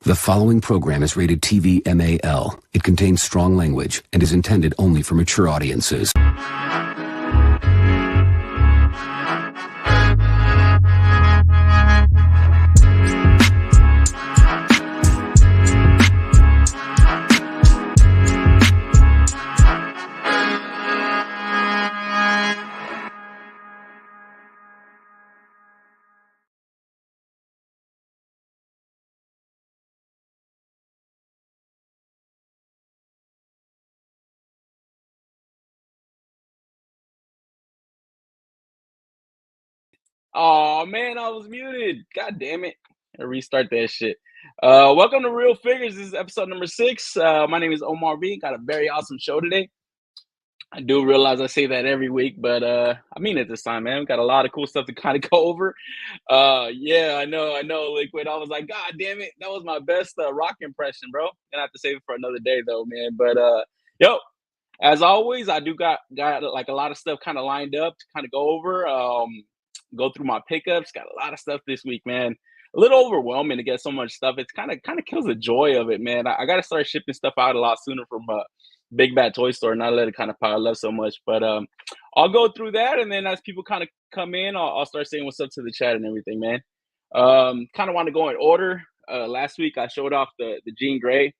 The following program is rated TV MAL. It contains strong language and is intended only for mature audiences. Oh man, I was muted. God damn it. I restart that shit. Welcome to Real Figures. This is episode number 6. My name is Omar V. Got a very awesome show today. I do realize I say that every week, but I mean it this time, man. We got a lot of cool stuff to kind of go over. Yeah, I know, Liquid. I was like, God damn it, that was my best rock impression, bro. Gonna have to save it for another day though, man. But yo, as always, I do got like a lot of stuff kind of lined up to kind of go over. Go through my pickups. Got a lot of stuff this week, man. A little overwhelming to get so much stuff. It's kind of kills the joy of it, man. I got to start shipping stuff out a lot sooner from Big Bad Toy Store, not let it kind of pile up so much. But I'll go through that, and then as people kind of come in, I'll start saying what's up to the chat and everything, man. Kind of want to go in order. Last week I showed off the Jean Grey.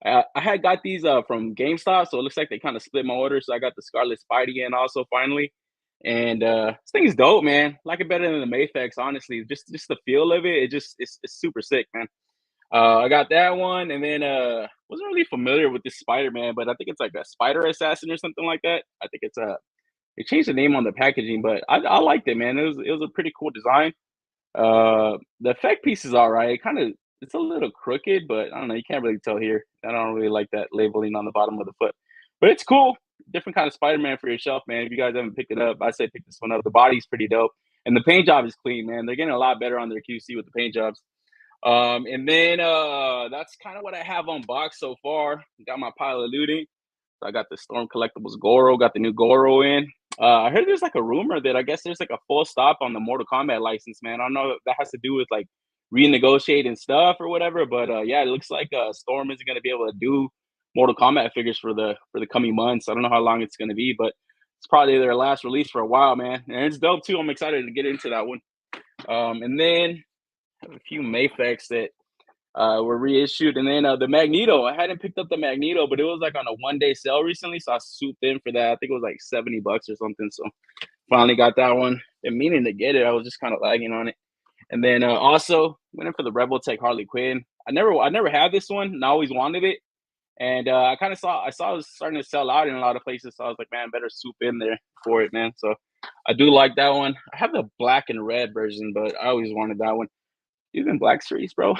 I had got these from GameStop, so it looks like they kind of split my order. So I got the Scarlet Spidey in also finally. And this thing is dope, man. Like it better than the Mayfex, honestly. Just the feel of it, it's super sick, man. I got that one, and then wasn't really familiar with this Spider-Man, but I think it's like a Spider Assassin or something like that. I think it's they changed the name on the packaging, but I liked it, man. It was a pretty cool design. The effect piece is all right. It's a little crooked, but I don't know. You can't really tell here. I don't really like that labeling on the bottom of the foot, but it's cool. Different kind of Spider-Man for your shelf, man. If you guys haven't picked it up, I say pick this one up. The body's pretty dope, and the paint job is clean, man. They're getting a lot better on their QC with the paint jobs. And then that's kind of what I have unboxed so far. Got my pile of looting. So I got the Storm Collectibles Goro. Got the new Goro in. I heard there's like a rumor that I guess there's like a full stop on the Mortal Kombat license, man. I don't know if that has to do with like renegotiating stuff or whatever, but yeah, it looks like Storm isn't going to be able to do Mortal Kombat figures for the coming months. I don't know how long it's going to be, but it's probably their last release for a while, man. And it's dope too. I'm excited to get into that one. And then I have a few Mayfex that were reissued, and then the Magneto. I hadn't picked up the Magneto, but it was like on a one-day sale recently, so I swooped in for that. I think it was like $70 or something. So finally got that one. Been meaning to get it. I was just kind of lagging on it. And then also went in for the Rebel Tech Harley Quinn. I never had this one, and I always wanted it. And I saw it was starting to sell out in a lot of places. So I was like, man, better swoop in there for it, man. So I do like that one. I have the black and red version, but I always wanted that one. Even Black Streets, bro.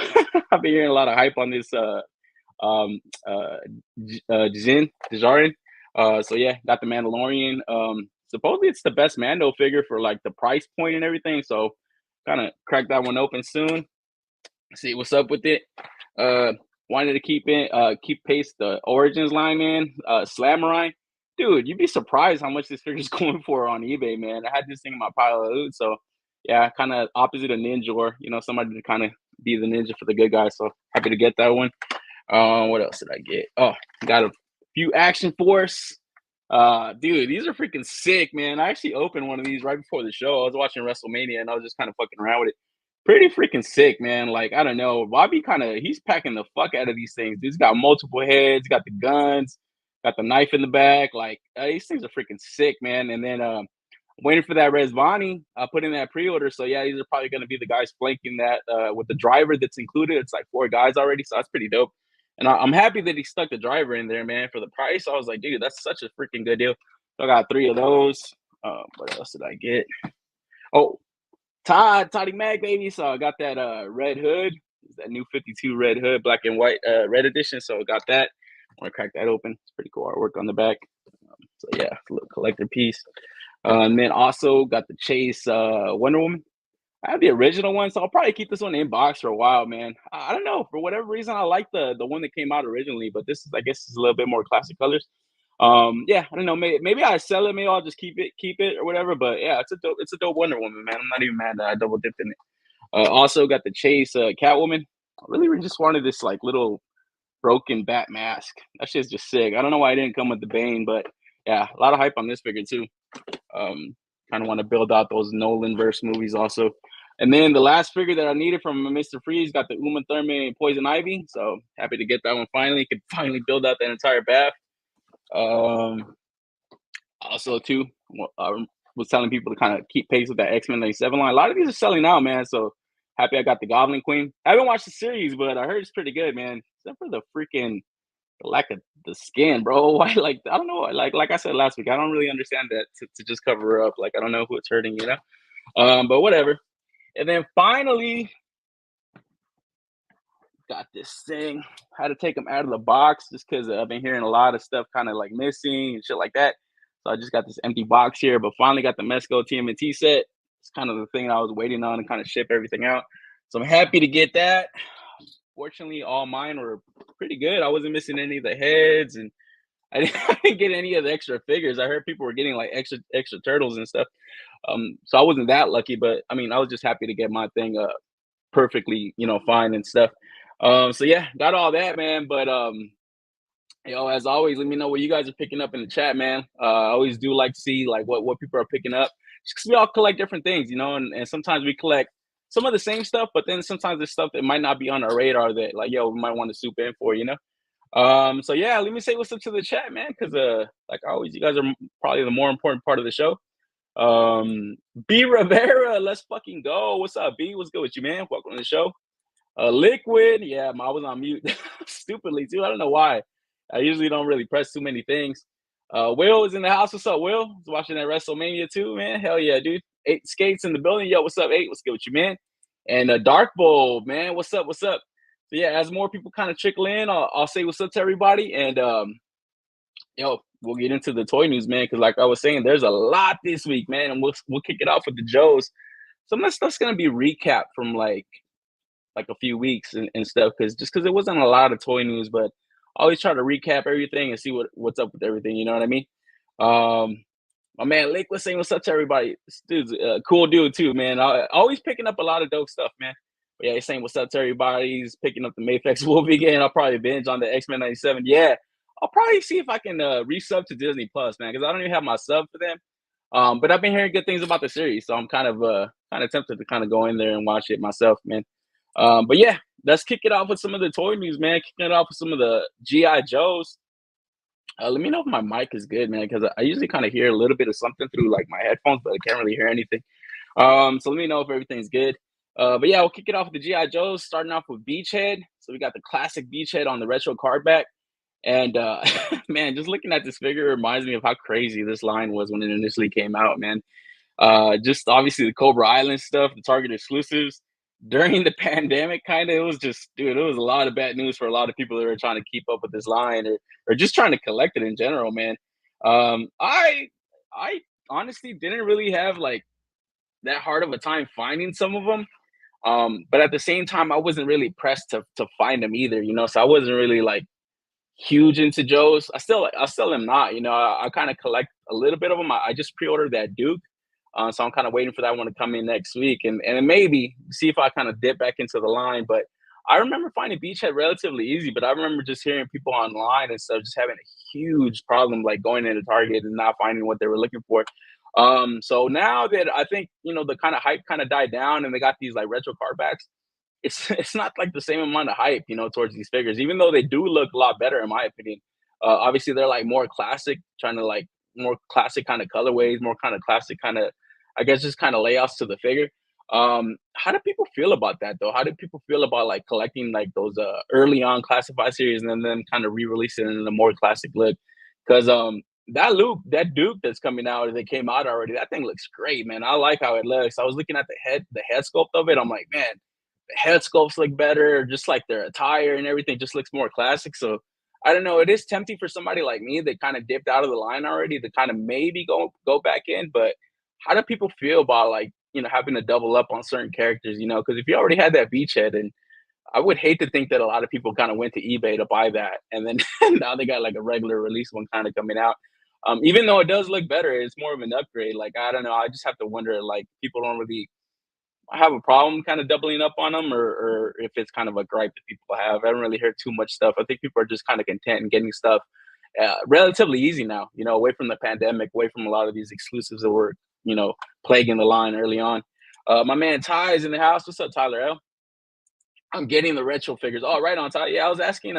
I've been hearing a lot of hype on this Djarin. So yeah, got the Mandalorian. Supposedly it's the best Mando figure for like the price point and everything. So kind of crack that one open soon. See what's up with it. Wanted to keep pace the Origins line, man. Slamurai. Dude, you'd be surprised how much this figure's going for on eBay, man. I had this thing in my pile of loot, so yeah, kind of opposite of Ninja, or somebody to kind of be the ninja for the good guys. So happy to get that one. What else did I get? Oh, got a few Action Force. Dude, these are freaking sick, man. I actually opened one of these right before the show. I was watching WrestleMania and I was just kind of fucking around with it. Pretty freaking sick, man. Like, I don't know. Bobby he's packing the fuck out of these things. Dude's got multiple heads, got the guns, got the knife in the back. Like, these things are freaking sick, man. And then waiting for that Resvani. I put in that pre-order. So yeah, these are probably going to be the guys flanking that with the driver that's included. It's like 4 guys already. So that's pretty dope. And I'm happy that he stuck the driver in there, man, for the price. I was like, dude, that's such a freaking good deal. So I got 3 of those. What else did I get? Oh, Toddy Mag, baby. So I got that red hood. That new 52 red hood, black and white red edition. So I got that. I want to crack that open. It's pretty cool artwork on the back. So yeah, a little collector piece. And then also got the Chase Wonder Woman. I have the original one, so I'll probably keep this one in box for a while, man. I don't know. For whatever reason, I like the one that came out originally, but this is, I guess, is a little bit more classic colors. Yeah, I don't know. Maybe I sell it. Maybe I'll just keep it or whatever. But yeah, it's a dope Wonder Woman, man. I'm not even mad that I double dipped in it. Also got the Chase Catwoman. I really just wanted this like little broken bat mask. That shit's just sick. I don't know why I didn't come with the Bane, but yeah, a lot of hype on this figure too. Kind of want to build out those Nolan verse movies also. And then the last figure that I needed from Mr. Freeze got the Uma Thurman Poison Ivy. So happy to get that one finally. Could finally build out that entire bath. Also too, was telling people to kind of keep pace with that X-Men 97 line. A lot of these are selling out, man. So happy I got the Goblin Queen. I haven't watched the series, but I heard it's pretty good, man. Except for the freaking lack of the skin, bro. Why? Like I don't know. Like I said last week, I don't really understand that to just cover her up. Like I don't know who it's hurting, you know. But whatever. And then finally got this thing. Had to take them out of the box just because I've been hearing a lot of stuff kind of like missing and shit like that. So I just got this empty box here, but finally got the Mesco TMNT set. It's kind of the thing I was waiting on to kind of ship everything out. So I'm happy to get that. Fortunately, all mine were pretty good. I wasn't missing any of the heads, and I didn't get any of the extra figures. I heard people were getting like extra turtles and stuff. So I wasn't that lucky, but I mean, I was just happy to get my thing perfectly, you know, fine and stuff. So yeah, got all that, man. But as always, let me know what you guys are picking up in the chat, man. I always do like to see like what people are picking up, just because we all collect different things, you know, and sometimes we collect some of the same stuff, but then sometimes there's stuff that might not be on our radar that like, we might want to soup in for, you know. So yeah, let me say what's up to the chat, man, because like always, you guys are probably the more important part of the show. B Rivera, let's fucking go. What's up, B? What's good with you, man? Welcome to the show. Liquid, yeah, I was on mute stupidly too. I don't know why. I usually don't really press too many things. Will is in the house. What's up, Will? He's watching that WrestleMania too, man. Hell yeah, dude. 8 Skates in the building. Yo, what's up, 8? What's good with you, man? And Dark Bowl, man. What's up? What's up? So yeah, as more people kind of trickle in, I'll say what's up to everybody. And we'll get into the toy news, man, because like I was saying, there's a lot this week, man. And we'll kick it off with the Joes. Some of that stuff's gonna be recapped from like a few weeks and stuff, because it wasn't a lot of toy news, but I always try to recap everything and see what's up with everything, you know what I mean? My man Lake was saying what's up to everybody. This dude's a cool dude too, man. Always picking up a lot of dope stuff, man. But yeah, he's saying what's up to everybody. He's picking up the Mayflex Wolf again. I'll probably binge on the X-Men 97. Yeah, I'll probably see if I can resub to Disney Plus, man, because I don't even have my sub for them. But I've been hearing good things about the series, so I'm kind of tempted to kind of go in there and watch it myself, man. But yeah, let's kick it off with some of the toy news, man. Kicking it off with some of the G.I. Joes. Let me know if my mic is good, man, because I usually kind of hear a little bit of something through like my headphones, but I can't really hear anything. So let me know if everything's good. But yeah, we'll kick it off with the G.I. Joes, starting off with Beachhead. So we got the classic Beachhead on the retro card back. And man, just looking at this figure reminds me of how crazy this line was when it initially came out, man. Just obviously the Cobra Island stuff, the Target exclusives. During the pandemic, kind of, it was just, dude, it was a lot of bad news for a lot of people that were trying to keep up with this line or just trying to collect it in general, man. I honestly didn't really have like that hard of a time finding some of them. But at the same time, I wasn't really pressed to find them either, you know, so I wasn't really like huge into Joe's. I still am not, you know. I kind of collect a little bit of them. I just pre-ordered that Duke. So I'm kind of waiting for that one to come in next week and maybe see if I kind of dip back into the line. But I remember finding Beachhead relatively easy, but I remember just hearing people online and stuff just having a huge problem like going into Target and not finding what they were looking for. So now that I think, you know, the kind of hype kind of died down and they got these like retro card backs, it's not like the same amount of hype, you know, towards these figures, even though they do look a lot better in my opinion. Obviously they're like more classic, trying to like more classic kind of colorways, more kind of classic kind of, I guess, just kind of layouts to the figure. How do people feel about that though? How do people feel about like collecting like those early on classified series and then kind of re-releasing it in a more classic look? Because that Duke that's coming out, or that came out already, that thing looks great, man. I like how it looks. I was looking at the head sculpt of it. I'm like, man, the head sculpts look better, just like their attire and everything just looks more classic. So I don't know. It is tempting for somebody like me that kind of dipped out of the line already to kind of maybe go back in. But how do people feel about like, you know, having to double up on certain characters, you know? Because if you already had that Beachhead, and I would hate to think that a lot of people kind of went to eBay to buy that, and then now they got like a regular release one kind of coming out. Even though it does look better, it's more of an upgrade. Like, I don't know. I just have to wonder, like, people don't really have a problem kind of doubling up on them, or if it's kind of a gripe that people have. I haven't really heard too much stuff. I think people are just kind of content in getting stuff relatively easy now. Away from the pandemic, away from a lot of these exclusives that were plaguing the line early on. My man Ty is in the house. What's up, Tyler L? I'm getting the retro figures. Oh, right on, Ty. Yeah, I was asking.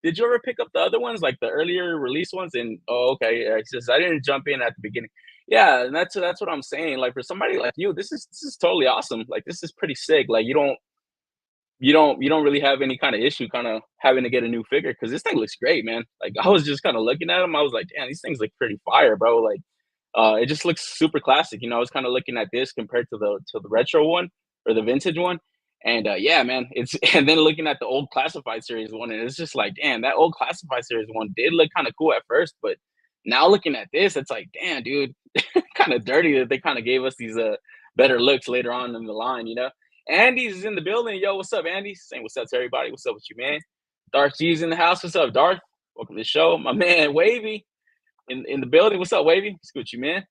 Did you ever pick up the other ones, like the earlier release ones? And oh, okay. Yeah, it's just I didn't jump in at the beginning. Yeah, and that's what I'm saying. Like for somebody like you, this is totally awesome. Like this is pretty sick. Like you don't really have any kind of issue kind of having to get a new figure because this thing looks great, man. Like I was just kind of looking at them. I was like, damn, these things look pretty fire, bro. Like it just looks super classic. I was kind of looking at this compared to the retro one or the vintage one. And yeah, man, it's and then looking at the old classified series one, and it's just like, damn, that old classified series one did look kind of cool at first, but now looking at this, it's like, damn, dude, kind of dirty that they kind of gave us these better looks later on in the line. Andy's in the building. Yo, what's up, Andy? Saying what's up to everybody. What's up with you, man? Darth G's in the house. What's up, Darth? Welcome to the show. My man Wavy in the building. What's up, Wavy? What's good with you, man?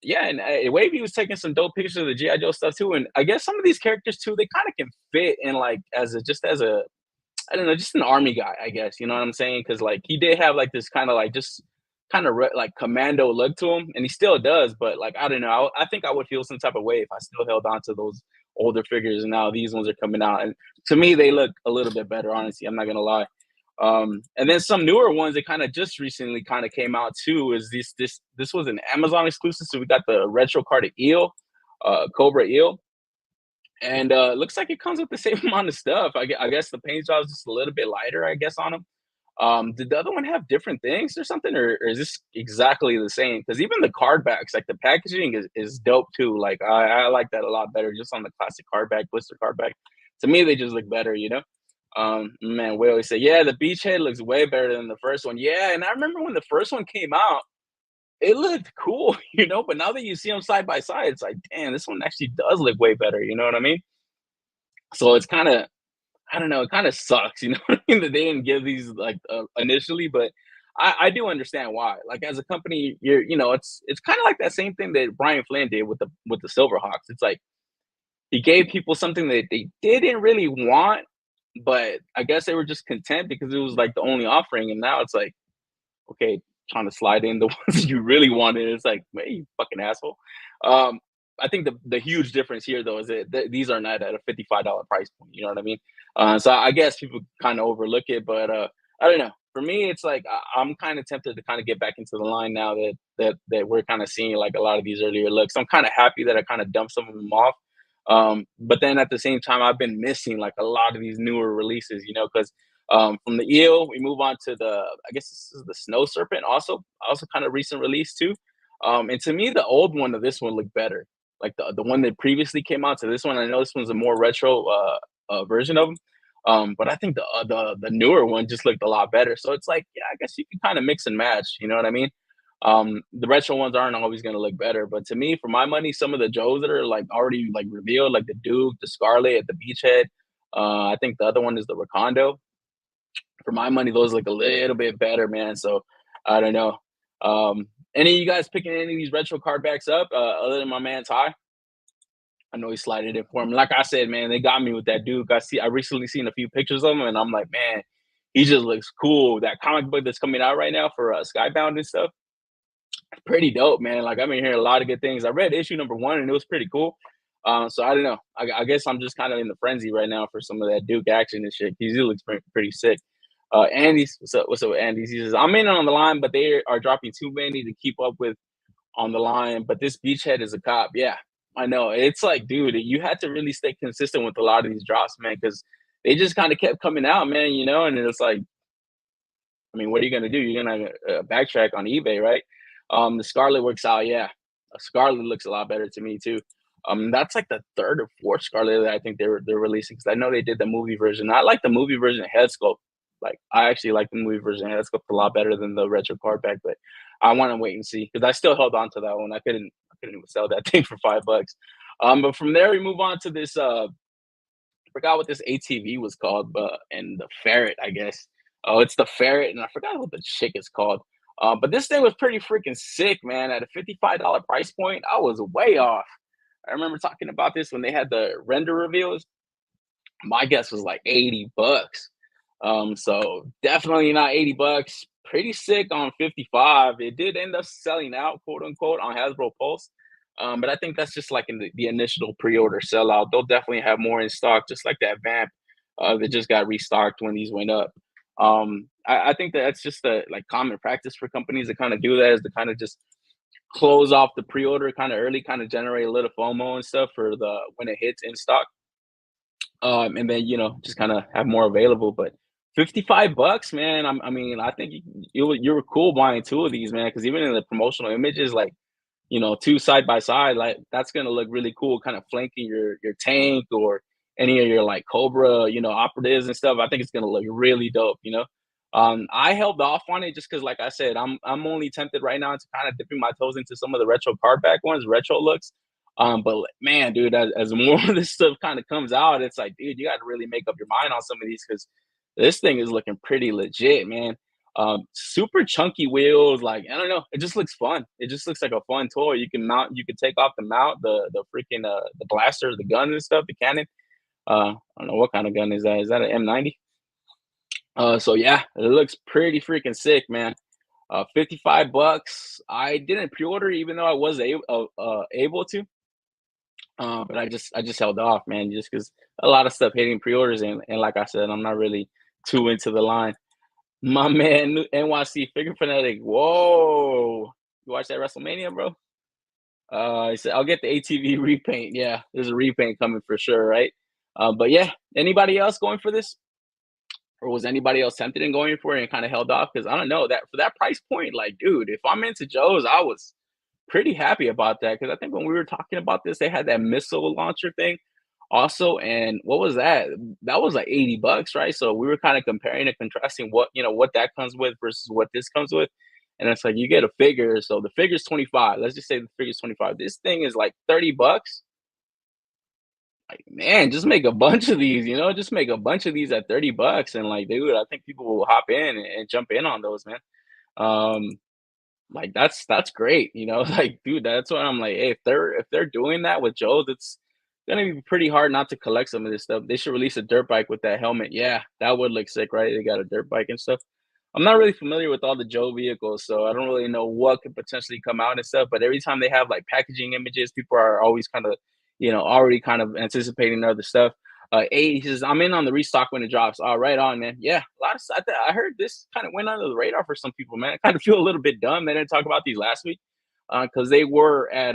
Yeah, and Wavy was taking some dope pictures of the GI Joe stuff too, and I guess some of these characters too, they kind of can fit in like as a I don't know, just an army guy, I guess. You know what I'm saying? Because like he did have like this kind of like just kind of like commando look to him, and he still does. But like I don't know, I think I would feel some type of way if I still held on to those older figures, and now these ones are coming out, and to me they look a little bit better. Honestly, I'm not gonna lie. And then some newer ones that kind of just recently kind of came out too is this was an Amazon exclusive. So we got the retro carded eel, Cobra eel, and looks like it comes with the same amount of stuff. I guess the paint job is just a little bit lighter, I guess, on them. Did the other one have different things or something, or is this exactly the same? Because even the card backs, like the packaging is dope too. Like I like that a lot better, just on the classic card back, blister card back. To me, they just look better. Man, we always say, yeah, the beachhead looks way better than the first one. Yeah, and I remember when the first one came out, it looked cool. But now that you see them side by side, it's like, damn, this one actually does look way better. You know what I mean? So it's kind of, I don't know, it kind of sucks, what I mean, that they didn't give these like initially, but I do understand why. Like as a company, it's kind of like that same thing that Brian Flynn did with the Silverhawks. It's like he gave people something that they didn't really want, but I guess they were just content because it was like the only offering. And now it's like, okay, trying to slide in the ones you really wanted. It's like, man, you fucking asshole. Um, I think the huge difference here though is that these are not at a $55 price point. You know what I mean? So I guess people kind of overlook it, but I don't know. For me, it's like I'm kind of tempted to kind of get back into the line now that we're kind of seeing like a lot of these earlier looks. I'm kind of happy that I kind of dumped some of them off. But then at the same time, I've been missing like a lot of these newer releases, because from the eel, we move on to I guess this is the snow serpent, also kind of recent release too. And to me, the old one of this one looked better, like the one that previously came out to this one. I know this one's a more retro version of them. But I think the newer one just looked a lot better. So it's like, yeah, I guess you can kind of mix and match. You know what I mean? The retro ones aren't always going to look better, but to me, for my money, some of the Joes that are like already like revealed, like the Duke, the Scarlet at the Beachhead. I think the other one is the Recondo. For my money, those look a little bit better, man. So I don't know. Any of you guys picking any of these retro card backs up other than my man Ty? I know he slided it for me. Like I said, man, they got me with that Duke. I recently seen a few pictures of him, and I'm like, man, he just looks cool. That comic book that's coming out right now for Skybound and stuff, pretty dope, man. Like I've been hearing a lot of good things. I read issue number 1, and it was pretty cool. So I don't know. I guess I'm just kind of in the frenzy right now for some of that Duke action and shit. He looks pretty sick. Andy's, what's up, Andy's? He says, I'm in on the line, but they are dropping too many to keep up with on the line. But this beachhead is a cop. Yeah, I know. It's like, dude, you had to really stay consistent with a lot of these drops, man, because they just kind of kept coming out, man, and it's like, I mean, what are you going to do? You're going to backtrack on eBay, right? The Scarlet works out. Yeah. Scarlet looks a lot better to me too. That's like the 3rd or 4th Scarlet that I think they're releasing, because I know they did the movie version. I like the movie version of Head Sculpt. Like I actually like the movie version of Head Sculpt a lot better than the retro card back, but I want to wait and see, because I still held on to that one. I couldn't even sell that thing for $5. But from there we move on to this. I forgot what this ATV was called, and the ferret, I guess. Oh, it's the ferret, and I forgot what the chick is called. But this thing was pretty freaking sick, man. At a $55 price point, I was way off. I remember talking about this when they had the render reveals. My guess was like $80. So definitely not $80. Pretty sick on 55. It did end up selling out, quote unquote, on Hasbro Pulse. But I think that's just like in the initial pre-order sellout. They'll definitely have more in stock, just like that vamp that just got restocked when these went up. I think that's just a like common practice for companies to kind of do that, is to kind of just close off the pre-order kind of early, kind of generate a little FOMO and stuff for the when it hits in stock. And then just kind of have more available. But $55, man. I mean, I think you were cool buying two of these, man, because even in the promotional images, like two side by side, like that's gonna look really cool, kind of flanking your tank or any of your like Cobra, operatives and stuff. I think it's gonna look really dope. I held off on it just because, like I said, I'm only tempted right now to kind of dipping my toes into some of the retro card back ones, retro looks. But man, dude, as more of this stuff kind of comes out, it's like, dude, you got to really make up your mind on some of these because this thing is looking pretty legit, man. Super chunky wheels, like I don't know, it just looks fun. It just looks like a fun toy. You can mount, you can take off the mount, the freaking the blasters, the guns and stuff, the cannon. I don't know what kind of gun is that. Is that an M90? So yeah, it looks pretty freaking sick, man. $55. I didn't pre-order even though I was able to. But I just held off, man, just because a lot of stuff hitting pre-orders, and like I said, I'm not really too into the line. My man, NYC Figure Fanatic. Whoa, you watch that WrestleMania, bro? He said I'll get the ATV repaint. Yeah, there's a repaint coming for sure, right? But yeah, anybody else going for this, or was anybody else tempted in going for it and kind of held off? Because I don't know that for that price point, like, dude, if I'm into Joe's, I was pretty happy about that because I think when we were talking about this, they had that missile launcher thing also, and what was that? That was like $80, right? So we were kind of comparing and contrasting what that comes with versus what this comes with, and it's like you get a figure. So the figure's 25. Let's just say the figure's 25. This thing is like $30. Like, man, just make a bunch of these, just make a bunch of these at $30, and like, dude, I think people will hop in and jump in on those, man. Um, like that's great, like, dude, that's what I'm like, hey, if they're doing that with Joe's, it's gonna be pretty hard not to collect some of this stuff. They should release a dirt bike with that helmet. Yeah, that would look sick, right? They got a dirt bike and stuff. I'm not really familiar with all the Joe vehicles, so I don't really know what could potentially come out and stuff. But every time they have like packaging images, people are always kind of, already kind of anticipating other stuff. A, he says, I'm in on the restock when it drops. All right, on, man. Yeah, a lot of stuff. I heard this kind of went under the radar for some people, man. I kind of feel a little bit dumb they didn't talk about these last week because they were at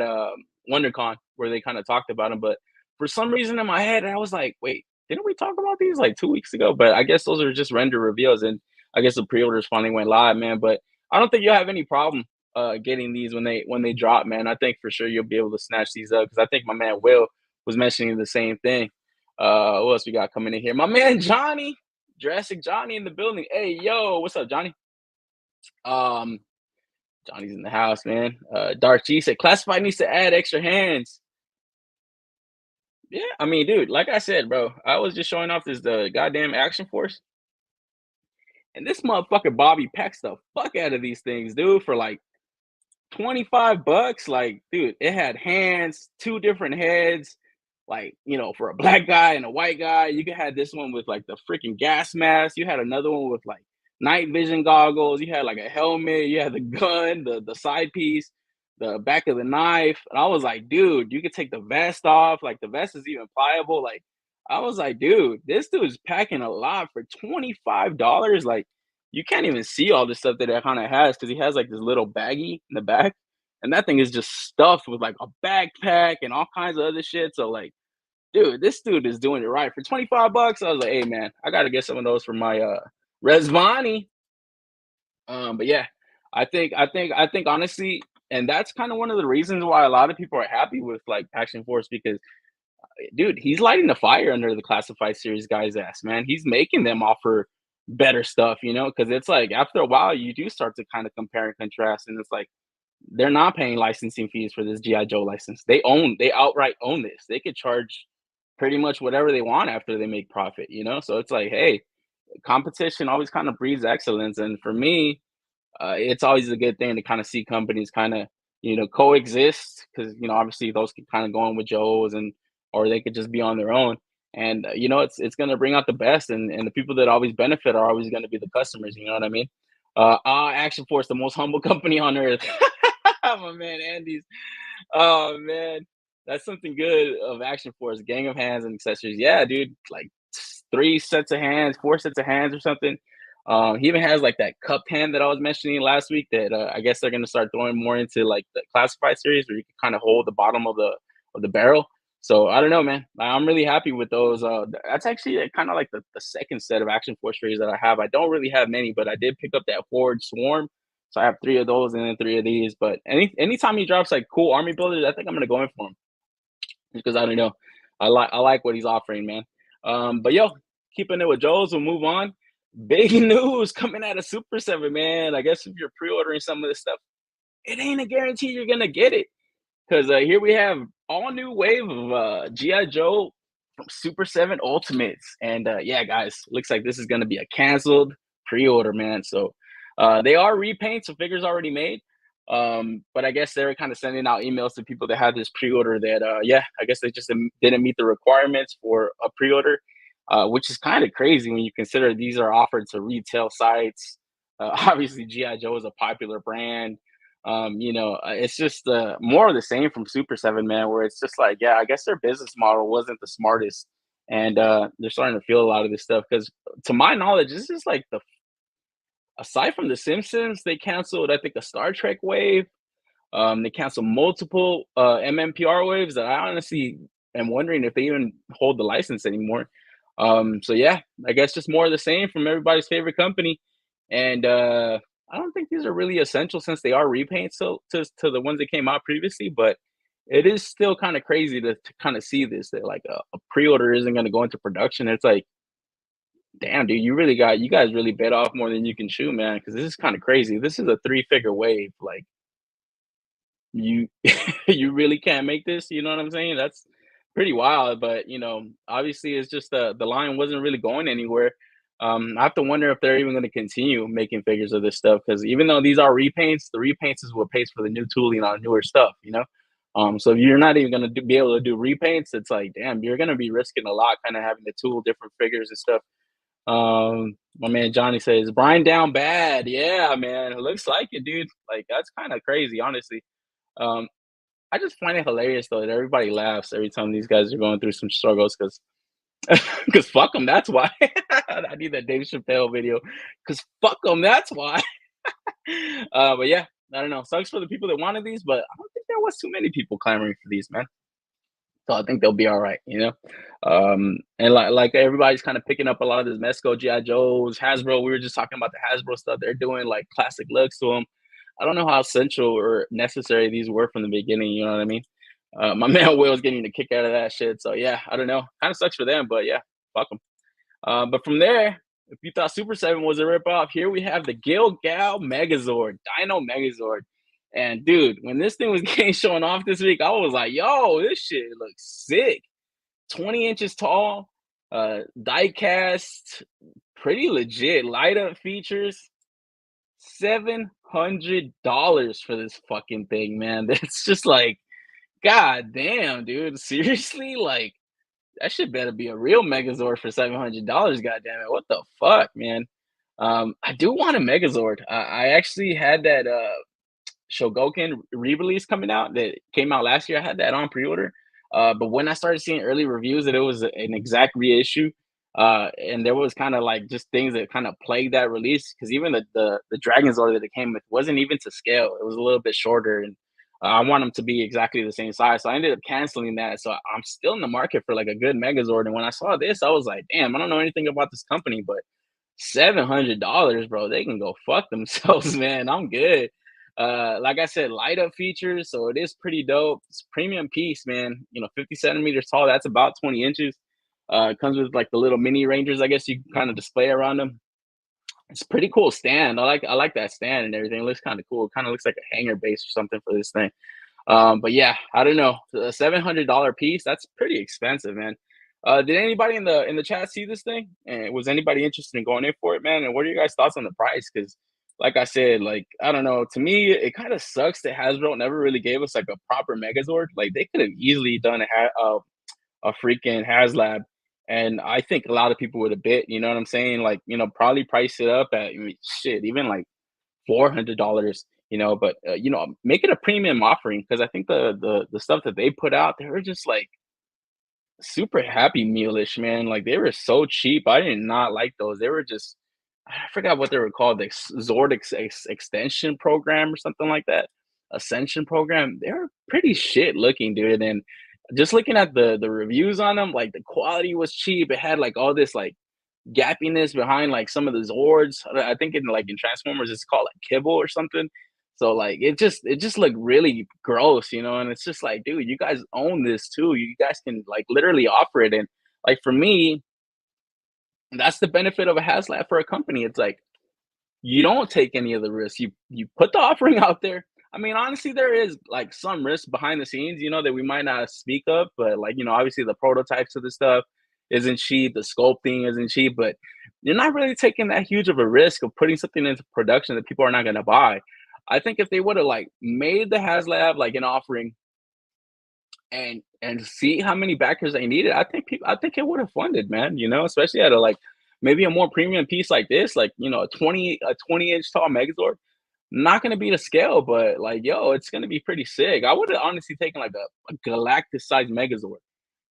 WonderCon where they kind of talked about them. But for some reason in my head, I was like, wait, didn't we talk about these like 2 weeks ago? But I guess those are just render reveals, and I guess the pre-orders finally went live, man. But I don't think you'll have any problem getting these when they drop, man. I think for sure you'll be able to snatch these up because I think my man Will was mentioning the same thing. What else we got coming in here? My man Johnny, Jurassic Johnny in the building. Hey, yo, what's up, Johnny? Um, Johnny's in the house, man. Dark G said Classified needs to add extra hands. Yeah, I mean, dude, like I said, bro, I was just showing off the goddamn Action Force, and this motherfucker Bobby packs the fuck out of these things, dude, for like $25. Like, dude, it had hands, two different heads, like, for a black guy and a white guy. You could have this one with like the freaking gas mask. You had another one with like night vision goggles. You had like a helmet. You had the gun, the side piece, the back of the knife. And I was like, dude, you could take the vest off. Like, the vest is even pliable. Like, I was like, dude, this dude's packing a lot for $25. Like, you can't even see all the stuff that it kind of has because he has like this little baggie in the back, and that thing is just stuffed with like a backpack and all kinds of other shit. So like, dude, this dude is doing it right for $25. I was like, hey man, I gotta get some of those for my Resvani. But yeah, I think honestly, and that's kind of one of the reasons why a lot of people are happy with like Action Force because dude, he's lighting the fire under the classified series guys' ass, man. He's making them offer better stuff, because it's like after a while you do start to kind of compare and contrast, and it's like they're not paying licensing fees for this GI Joe license. They outright own this. They could charge pretty much whatever they want after they make profit. So it's like, hey, competition always kind of breeds excellence, and for me, it's always a good thing to kind of see companies kind of coexist, because obviously those can kind of go in with Joe's, and or they could just be on their own. And it's going to bring out the best, and the people that always benefit are always going to be the customers. You know what I mean? Action Force, the most humble company on earth. My man Andy's. Oh man, that's something good of Action Force. Gang of hands and accessories. Yeah, dude. Like 3 sets of hands, 4 sets of hands, or something. He even has like that cup hand that I was mentioning last week. That I guess they're gonna start throwing more into like the classified series, where you can kind of hold the bottom of the barrel. So I don't know, man. I'm really happy with those. That's actually kind of like the second set of Action Force series that I have. I don't really have many, but I did pick up that Horde Swarm. So I have 3 of those and then 3 of these. But anytime he drops like cool army builders, I think I'm gonna go in for him, because I don't know. I like what he's offering, man. But yo, keeping it with Joe's, we'll move on. Big news coming out of Super 7, man. I guess if you're pre-ordering some of this stuff, it ain't a guarantee you're gonna get it. Because here we have all new wave of G.I. Joe from Super 7 Ultimates. And yeah, guys, looks like this is gonna be a canceled pre-order, man. So they are repaints, so figures already made. But I guess they're kind of sending out emails to people that had this pre-order that yeah, I guess they just didn't meet the requirements for a pre-order, which is kind of crazy when you consider these are offered to retail sites. Obviously GI Joe is a popular brand. It's just more of the same from Super 7, man, where it's just like, yeah, I guess their business model wasn't the smartest, and they're starting to feel a lot of this stuff, because to my knowledge this is like the aside from the Simpsons, they canceled, I think, a Star Trek wave. They canceled multiple MMPR waves that I honestly am wondering if they even hold the license anymore. So yeah, I guess just more of the same from everybody's favorite company. And I don't think these are really essential, since they are repaints to the ones that came out previously. But it is still kind of crazy to kind of see this, that like a pre-order isn't going to go into production. It's like, damn, dude, you guys really bit off more than you can chew, man. Because this is kind of crazy. This is a 3-figure wave. Like, you you really can't make this. You know what I'm saying? That's pretty wild. But obviously, it's just the line wasn't really going anywhere. I have to wonder if they're even going to continue making figures of this stuff, because even though these are repaints, the repaints is what pays for the new tooling on newer stuff. So if you're not even going to be able to do repaints, it's like, damn, you're going to be risking a lot, kind of having to tool different figures and stuff. My man Johnny says Brian down bad. Yeah, man, it looks like it, dude. Like, that's kind of crazy, honestly. Um, I just find it hilarious though that everybody laughs every time these guys are going through some struggles, because fuck them. That's why. I need that Dave Chappelle video. Because fuck them. That's why. But yeah, I don't know. Sucks for the people that wanted these, but I don't think there was too many people clamoring for these, man. So I think they'll be all right. And like everybody's kind of picking up a lot of this Mesco, GI Joes, Hasbro. We were just talking about the Hasbro stuff. They're doing like classic looks to them. I don't know how essential or necessary these were from the beginning. You know what I mean? My man Will's getting a kick out of that shit. So yeah, I don't know. Kind of sucks for them, but yeah, fuck them. But from there, if you thought Super 7 was a ripoff, here we have the Gilgal Megazord, Dino Megazord. And dude, when this thing was getting shown off this week, I was like, yo, this shit looks sick. 20 inches tall, die cast, pretty legit, light up features. $700 for this fucking thing, man. That's just like, god damn, dude. Seriously? Like, that shit better be a real Megazord for $700. God damn it. What the fuck, man? I do want a Megazord. I actually had that Shogoken re-release coming out that came out last year. I had that on pre-order. But when I started seeing early reviews that it was an exact reissue, and there was kind of like just things that kind of plagued that release, because even the Dragon Zord that it came with wasn't even to scale. It was a little bit shorter, and I want them to be exactly the same size. So I ended up canceling that. So I'm still in the market for like a good Megazord. And when I saw this, I was like, damn, I don't know anything about this company, but $700, bro. They can go fuck themselves, man. I'm good. Like I said, light up features, so it is pretty dope. It's a premium piece, man. 50 centimeters tall. That's about 20 inches. It comes with like the little mini rangers, I guess you can kind of display around them. It's a pretty cool stand. I like that stand and everything. It looks kind of cool. It kind of looks like a hanger base or something for this thing. But yeah, I don't know. A $700 piece, that's pretty expensive, man. Did anybody in the chat see this thing? And was anybody interested in going in for it, man? And what are your guys' thoughts on the price? Because like I said, like I don't know. To me, it kind of sucks that Hasbro never really gave us like a proper Megazord. Like they could have easily done a freaking HasLab, and I think a lot of people would have bit. You know what I'm saying? Like probably price it up at shit, even like $400. But make it a premium offering because I think the stuff that they put out, they were just like super Happy Mealish, man. Like they were so cheap. I did not like those. They were just I forgot what they were called, the Zord extension program or something like that. Ascension program. They were pretty shit looking, dude. And just looking at the reviews on them, like the quality was cheap. It had like all this like gappiness behind like some of the Zords. I think in Transformers it's called like kibble or something. So like it just looked really gross, and it's just like, dude, you guys own this too. You guys can like literally offer it. And like for me, that's the benefit of a HasLab for a company. It's like you don't take any of the risks. You put the offering out there. I mean, honestly, there is like some risk behind the scenes, that we might not speak of, but like, obviously the prototypes of the stuff isn't cheap, the sculpting isn't cheap, but you're not really taking that huge of a risk of putting something into production that people are not gonna buy. I think if they would have like made the HasLab like an offering and see how many backers they needed, I think it would have funded, man, especially at a like maybe a more premium piece like this, like a 20-inch tall Megazord. Not gonna be the scale, but like, yo, it's gonna be pretty sick. I would have honestly taken like a galactic sized Megazord,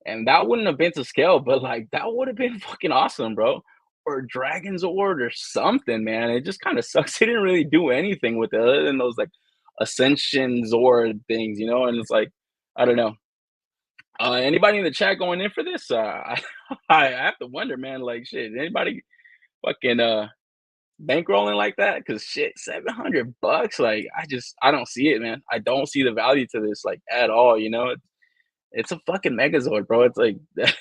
and that wouldn't have been to scale, but like that would have been fucking awesome, bro. Or Dragon Zord or something, man. It just kind of sucks. They didn't really do anything with it other than those like Ascension Zord things, and it's like, I don't know. Anybody in the chat going in for this? I have to wonder, man. Like, shit, anybody fucking bankrolling like that? Cause shit, $700. Like, I don't see it, man. I don't see the value to this like at all. It's a fucking Megazord, bro. It's like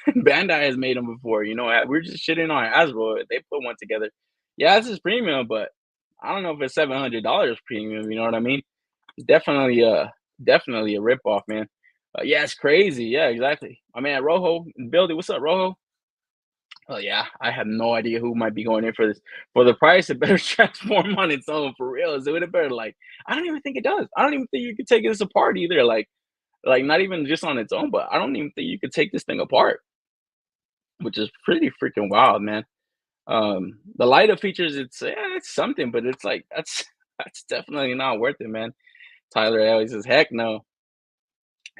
Bandai has made them before. We're just shitting on Hasbro. They put one together. Yeah, this is premium, but I don't know if it's $700 premium. You know what I mean? It's definitely a ripoff, man. Yeah, it's crazy. Yeah, exactly. My man Rojo in the building. What's up, Rojo? Oh yeah, I have no idea who might be going in for this. For the price, it better transform on its own for real. So it better like I don't even think it does. I don't even think you could take this apart either. Like not even just on its own, but I don't even think you could take this thing apart, which is pretty freaking wild, man. The lighter features, it's something, but it's like that's definitely not worth it, man. Tyler always says, heck no.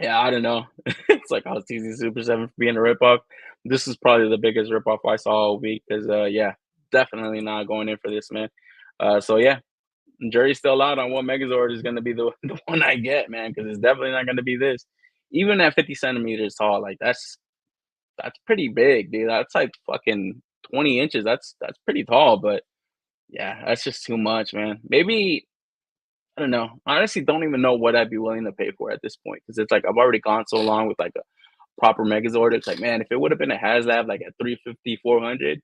Yeah, I don't know. It's like I was teasing Super 7 for being a ripoff. This is probably the biggest ripoff I saw all week because, yeah, definitely not going in for this, man. So, yeah, jury's still out on what Megazord is going to be the one I get, man, because it's definitely not going to be this. Even at 50 centimeters tall, like that's pretty big, dude. That's like fucking 20 inches. That's pretty tall, but yeah, that's just too much, man. Maybe I don't know. I honestly don't even know what I'd be willing to pay for at this point because it's like I've already gone so long with like a proper Megazord. It's like, man, if it would have been a HasLab like at 350, 400,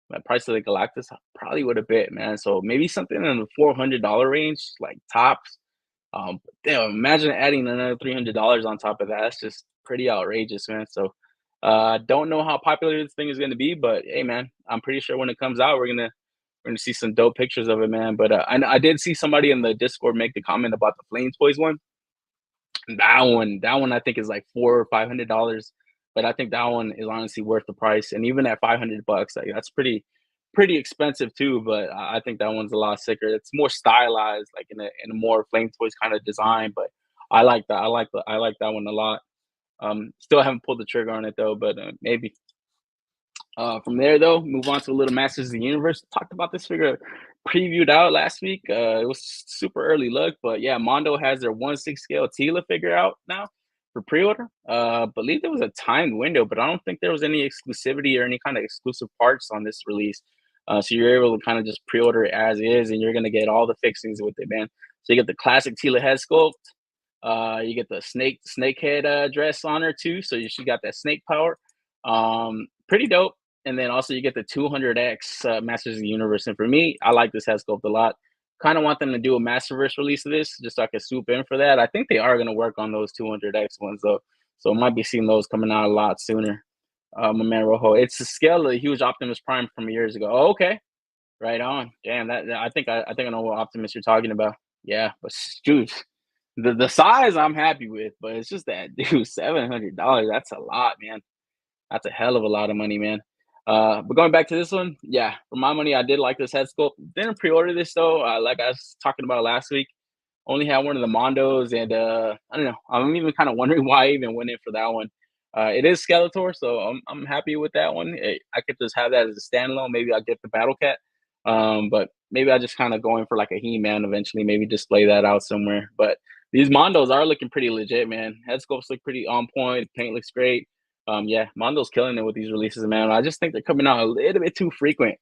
the price of the Galactus probably would have bit, man. So maybe something in the $400 range, like tops. Damn, imagine adding another $300 on top of that. That's just pretty outrageous, man. So, don't know how popular this thing is going to be, but hey, man, I'm pretty sure when it comes out, we're gonna see some dope pictures of it, man. But I did see somebody in the Discord make the comment about the Flame Toys one. That one, I think is like $400 or $500. But I think that one is honestly worth the price. And even at $500, like that's pretty expensive too. But I think that one's a lot sicker. It's more stylized, like in a more Flame Toys kind of design. But I like that. I like that one a lot. Still haven't pulled the trigger on it though, but maybe. From there, though, move on to a little Masters of the Universe. Talked about this figure previewed out last week. It was super early look, but yeah, Mondo has their 1/6 scale Tila figure out now for pre-order. Believe there was a timed window, but I don't think there was any exclusivity or any kind of exclusive parts on this release. So you're able to kind of just pre-order it as is, and you're gonna get all the fixings with it, man. So you get the classic Tila head sculpt. You get the snake head dress on her too, so she got that snake power. Pretty dope. And then also you get the 200X Masters of the Universe. And for me, I like this head sculpt a lot. Kind of want them to do a Masterverse release of this just so I can swoop in for that. I think they are going to work on those 200X ones though. So I might be seeing those coming out a lot sooner. My man Rojo. It's the scale of the huge Optimus Prime from years ago. Oh, okay. Right on. Damn, I think I think I know what Optimus you're talking about. Yeah, but dude, the size I'm happy with, but it's just that dude, $700. That's a lot, man. That's a hell of a lot of money, man. But going back to this one, yeah, for my money, I did like this head sculpt. Didn't pre-order this though. Like I was talking about last week, only had one of the Mondos, and I don't know. I'm even kind of wondering why I even went in for that one. It is Skeletor, so I'm happy with that one. I could just have that as a standalone. Maybe I'll get the Battle Cat, but maybe I just kind of go in for like a He-Man eventually. Maybe display that out somewhere. But these Mondos are looking pretty legit, man. Head sculpts look pretty on point. Paint looks great. Yeah, Mondo's killing it with these releases, man. I just think they're coming out a little bit too frequent,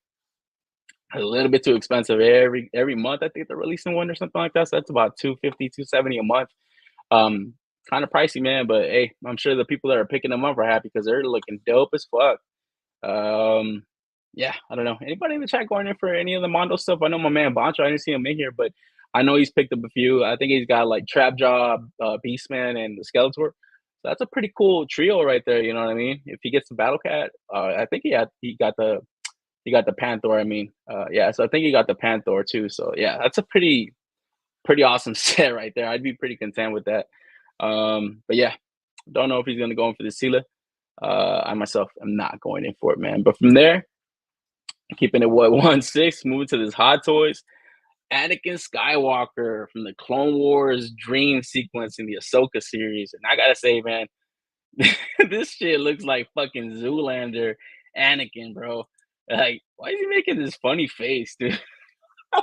a little bit too expensive every month. I think they're releasing one or something like that. So that's about 250, 270 a month. Um, Kind of pricey, man. But hey, I'm sure the people that are picking them up are happy because they're looking dope as fuck. Um, yeah, I don't know. Anybody in the chat going in for any of the Mondo stuff? I know my man Boncho. I didn't see him in here, but I know he's picked up a few. I think he's got like Trap Job, Beastman, and the Skeletor. So that's a pretty cool trio right there. You know what I mean? If he gets the Battle Cat, I think he got the Panther. I mean, yeah. So I think he got the Panther too. So yeah, that's a pretty awesome set right there. I'd be pretty content with that. But yeah, don't know if he's gonna go in for the Sela. I myself am not going in for it, man. But from there, keeping it what 1-6, moving to this Hot Toys. Anakin Skywalker from the Clone Wars dream sequence in the Ahsoka series. And I gotta say, man, this shit looks like fucking Zoolander Anakin, bro. Like, why is he making this funny face, dude?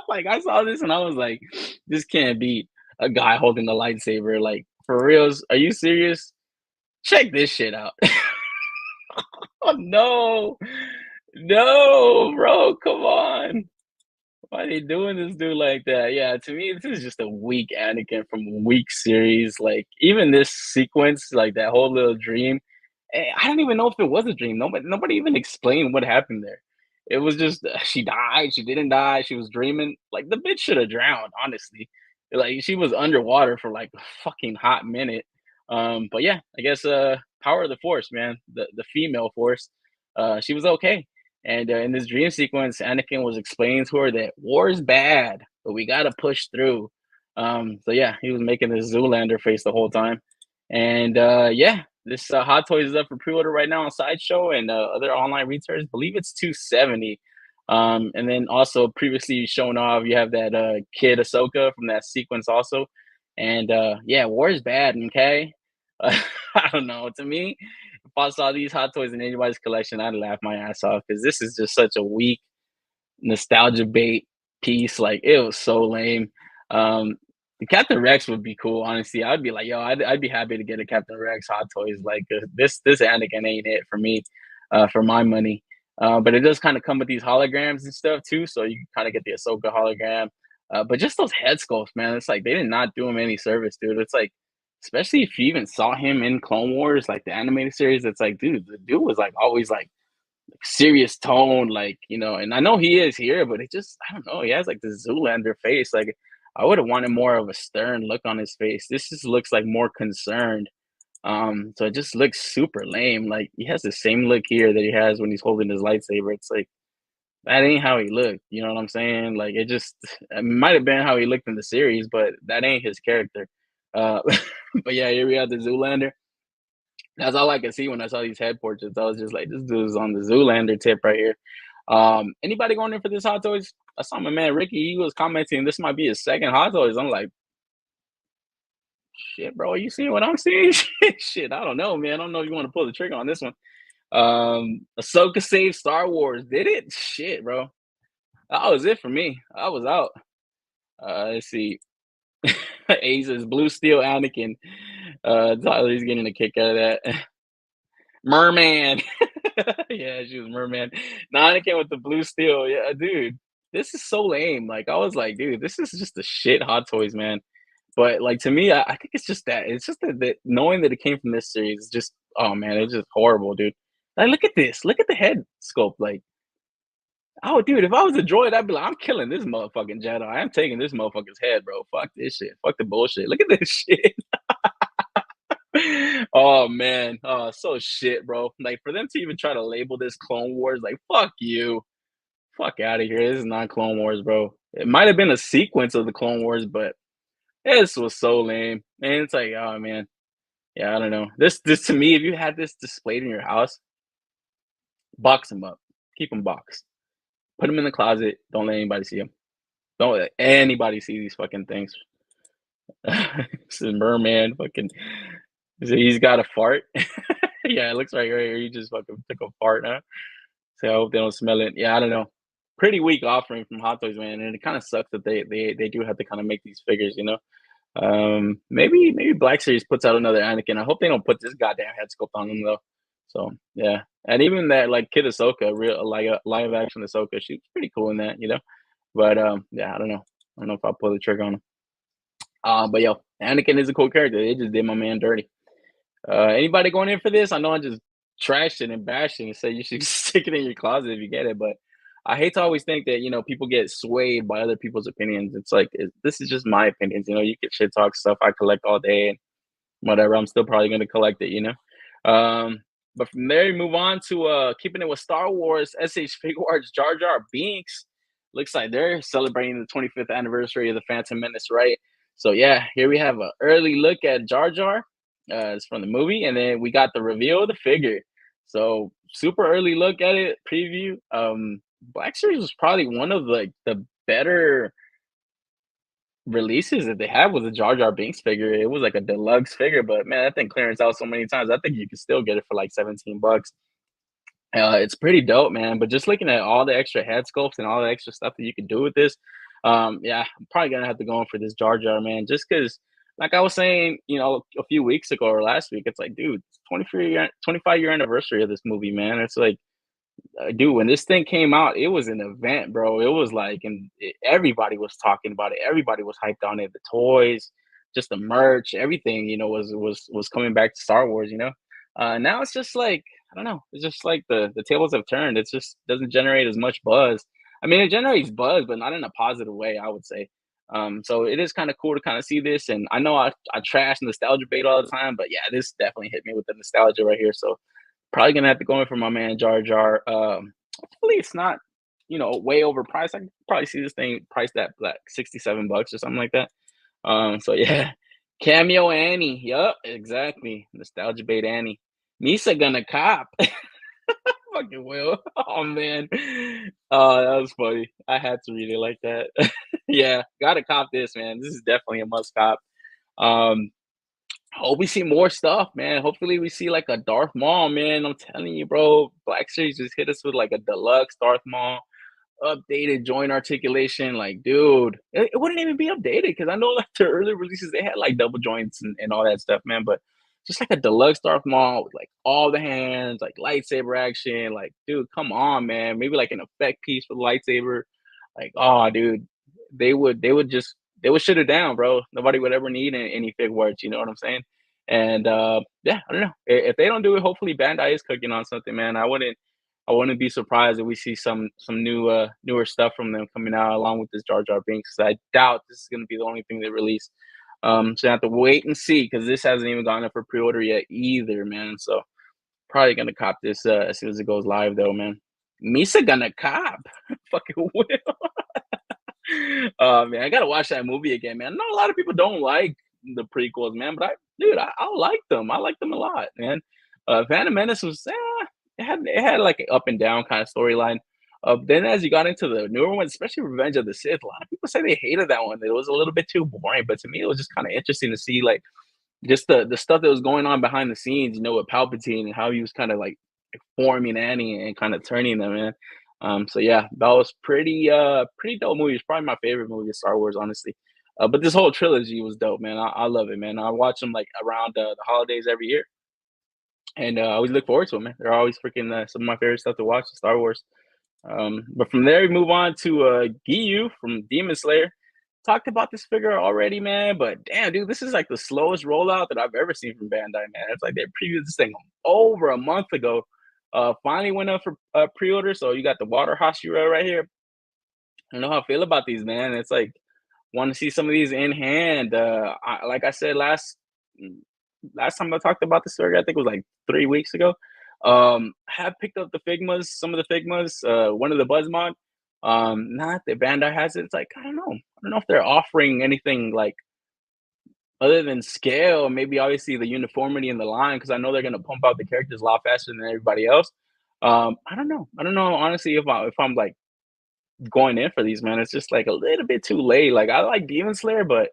Like, I saw this and I was like, this can't be a guy holding a lightsaber. Like, for reals, are you serious? Check this shit out. Oh no, no, bro, come on. Why are they doing this dude like that? Yeah, to me, this is just a weak Anakin from a weak series. Like, even this sequence, like that whole little dream, I don't even know if it was a dream. Nobody even explained what happened there. It was just she died, she didn't die, she was dreaming. Like the bitch should have drowned, honestly. Like she was underwater for like a fucking hot minute. But yeah, I guess power of the force, man. The female force. She was okay. And in this dream sequence, Anakin was explaining to her that war is bad, but we gotta push through. So yeah, he was making this Zoolander face the whole time. And yeah, this Hot Toys is up for pre-order right now on Sideshow and other online retailers. I believe it's 270. And then also previously shown off, you have that kid Ahsoka from that sequence also. And yeah, war is bad, okay? I don't know. To me, if I saw these Hot Toys in anybody's collection, I'd laugh my ass off because this is just such a weak nostalgia bait piece. Like it was so lame. The Captain Rex would be cool, honestly. I'd be like, yo, I'd be happy to get a Captain Rex Hot Toys. Like this Anakin ain't it for me, for my money. But it does kind of come with these holograms and stuff too, so you kind of get the Ahsoka hologram. But just those head sculpts, man, it's like they did not do him any service, dude. It's like, especially if you even saw him in Clone Wars, like the animated series, it's like, dude, the dude was like always like serious tone, like, you know, and I know he is here, but it just, I don't know, he has like the Zoolander face. Like, I would have wanted more of a stern look on his face. This just looks like more concerned. So it just looks super lame. Like, he has the same look here that he has when he's holding his lightsaber. It's like, that ain't how he looked. You know what I'm saying? Like, it might have been how he looked in the series, but that ain't his character. Uh, but yeah, here we have the Zoolander. That's all I could see when I saw these head portraits. I was just like, this dude's on the Zoolander tip right here. Anybody going in for this Hot Toys? I saw my man Ricky. He was commenting this might be his second Hot Toys. I'm like, shit, bro. You seeing what I'm seeing? Shit, I don't know, man. I don't know if you want to pull the trigger on this one. Ahsoka saved Star Wars. Did it? Shit, bro. That was it for me. I was out. Let's see. Aces, Blue Steel Anakin. Tyler's getting a kick out of that. Merman. Yeah, she was Merman. Anakin with the blue steel. Yeah, dude, this is so lame. Like, I was like, dude, this is just a shit Hot Toys, man. But like to me, I think it's just that. It's just that knowing that it came from this series is just, oh man, it's just horrible, dude. Like, look at this. Look at the head sculpt. Like, oh, dude, if I was a droid, I'd be like, I'm killing this motherfucking Jedi. I'm taking this motherfucker's head, bro. Fuck this shit. Fuck the bullshit. Look at this shit. Oh man, oh so shit, bro. Like for them to even try to label this Clone Wars, like fuck you, Fuck out of here. This is not Clone Wars, bro. It might have been a sequence of the Clone Wars, but this was so lame. And it's like, oh man. Yeah, I don't know. This to me, if you had this displayed in your house, box them up. Keep them boxed. Put them in the closet. Don't let anybody see them. Don't let anybody see these fucking things. This is merman fucking he's got a fart. Yeah, it looks right here. He just fucking took a fart, huh? So I hope they don't smell it. Yeah, I don't know. Pretty weak offering from Hot Toys, man, and it kind of sucks that they do have to kind of make these figures, you know. Maybe Black Series puts out another Anakin. I hope they don't put this goddamn head sculpt on him though. So yeah, and even that like Kid Ahsoka, real like a live action Ahsoka, she's pretty cool in that, you know. But yeah, I don't know. I don't know if I'll pull the trigger on him. But yo, Anakin is a cool character. They just did my man dirty. Anybody going in for this? I know I just trashed it and bashed it and said you should stick it in your closet if you get it, but I hate to always think that people get swayed by other people's opinions. It's like this is just my opinions. You get shit talk stuff I collect all day and whatever. I'm still probably gonna collect it. But from there, you move on to keeping it with Star Wars. S.H.FIGUARTS Jar Jar Binks. Looks like they're celebrating the 25th anniversary of the Phantom Menace, right? So yeah, here we have an early look at Jar Jar. It's from the movie, and then we got the reveal of the figure. So super early look at it, preview. Black Series was probably one of like the better releases that they had with the Jar Jar Binks figure. It was like a deluxe figure, but man, that thing clearance out so many times. I think you can still get it for like 17 bucks. It's pretty dope, man. But just looking at all the extra head sculpts and all the extra stuff that you can do with this, yeah, I'm probably gonna have to go in for this Jar Jar, man. Just because, like I was saying, a few weeks ago or last week, it's like, dude, it's 25-year anniversary of this movie, man. It's like, dude, when this thing came out, it was an event, bro. It was like, and everybody was talking about it. Everybody was hyped on it. The toys, just the merch, everything, was coming back to Star Wars. Now it's just like I don't know. It's just like the tables have turned. It just doesn't generate as much buzz. I mean, it generates buzz, but not in a positive way, I would say. So it is kind of cool to kind of see this. And I know I trash nostalgia bait all the time, but yeah, this definitely hit me with the nostalgia right here. So probably gonna have to go in for my man Jar Jar. Hopefully it's not, way overpriced. I can probably see this thing priced at like 67 bucks or something like that. So yeah, Cameo Annie. Yup, exactly. Nostalgia bait Annie. Misa gonna cop. Fucking will. Oh man. That was funny. I had to read it like that. Yeah, gotta cop this, man. This is definitely a must cop. Um, Hope we see more stuff, man. Hopefully we see like a Darth Maul, man. I'm telling you, bro. Black Series just hit us with like a deluxe Darth Maul, updated joint articulation. Like, dude, it wouldn't even be updated because I know like the early releases they had like double joints and all that stuff, man. But just like a deluxe Darth Maul with like all the hands, like lightsaber action. Like, dude, come on, man. Maybe like an effect piece for the lightsaber. Like, oh, dude, they would shut it down, bro. Nobody would ever need any Figuarts. You know what I'm saying? And yeah, I don't know if they don't do it. Hopefully, Bandai is cooking on something, man. I wouldn't be surprised if we see some newer stuff from them coming out along with this Jar Jar Binks. I doubt this is gonna be the only thing they release. So I have to wait and see because this hasn't even gone up for pre-order yet either, man. So probably gonna cop this as soon as it goes live, though, man. Misa gonna cop, fucking will. Man, I gotta watch that movie again, man. I know a lot of people don't like the prequels, man, but I like them. I like them a lot, man. Phantom Menace was it had like an up and down kind of storyline. Then as you got into the newer ones, especially Revenge of the Sith, a lot of people say they hated that one. It was a little bit too boring, but to me, it was just kind of interesting to see like just the stuff that was going on behind the scenes, with Palpatine and how he was kind of like forming Annie and kind of turning them, man. So yeah, that was pretty dope movie. It's probably my favorite movie of Star Wars, honestly. But this whole trilogy was dope, man. I love it, man. I watch them like around the holidays every year, and I always look forward to them, man. They're always freaking some of my favorite stuff to watch, Star Wars. But from there, we move on to Giyu from Demon Slayer. Talked about this figure already, man. But damn, dude, this is like the slowest rollout that I've ever seen from Bandai, man. It's like they previewed this thing over a month ago. Finally went up for pre-order. So you got the Water Hashira right here. I don't know how I feel about these, man. It's like want to see some of these in hand. Like I said last time I talked about this figure, I think it was like 3 weeks ago. I have picked up some of the Figmas, one of the Buzzmog. Not that Bandai has it. It's like, I don't know. I don't know if they're offering anything like other than scale, maybe obviously the uniformity in the line, because I know they're gonna pump out the characters a lot faster than everybody else. I don't know. I don't know honestly if I'm like going in for these, man. It's just like a little bit too late. Like I like Demon Slayer, but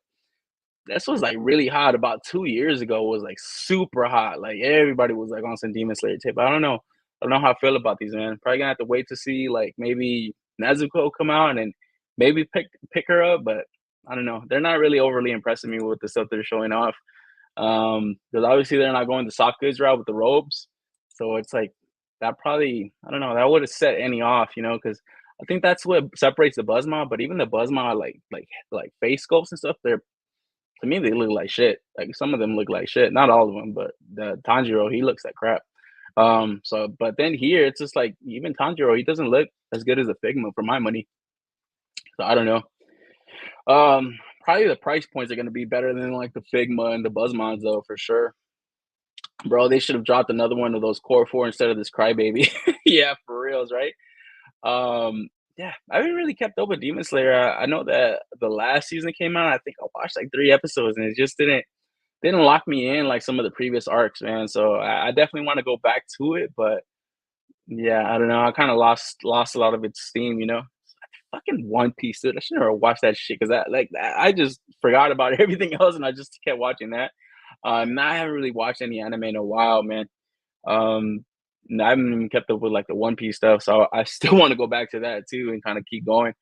this was like really hot about 2 years ago. Was like super hot. Like everybody was like on some Demon Slayer tip. I don't know. I don't know how I feel about these, man. Probably gonna have to wait to see like maybe Nezuko come out and maybe pick her up, but I don't know. They're not really overly impressing me with the stuff they're showing off. Because obviously they're not going the soft goods route with the robes. So it's like that probably I don't know, that would have set any off, because I think that's what separates the Buzzma, but even the Buzzma like face sculpts and stuff, they're to me they look like shit. Like some of them look like shit. Not all of them, but the Tanjiro, he looks like crap. So but then here it's just like even Tanjiro, he doesn't look as good as a Figma for my money. So I don't know. Probably the price points are gonna be better than like the Figma and the Buzzmons though, for sure. Bro, they should have dropped another one of those Core 4 instead of this Crybaby. Yeah, for reals, right? Yeah, I haven't really kept up with Demon Slayer. I know that the last season came out. I think I watched like 3 episodes, and it just didn't lock me in like some of the previous arcs, man. So I definitely want to go back to it, but yeah, I don't know. I kind of lost a lot of its steam, Fucking One Piece, dude. I should never watch that shit because I just forgot about everything else and I just kept watching that. Now I haven't really watched any anime in a while, man. Um, I haven't even kept up with like the One Piece stuff, so I still want to go back to that too and kind of keep going.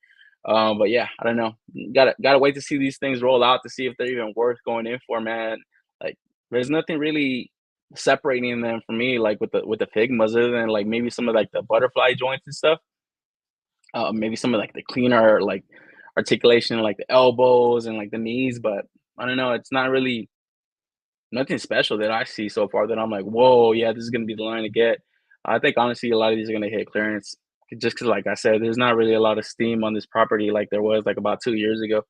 But yeah, I don't know. Gotta wait to see these things roll out to see if they're even worth going in for, man. Like, there's nothing really separating them from me, like with the Figmas, other than like maybe some of like the butterfly joints and stuff. Maybe some of like the cleaner like articulation, like the elbows and like the knees, but I don't know. It's not really nothing special that I see so far that I'm like, whoa, yeah, this is gonna be the line to get. I think honestly, a lot of these are gonna hit clearance just because, like I said, there's not really a lot of steam on this property like there was like about 2 years ago.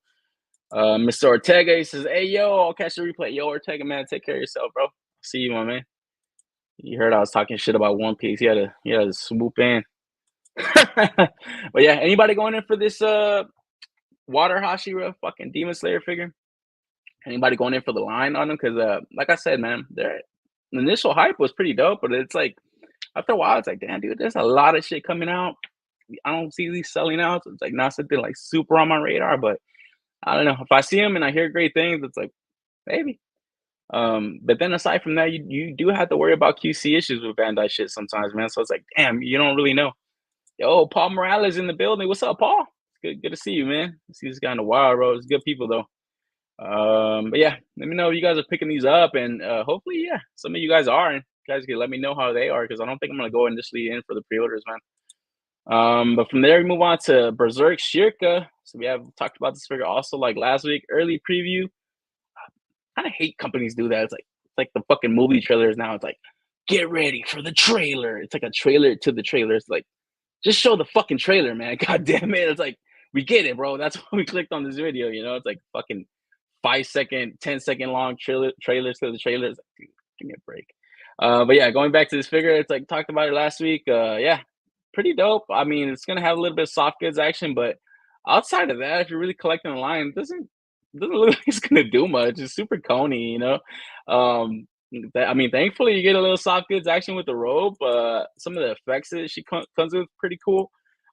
Mr. Ortega, he says, "Hey, yo, I'll catch the replay. Yo, Ortega, man, take care of yourself, bro. See you, my man. You heard I was talking shit about One Piece. He had to swoop in." But yeah, anybody going in for this Water Hashira fucking Demon Slayer figure? Anybody going in for the line on them? Because like I said, man, their initial hype was pretty dope, but it's like after a while, it's like, damn, dude, there's a lot of shit coming out. I don't see these selling out. So it's like not something like super on my radar, but I don't know. If I see them and I hear great things, it's like maybe. But then aside from that, you do have to worry about QC issues with Bandai shit sometimes, man. So it's like, damn, you don't really know. Yo, Paul Morales in the building. What's up, Paul? Good to see you, man. I see this guy in the wild road. It's good people though. But yeah, let me know if you guys are picking these up, and hopefully, yeah, some of you guys are, and you guys can let me know how they are because I don't think I'm gonna go initially in for the pre-orders, man. But from there we move on to Berserk Shirka. So we have talked about this figure also like last week, early preview. I kind of hate companies do that. It's like the fucking movie trailers now. It's like get ready for the trailer. It's like a trailer to the trailer. It's like just show the fucking trailer, man. God damn it. It's like we get it, bro. That's why we clicked on this video, It's like fucking 5 second, 10-second long trailers to the trailers. Like, dude, give me a break. But yeah, going back to this figure, it's like talked about it last week. Yeah, pretty dope. I mean, it's gonna have a little bit of soft goods action, but outside of that, if you're really collecting the line, it doesn't look like it's gonna do much. It's super coney. Um, I mean, thankfully you get a little soft goods action with the robe. Some of the effects that she comes with pretty cool.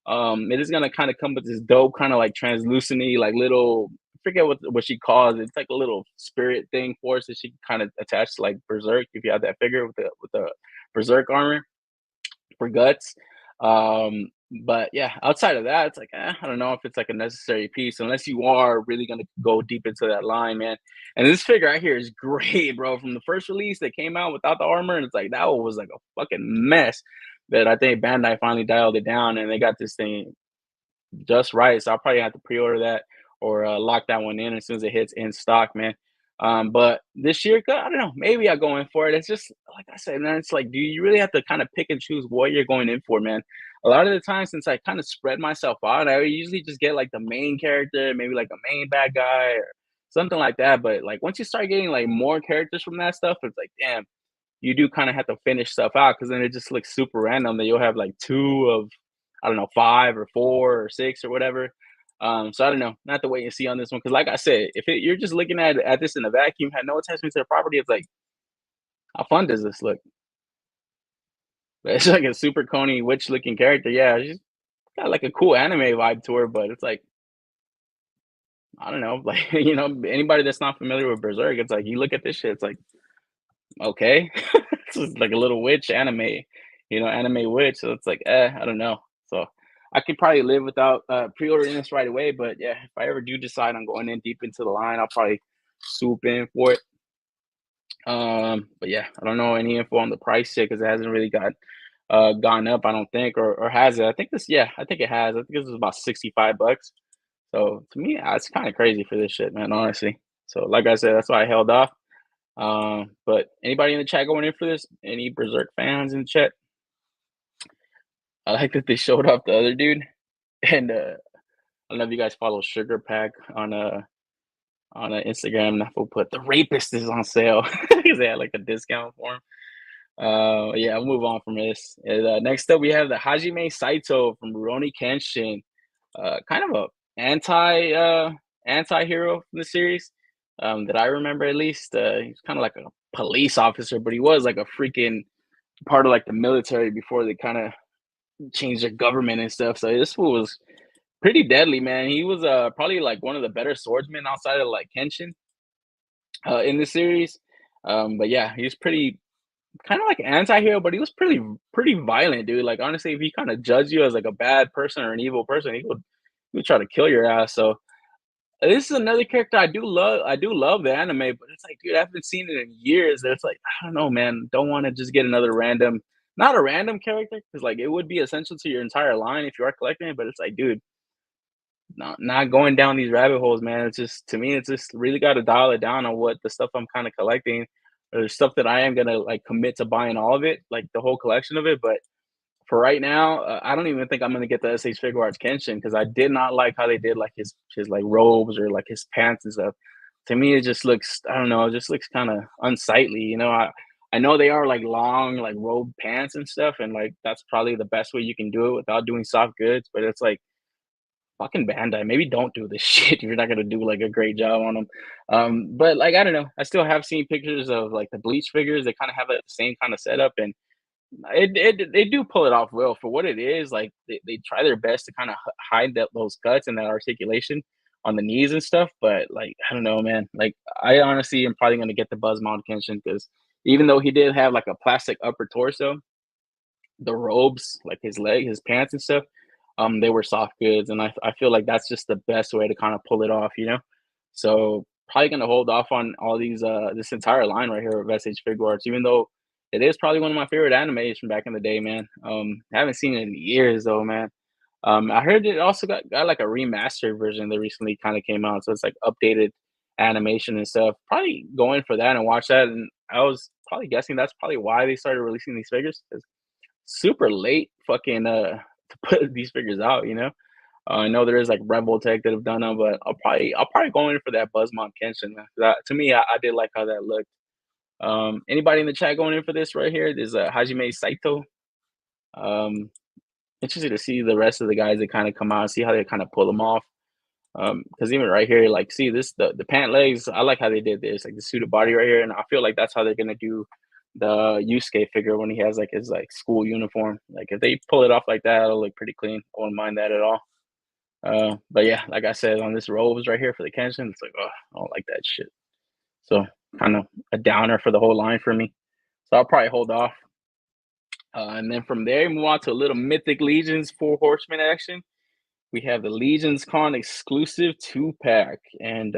It is gonna kind of come with this dope kind of like translucenty, like little I forget what she calls it. It's like a little spirit thing for us that she kind of attached to like Berserk. If you have that figure with the Berserk armor for guts. Um, but yeah, outside of that, it's like I don't know if it's like a necessary piece unless you are really gonna go deep into that line, man. And this figure right here is great, bro. From the first release that came out without the armor, and it's like that was like a fucking mess. But I think Bandai finally dialed it down, and they got this thing just right. So I'll probably have to pre-order that or lock that one in as soon as it hits in stock, man. But this year, I don't know. Maybe I go in for it. It's just like I said, man. It's like, do you really have to kind of pick and choose what you're going in for, man? A lot of the time, since I kind of spread myself out, I usually just get like the main character, maybe like a main bad guy or something like that. But like once you start getting like more characters from that stuff, it's like, damn, you do kind of have to finish stuff out because then it just looks super random that you'll have like two of I don't know, 5 or 4 or 6 or whatever. So I don't know, not to wait and see on this one because, like I said, if you're just looking at this in a vacuum, had no attachment to the property, it's like, how fun does this look? But it's like a super coney witch looking character. Yeah, she's got like a cool anime vibe to her, but it's like, I don't know, like anybody that's not familiar with Berserk, it's like you look at this shit, it's like, okay, this is like a little witch anime, anime witch. So it's like, I don't know. So I could probably live without pre-ordering this right away. But yeah, if I ever do decide on going in deep into the line, I'll probably swoop in for it. But yeah, I don't know any info on the price yet because it hasn't really gone up, I don't think, or has it? I think I think it has. I think this is about $65. So to me, it's kind of crazy for this shit, man, honestly. So like I said, that's why I held off. But anybody in the chat going in for this? Any Berserk fans in the chat? I like that they showed off the other dude, and I don't know if you guys follow Sugar Pack on Instagram. And I will put the rapist is on sale because they had like a discount for him. Yeah, I'll move on from this. And, next up, we have the Hajime Saito from Rurouni Kenshin. Kind of a anti-hero from the series that I remember at least. He's kind of like a police officer, but he was like a freaking part of like the military before they kind of changed their government and stuff. So this fool was pretty deadly, man. He was probably like one of the better swordsmen outside of like Kenshin in the series. But yeah, he's pretty kind of like an anti-hero, but he was pretty violent, dude. Like honestly, if he kind of judged you as like a bad person or an evil person, he would try to kill your ass. So this is another character I do love. I do love the anime, but it's like, dude, I haven't seen it in years. It's like, I don't know, man. Don't want to just get another random, not a random character, because like it would be essential to your entire line if you are collecting it. But it's like, dude, not going down these rabbit holes, man. It's just to me, it's just really got to dial it down on what the stuff I'm kind of collecting, or the stuff that I am gonna like commit to buying all of it, like the whole collection of it. But for right now, I don't even think I'm gonna get the S.H.FIGUARTS Kenshin because I did not like how they did like his like robes or like his pants and stuff. To me, it just looks, I don't know, it just looks kind of unsightly. I know they are like long like robe pants and stuff, and like that's probably the best way you can do it without doing soft goods. But it's like, fucking Bandai, maybe don't do this shit if you're not gonna do like a great job on them. But like I don't know, I still have seen pictures of like the Bleach figures. They kind of have like, the same kind of setup, and they do pull it off well for what it is. Like they try their best to kind of hide those cuts and that articulation on the knees and stuff. But like I don't know, man. Like I honestly am probably gonna get the Buzzmount Kenshin because even though he did have like a plastic upper torso, the robes, like his pants and stuff, they were soft goods, and I feel like that's just the best way to kind of pull it off. So probably gonna hold off on all these this entire line right here of S.H.FIGUARTS, even though it is probably one of my favorite animes from back in the day, man. I haven't seen it in years though, man. I heard it also got like a remastered version that recently kind of came out, so it's like updated animation and stuff. Probably going for that and watch that, and I was probably guessing that's probably why they started releasing these figures. Super late fucking to put these figures out. I know there is like Rebel Tech that have done them, but I'll probably go in for that Buzzmont Kenshin. To me, I did like how that looked. Anybody in the chat going in for this right here? There's Hajime Saito. Interested to see the rest of the guys that kind of come out and see how they kind of pull them off. Because even right here, like, see this the pant legs. I like how they did this, like the suited body right here, and I feel like that's how they're gonna do the Yusuke figure when he has like his like school uniform. Like if they pull it off like that, it'll look pretty clean. I wouldn't mind that at all. But yeah, like I said, on this robes right here for the Kenshin, it's like, oh, I don't like that shit. So kind of a downer for the whole line for me. So I'll probably hold off. And then from there, move on to a little Mythic Legions 4 Horsemen action. We have the Legions Con exclusive 2-pack. And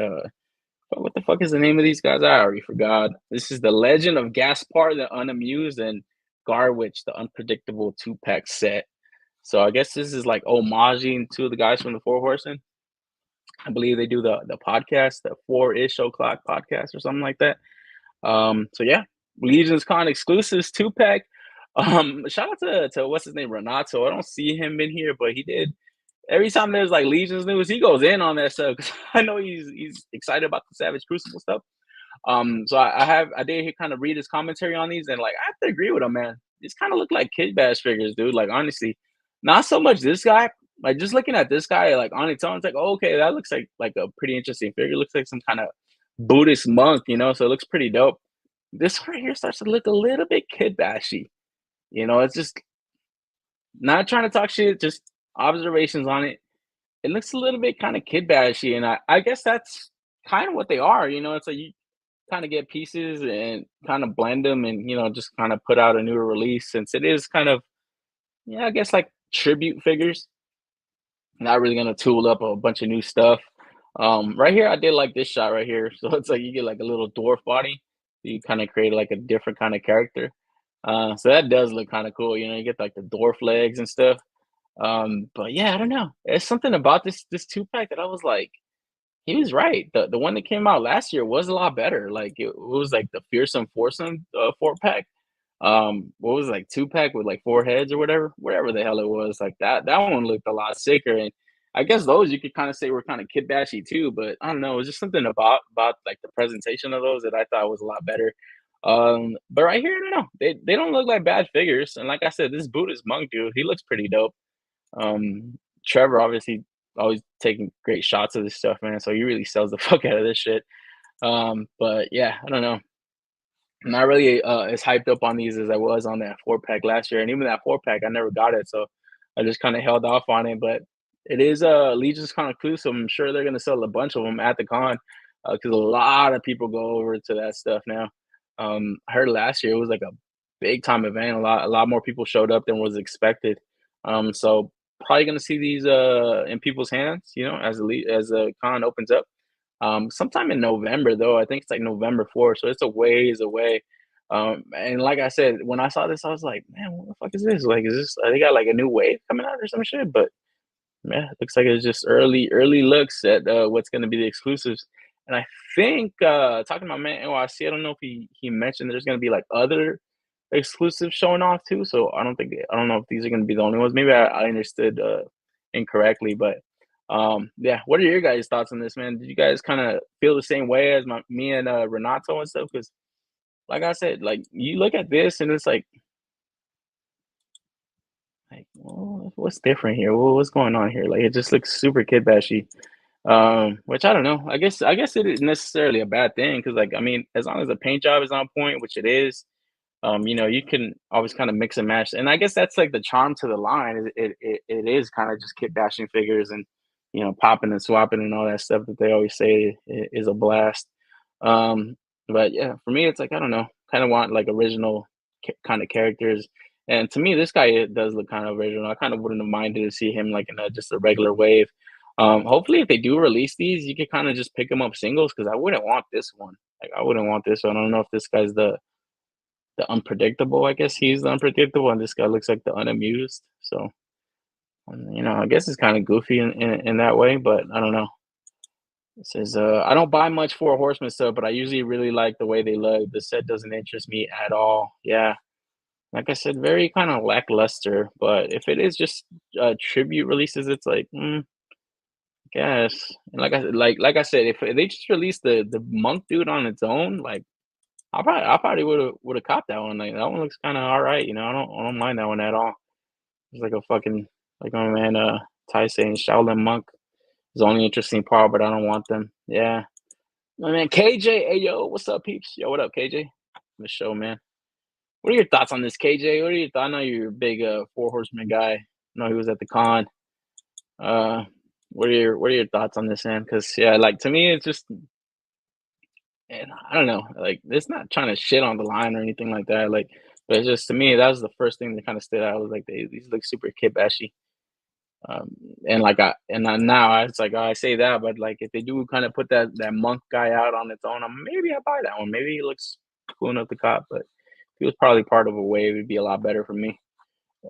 what the fuck is the name of these guys? I already forgot. This is the Legend of Gaspar the Unamused and Garwitch the Unpredictable 2-pack set. So I guess this is like homaging to the guys from the 4 Horsemen. I believe they do the podcast, the 4-ish o'clock podcast or something like that. So yeah, Legions Con exclusives 2-pack. Shout out to what's his name, Renato. I don't see him in here, but he did. Every time there's like Legions news, he goes in on that stuff because I know he's excited about the Savage Crucible stuff. So I did kind of read his commentary on these, and like I have to agree with him, man. These kind of look like Kid Bash figures, dude. Like honestly, Not so much this guy. Like just looking at this guy, like on its own, it's like, oh, okay, that looks like a pretty interesting figure. Looks like some kind of Buddhist monk, so it looks pretty dope. This right here starts to look a little bit kid bashy. It's just not trying to talk shit, just observations on it. It looks a little bit kind of kid bashy, and I guess that's kind of what they are. It's like you kind of get pieces and kind of blend them, and just kind of put out a newer release since it is kind of, yeah, I guess like tribute figures. Not really gonna tool up a bunch of new stuff. Right here, I did like this shot right here. So it's like you get like a little dwarf body. You kind of create like a different kind of character. So that does look kind of cool. You get like the dwarf legs and stuff. But yeah, I don't know. There's something about this two pack that I was like, he was right. The one that came out last year was a lot better. Like it was like the fearsome foursome 4 pack. What was it, like 2 pack with like 4 heads or whatever the hell it was. Like that one looked a lot sicker. And I guess those you could kind of say were kind of kid bashy too, but I don't know, it was just something about like the presentation of those that I thought was a lot better. But right here, I don't know. They don't look like bad figures. And like I said, this Buddhist monk dude, he looks pretty dope. Trevor obviously always taking great shots of this stuff, man. So he really sells the fuck out of this shit. But yeah, I don't know. I'm not really as hyped up on these as I was on that 4 pack last year, and even that 4 pack, I never got it, so I just kind of held off on it. But it is Legion's kind of cool, so I'm sure they're gonna sell a bunch of them at the con because a lot of people go over to that stuff now. I heard last year it was like a big time event. A lot more people showed up than was expected. So probably gonna see these in people's hands, as the con opens up. Sometime in November though. I think it's like November 4th, so it's a ways away. And like I said, when I saw this, I was like, man, what the fuck is this? Like, is this they got like a new wave coming out or some shit? But yeah, it looks like it's just early looks at what's gonna be the exclusives. And I think talking about man NYC, I don't know if he mentioned there's gonna be like other exclusives showing off too. So I don't know if these are gonna be the only ones. Maybe I understood incorrectly, but yeah, what are your guys' thoughts on this, man? Did you guys kind of feel the same way as me and Renato and stuff? Because, like I said, like you look at this and it's like, well, what's different here? What's going on here? Like, it just looks super kid bashy. Which I don't know. I guess it isn't necessarily a bad thing because, like, I mean, as long as the paint job is on point, which it is, you can always kind of mix and match. And I guess that's like the charm to the line. It is kind of just kit bashing figures and popping and swapping and all that stuff that they always say is a blast. Um, but yeah, for me, it's like I don't know, kind of want like original kind of characters. And to me, this guy does look kind of original. I kind of wouldn't have minded to see him like in just a regular wave. Hopefully, if they do release these, you could kind of just pick them up singles because I wouldn't want this one. Like I wouldn't want this one. I don't know if this guy's the unpredictable. I guess he's the unpredictable, and this guy looks like the unamused. So, I guess it's kind of goofy in that way, but I don't know. It says, I don't buy much for a Horseman stuff, but I usually really like the way they look. The set doesn't interest me at all. Yeah, like I said, very kind of lackluster. But if it is just tribute releases, it's like, guess. And like I said, if they just released the monk dude on its own, like I probably would have copped that one. Like that one looks kind of all right. I don't mind that one at all. It's like a fucking like my man Ty saying Shaolin monk is the only interesting part, but I don't want them. Yeah, my man KJ. Hey yo, what's up, peeps? Yo, what up, KJ? The show, man. What are your thoughts on this, KJ? What are your thoughts? I know you're a big Four Horsemen guy. I know he was at the con. Uh, what are your thoughts on this, man? Because yeah, like to me, it's just and I don't know, like it's not trying to shit on the line or anything like that. Like, but it's just to me that was the first thing that kind of stood out. I was like, these look super kid bashy. Um, now it's like I say that, but like if they do kind of put that monk guy out on its own, maybe I buy that one. Maybe he looks cool enough to cop, but if he was probably part of a wave, it'd be a lot better for me.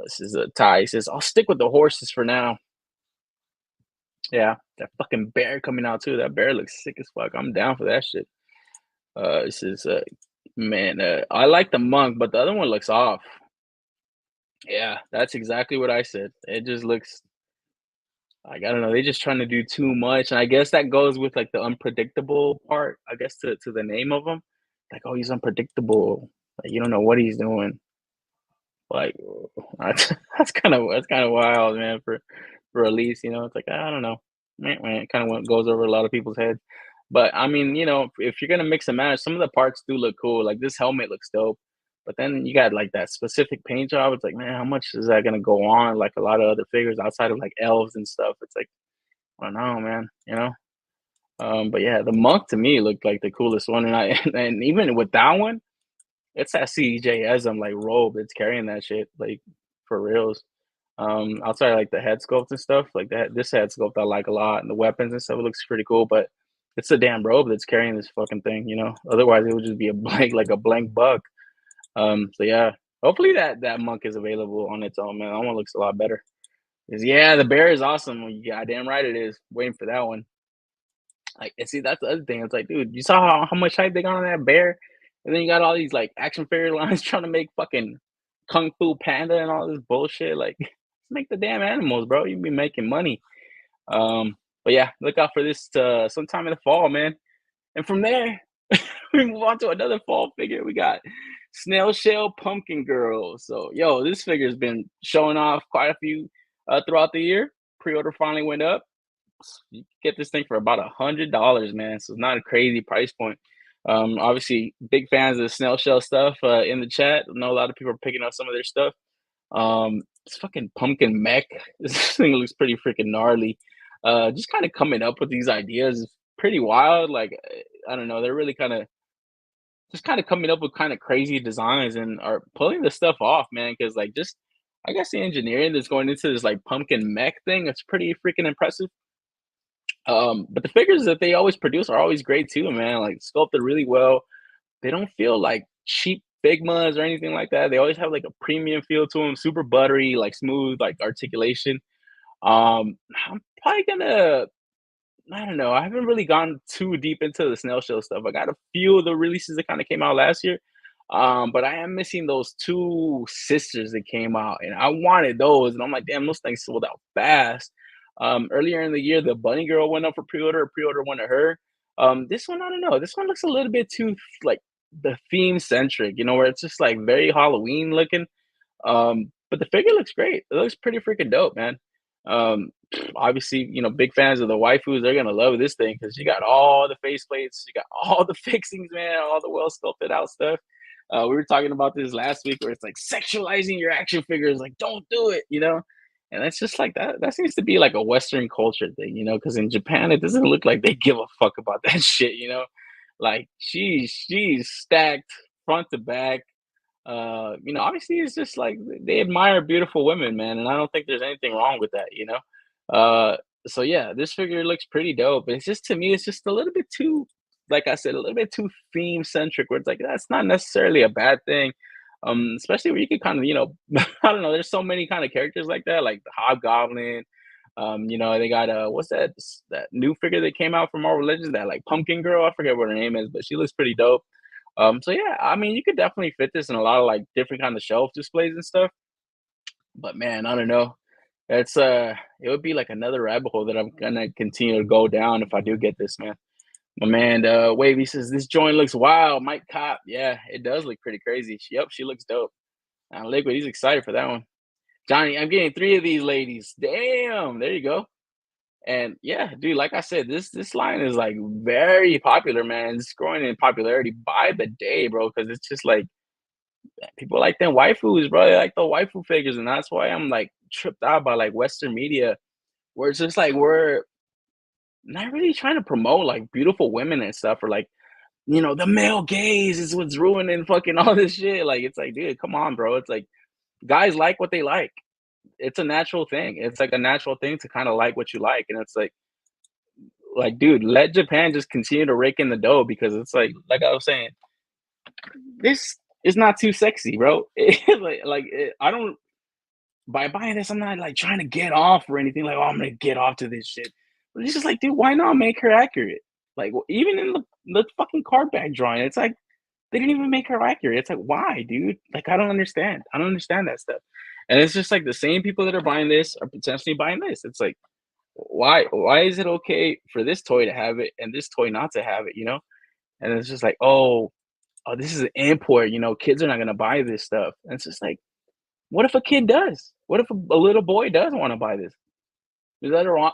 This is a tie. He says I'll stick with the horses for now. Yeah, that fucking bear coming out too. That bear looks sick as fuck. I'm down for that shit. This is man. I like the monk, but the other one looks off. Yeah, that's exactly what I said. It just looks like I don't know. They're just trying to do too much, and I guess that goes with like the unpredictable part. I guess to the name of him, like oh, he's unpredictable. Like you don't know what he's doing. Like, that's kind of wild, man, for Elise, you know? It's like, I don't know. It kind of goes over a lot of people's heads. But I mean, if you're gonna mix and match, some of the parts do look cool. Like this helmet looks dope. But then you got like that specific paint job. It's like, man, how much is that gonna go on? Like a lot of other figures outside of like elves and stuff. It's like, I don't know, man. But yeah, the monk to me looked like the coolest one, and I and even with that one, it's that CJism like robe that's carrying that shit, like for reals. Outside of, like the head sculpt and stuff, like that this head sculpt I like a lot, and the weapons and stuff it looks pretty cool, but it's a damn robe that's carrying this fucking thing, you know? Otherwise it would just be a blank like a blank buck. So yeah, hopefully that monk is available on its own, man. That one looks a lot better. 'Cause yeah, the bear is awesome. You goddamn right it is. Waiting for that one. Like, and see, that's the other thing. It's like, dude, you saw how much hype they got on that bear, and then you got all these like action figure lines trying to make fucking Kung Fu Panda and all this bullshit. Like, just make the damn animals, bro. You be making money. But yeah, look out for this sometime in the fall, man. And from there, we move on to another fall figure. We got Snail Shell Pumpkin Girl. So, yo, this figure's been showing off quite a few throughout the year. Pre-order finally went up. You get this thing for about $100, man. So it's not a crazy price point. Obviously, big fans of the snail shell stuff in the chat. I know a lot of people are picking up some of their stuff. This fucking pumpkin mech. This thing looks pretty freaking gnarly. Just kind of coming up with these ideas is pretty wild. Like, I don't know, they're really kind of coming up with kind of crazy designs and are pulling this stuff off, man. Because like, just I guess the engineering that's going into this like pumpkin mech thing, it's pretty freaking impressive. But the figures that they always produce are always great too, man. Like sculpted really well. They don't feel like cheap Figmas or anything like that. They always have like a premium feel to them, super buttery, like smooth, like articulation. I'm probably gonna, I don't know. I haven't really gone too deep into the snail shell stuff. I got a few of the releases that kind of came out last year. But I am missing those two sisters that came out, and I wanted those, and I'm like, damn, those things sold out fast. Earlier in the year, the bunny girl went up for pre-order. Pre-order went to her. This one, I don't know. This one looks a little bit too like the theme centric, where it's just like very Halloween looking. But the figure looks great. It looks pretty freaking dope, man. Obviously, big fans of the waifus, they're gonna love this thing because you got all the face plates, you got all the fixings, man, all the well sculpted out stuff. We were talking about this last week where it's like sexualizing your action figures, like don't do it. And it's just like that. That seems to be like a Western culture thing, because in Japan it doesn't look like they give a fuck about that shit. Like she's stacked front to back. Obviously it's just like they admire beautiful women, man, and I don't think there's anything wrong with that. So yeah, this figure looks pretty dope. It's just to me, it's just a little bit too, like I said, a little bit too theme centric. Where it's like that's not necessarily a bad thing. Especially where you could kind of, I don't know. There's so many kind of characters like that, like the Hobgoblin. They got what's that new figure that came out from Marvel Legends, that like Pumpkin Girl. I forget what her name is, but she looks pretty dope. So yeah, I mean, you could definitely fit this in a lot of like different kind of shelf displays and stuff. But man, I don't know. It would be like another rabbit hole that I'm gonna continue to go down if I do get this, man. My man, Wavy says this joint looks wild. Mike Cop, yeah, it does look pretty crazy. Yep, she looks dope. Liquid, he's excited for that one. Johnny, I'm getting 3 of these ladies. Damn, there you go. And yeah, dude, like I said, this line is like very popular, man. It's growing in popularity by the day, bro. Because it's just like people like them waifus, bro. They like the waifu figures, and that's why I'm like tripped out by like Western media, where it's just like we're not really trying to promote like beautiful women and stuff, or like the male gaze is what's ruining fucking all this shit. Like it's like, dude, come on, bro. It's like guys like what they like. It's a natural thing. It's like a natural thing to kind of like what you like, and it's like, dude, let Japan just continue to rake in the dough because it's like I was saying, this is not too sexy, bro. I don't by buying this, I'm not like trying to get off or anything. Like, oh, I'm gonna get off to this shit. But it's just like, dude, why not make her accurate? Like, even in the fucking card back drawing, it's like they didn't even make her accurate. It's like, why, dude? Like, I don't understand. I don't understand that stuff. And it's just like the same people that are buying this are potentially buying this. It's like, why is it okay for this toy to have it and this toy not to have it? And it's just like, oh, this is an import. Kids are not gonna buy this stuff. And it's just like, What if a kid does? What if a little boy does want to buy this? Is that wrong?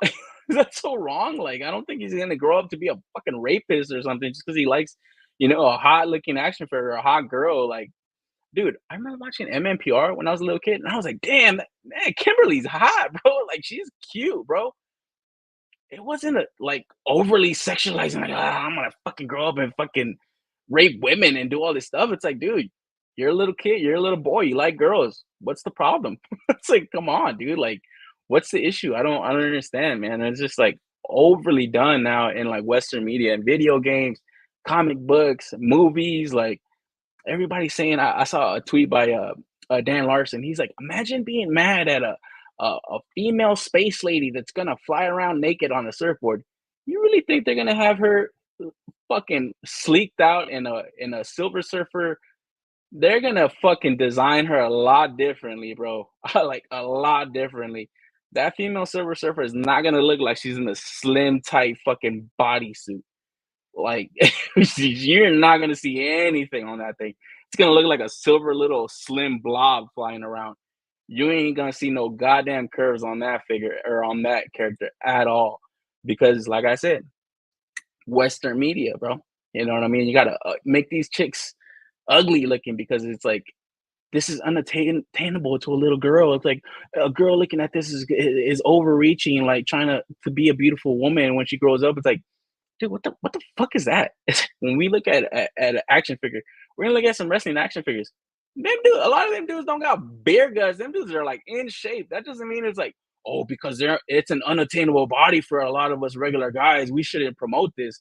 Is that so wrong? Like, I don't think he's gonna grow up to be a fucking rapist or something just because he likes, a hot looking action figure or a hot girl. Like, dude, I remember watching MMPR when I was a little kid, and I was like, damn, man, Kimberly's hot, bro. Like, she's cute, bro. It wasn't like overly sexualizing, like, I'm gonna fucking grow up and fucking rape women and do all this stuff. It's like, dude, you're a little kid, you're a little boy, you like girls. What's the problem? It's like, come on, dude. Like, what's the issue? I don't understand, man. It's just like overly done now in like Western media and video games, comic books, movies. Like everybody's saying, I saw a tweet by Dan Larson. He's like, imagine being mad at a female space lady that's gonna fly around naked on a surfboard. You really think they're gonna have her fucking sleeked out in a Silver Surfer? They're gonna fucking design her a lot differently, bro. Like a lot differently. That female Silver Surfer is not gonna look like she's in a slim, tight fucking bodysuit. Like you're not gonna see anything on that thing. It's gonna look like a silver little slim blob flying around. You ain't gonna see no goddamn curves on that figure or on that character at all. Because, like I said, Western media, bro. You know what I mean? You gotta make these chicks ugly looking because it's like this is unattainable to a little girl. It's like a girl looking at this is overreaching, like trying to be a beautiful woman when she grows up. It's like, dude, what the fuck is that? When we look at an action figure, we're gonna look at some wrestling action figures. A lot of them dudes don't got beer guts. Them dudes are like in shape. That doesn't mean it's like, oh, because it's an unattainable body for a lot of us regular guys. We shouldn't promote this.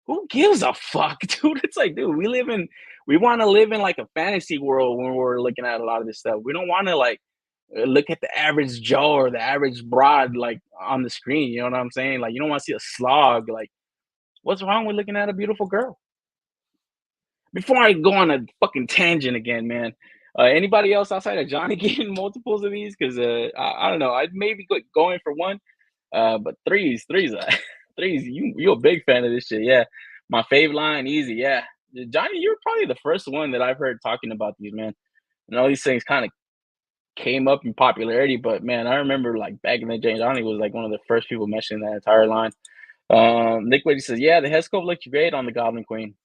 Who gives a fuck, dude? It's like, dude, we want to live in like a fantasy world when we're looking at a lot of this stuff. We don't want to like look at the average Joe or the average broad like on the screen. You know what I'm saying? Like, you don't want to see a slog. Like, what's wrong with looking at a beautiful girl? Before I go on a fucking tangent again, man. Anybody else outside of Johnny getting multiples of these? Because I don't know. I'd maybe going for one, but threes, threes. You a big fan of this shit? Yeah, my fave line, easy. Yeah, Johnny, you're probably the first one that I've heard talking about these, man. And all these things kind of came up in popularity, but man, I remember like back in the day, Johnny was like one of the first people mentioning that entire line. Nick Whitty says, yeah, the head sculpt looked great on the Goblin Queen.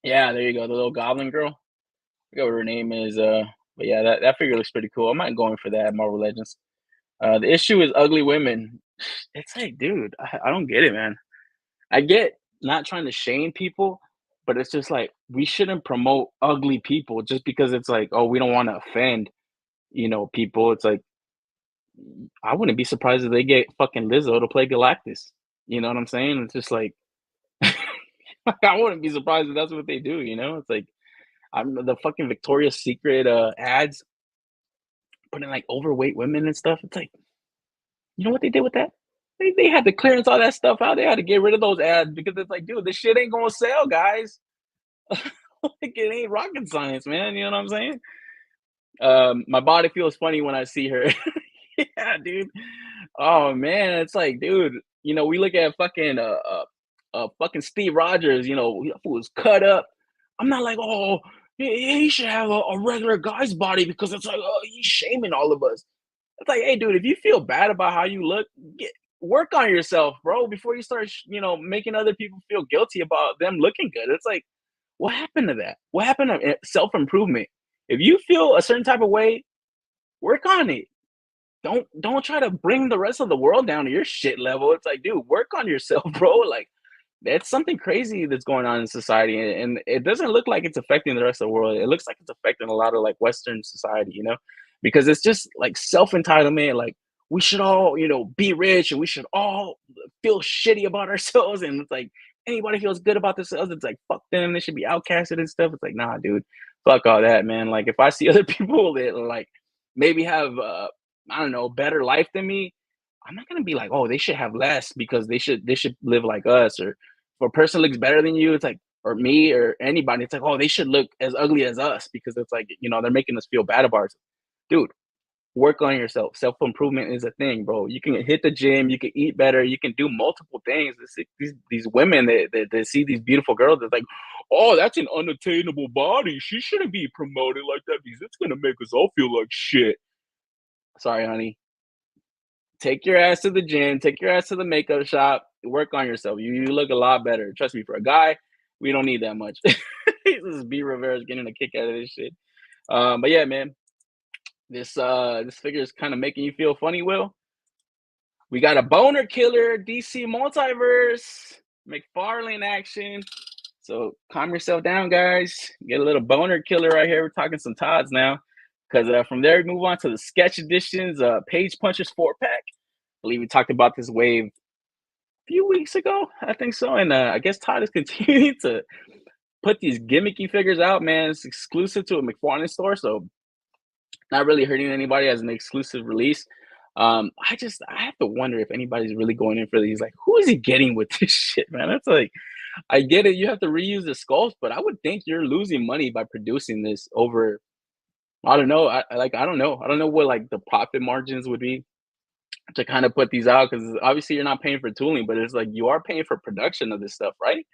Yeah, there you go, the little Goblin girl. I forget what her name is. But yeah, that figure looks pretty cool. I'm not going for that Marvel Legends. The issue is ugly women. It's like, dude, I don't get it, man. I get not trying to shame people, but it's just like we shouldn't promote ugly people just because it's like, oh, we don't want to offend, people. It's like I wouldn't be surprised if they get fucking Lizzo to play Galactus. You know what I'm saying? It's just like I wouldn't be surprised if that's what they do. It's like I'm the fucking Victoria's Secret ads putting like overweight women and stuff. It's like, you know what they did with that? They had to clearance all that stuff out. They had to get rid of those ads because it's like, dude, this shit ain't gonna sell, guys. Like, it ain't rocket science, man. You know what I'm saying? My body feels funny when I see her. Yeah, dude. Oh man, it's like, dude, we look at fucking Steve Rogers, who was cut up. I'm not like, oh, he should have a regular guy's body because it's like, oh, he's shaming all of us. It's like, hey, dude, if you feel bad about how you look, work on yourself, bro, before you start, making other people feel guilty about them looking good. It's like, what happened to that? What happened to self-improvement? If you feel a certain type of way, work on it. Don't try to bring the rest of the world down to your shit level. It's like, dude, work on yourself, bro. Like, that's something crazy that's going on in society, and it doesn't look like it's affecting the rest of the world. It looks like it's affecting a lot of like Western society, because it's just like self-entitlement. Like, we should all, be rich, and we should all feel shitty about ourselves. And it's like anybody feels good about themselves, it's like fuck them. They should be outcasted and stuff. It's like, nah, dude, fuck all that, man. Like, if I see other people that like maybe have I don't know, better life than me, I'm not gonna be like, oh, they should have less because they should live like us. Or if a person looks better than you, it's like, or me or anybody, it's like, oh, they should look as ugly as us because it's like, they're making us feel bad about ourselves. Dude, work on yourself. Self-improvement is a thing, bro. You can hit the gym, you can eat better, you can do multiple things. These women that see these beautiful girls, it's like, oh, that's an unattainable body. She shouldn't be promoted like that because it's gonna make us all feel like shit. Sorry, honey. Take your ass to the gym, take your ass to the makeup shop, work on yourself. You look a lot better. Trust me, for a guy, we don't need that much. This is B Rivera's getting a kick out of this shit. But yeah, man, this figure is kind of making you feel funny, Will. We got a boner killer DC multiverse, McFarlane action. So calm yourself down, guys. Get a little boner killer right here. We're talking some Todds now. Because from there, we move on to the sketch editions, Page Punchers 4-pack. I believe we talked about this wave a few weeks ago, I think so. And I guess Todd is continuing to put these gimmicky figures out, man. It's exclusive to a McFarlane store, so not really hurting anybody as an exclusive release. I have to wonder if anybody's really going in for these. Like, who is he getting with this shit, man? That's like, I get it, you have to reuse the sculpts, but I would think you're losing money by producing this over. I don't know. I don't know. I don't know what like the profit margins would be to kind of put these out, because obviously you're not paying for tooling, but it's like you are paying for production of this stuff, right?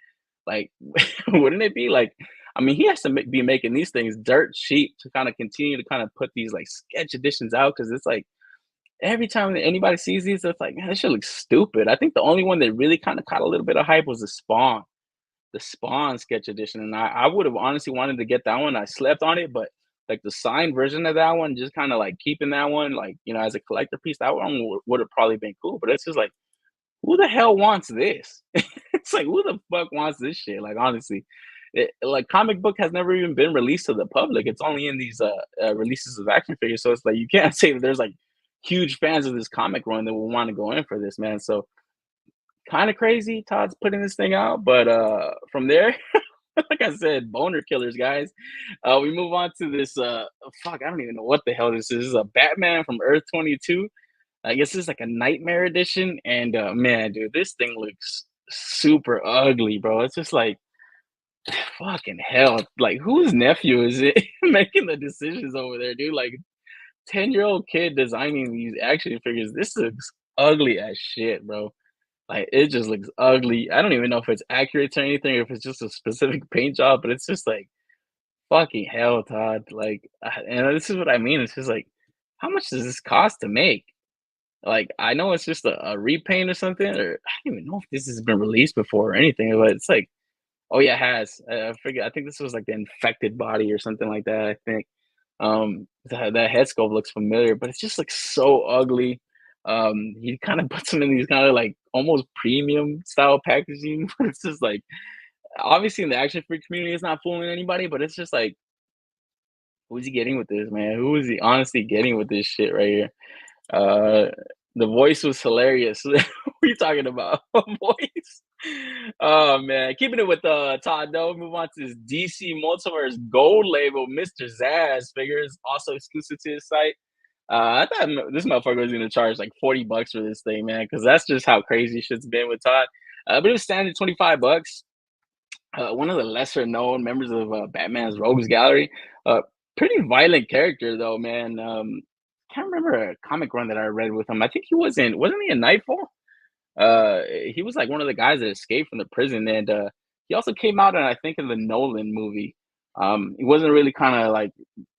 Like, wouldn't it be like? I mean, he has to be making these things dirt cheap to kind of continue to kind of put these like sketch editions out, because it's like every time that anybody sees these, it's like, man, this shit looks stupid. I think the only one that really kind of caught a little bit of hype was the Spawn sketch edition, and I would have honestly wanted to get that one. I slept on it, but like the signed version of that one, just kind of like keeping that one, like, you know, as a collector piece, that one would have probably been cool. But it's just like, who the hell wants this? It's like, who the fuck wants this shit? Like, honestly, like comic book has never even been released to the public. It's only in these releases of action figures. So it's like, you can't say that there's like huge fans of this comic run that will want to go in for this, man. So kind of crazy Todd's putting this thing out, but from there, like I said, boner killers, guys. We move on to this fuck, I don't even know what the hell this is. This is a Batman from Earth 22. I guess it's like a nightmare edition, and man, dude, this thing looks super ugly, bro. It's just like, fucking hell, like, whose nephew is it making the decisions over there, dude? Like, 10-year-old kid designing these action figures. This looks ugly as shit, bro. Like, it just looks ugly. I don't even know if it's accurate or anything, or if it's just a specific paint job, but it's just like, fucking hell, Todd. Like, and this is what I mean. It's just like, how much does this cost to make? Like, I know it's just a repaint or something, or I don't even know if this has been released before or anything, but it's like, oh yeah, it has. I forget. I think this was like the infected body or something like that. I think. That head sculpt looks familiar, but it just looks so ugly. He kind of puts them in these kind of like almost premium style packaging. But it's just like, obviously in the action figure community, it's not fooling anybody, but it's just like, who's he getting with this, man? Who is he honestly getting with this shit right here? Uh, the voice was hilarious. What are you talking about? Voice? Oh man, keeping it with Todd though. Move on to this DC Multiverse Gold label, Mr. Zaz figures, also exclusive to his site. I thought this motherfucker was gonna charge like $40 for this thing, man, because that's just how crazy shit's been with Todd. But it was standard $25. One of the lesser known members of Batman's Rogues Gallery. Pretty violent character though, man. Can't remember a comic run that I read with him. I think wasn't he in Nightfall? He was like one of the guys that escaped from the prison, and he also came out in, I think, in the Nolan movie. He wasn't really kind of like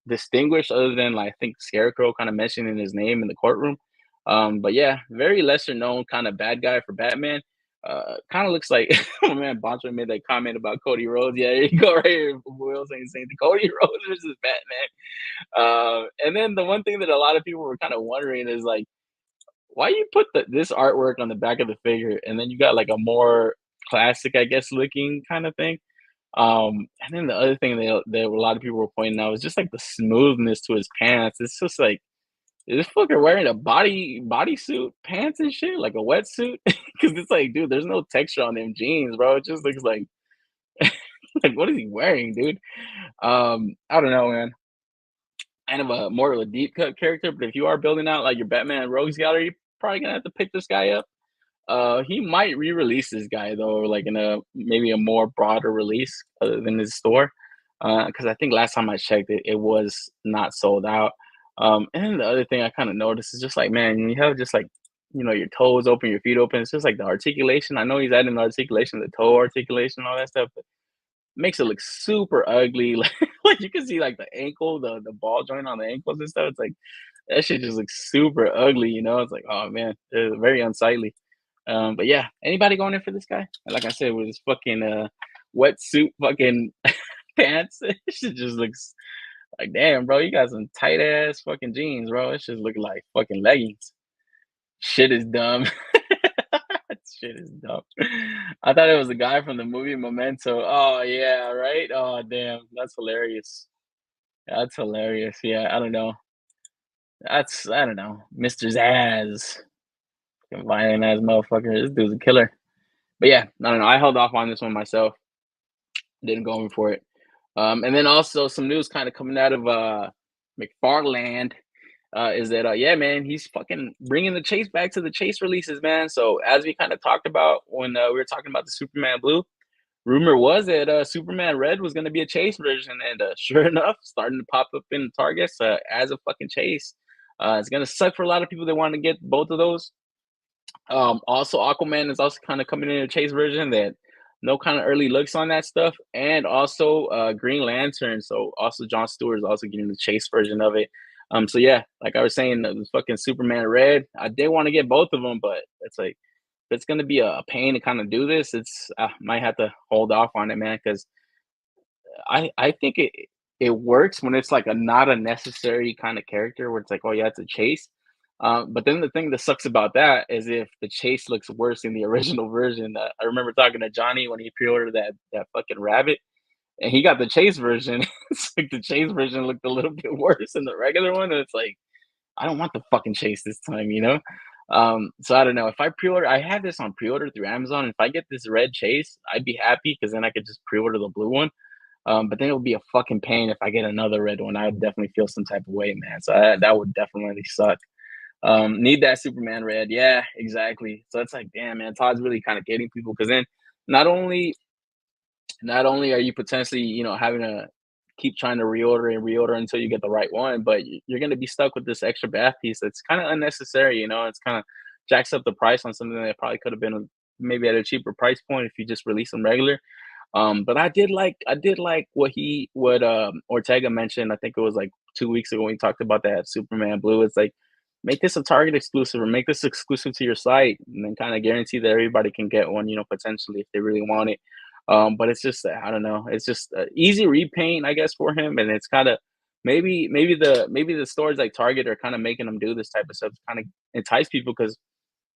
distinguished, other than like I think Scarecrow kind of mentioning his name in the courtroom. But yeah, very lesser known kind of bad guy for Batman. Kind of looks like, oh man, Boncho made that comment about Cody Rhodes. Yeah, there you go, right here. Will saying the Cody Rhodes versus Batman. And then the one thing that a lot of people were kind of wondering is like, why you put this artwork on the back of the figure, and then you got like a more classic, I guess, looking kind of thing. And then the other thing that a lot of people were pointing out was just like the smoothness to his pants. It's just like, is this fucker wearing a bodysuit pants and shit, like a wetsuit? Because it's like, dude, there's no texture on them jeans, bro. It just looks like, like, what is he wearing, dude? I don't know, man. Kind of a more of a deep cut character, but if you are building out like your Batman Rogues Gallery, you're probably gonna have to pick this guy up. He might re-release this guy though, like in a maybe a more broader release other than his store. Because I think last time I checked it was not sold out. And then the other thing I kind of noticed is just like, man, you have just like, you know, your toes open, your feet open. It's just like the articulation. I know he's adding the articulation, the toe articulation, all that stuff. But makes it look super ugly. Like you can see like the ankle, the ball joint on the ankles and stuff. It's like that shit just looks super ugly, you know? It's like, oh man, it's very unsightly. But yeah, anybody going in for this guy? Like I said, with his fucking wetsuit fucking pants, it shit just looks like, damn, bro, you got some tight ass fucking jeans, bro. It just look like fucking leggings. Shit is dumb. Shit is dumb. I thought it was the guy from the movie Memento. Oh yeah, right. Oh damn, that's hilarious. That's hilarious. Yeah, I don't know. I don't know, Mr. Zaz, fucking violent ass motherfucker. This dude's a killer. But yeah, I don't know. I held off on this one myself. Didn't go in for it. And then also some news kind of coming out of McFarlane is that yeah, man, he's fucking bringing the Chase back to the Chase releases, man. So as we kind of talked about when we were talking about the Superman Blue, rumor was that Superman Red was going to be a Chase version, and sure enough, starting to pop up in Targets as a fucking Chase. It's gonna suck for a lot of people that want to get both of those. Also, Aquaman is also kind of coming in a Chase version that no kind of early looks on that stuff, and also Green Lantern. So also John Stewart is also getting the Chase version of it. So yeah, like I was saying, the fucking Superman Red. I did want to get both of them, but it's like it's gonna be a pain to kind of do this. It's I might have to hold off on it, man, because I think it works when it's like a not a necessary kind of character where it's like, oh yeah, it's a chase. But then the thing that sucks about that is if the chase looks worse in the original version. I remember talking to Johnny when he pre-ordered that fucking rabbit, and he got the chase version. It's like the chase version looked a little bit worse than the regular one, and it's like I don't want the fucking chase this time, you know. So I don't know if I pre-order. I had this on pre-order through Amazon. If I get this red chase, I'd be happy because then I could just pre-order the blue one. But then it would be a fucking pain if I get another red one. I would definitely feel some type of way, man. So that would definitely suck. Need that Superman red. Yeah, exactly. So it's like, damn, man, Todd's really kind of getting people because then not only not only are you potentially, having to keep trying to reorder and reorder until you get the right one, but you're going to be stuck with this extra bath piece that's kind of unnecessary. It's kind of jacks up the price on something that probably could have been maybe at a cheaper price point if you just release them regular. But I did like what Ortega mentioned. I think it was like 2 weeks ago when we talked about that Superman Blue. It's like make this a Target exclusive or make this exclusive to your site, and then kind of guarantee that everybody can get one. Potentially if they really want it. But it's just I don't know. It's just easy repaint, I guess, for him, and it's kind of maybe the stores like Target are kind of making them do this type of stuff to kind of entice people because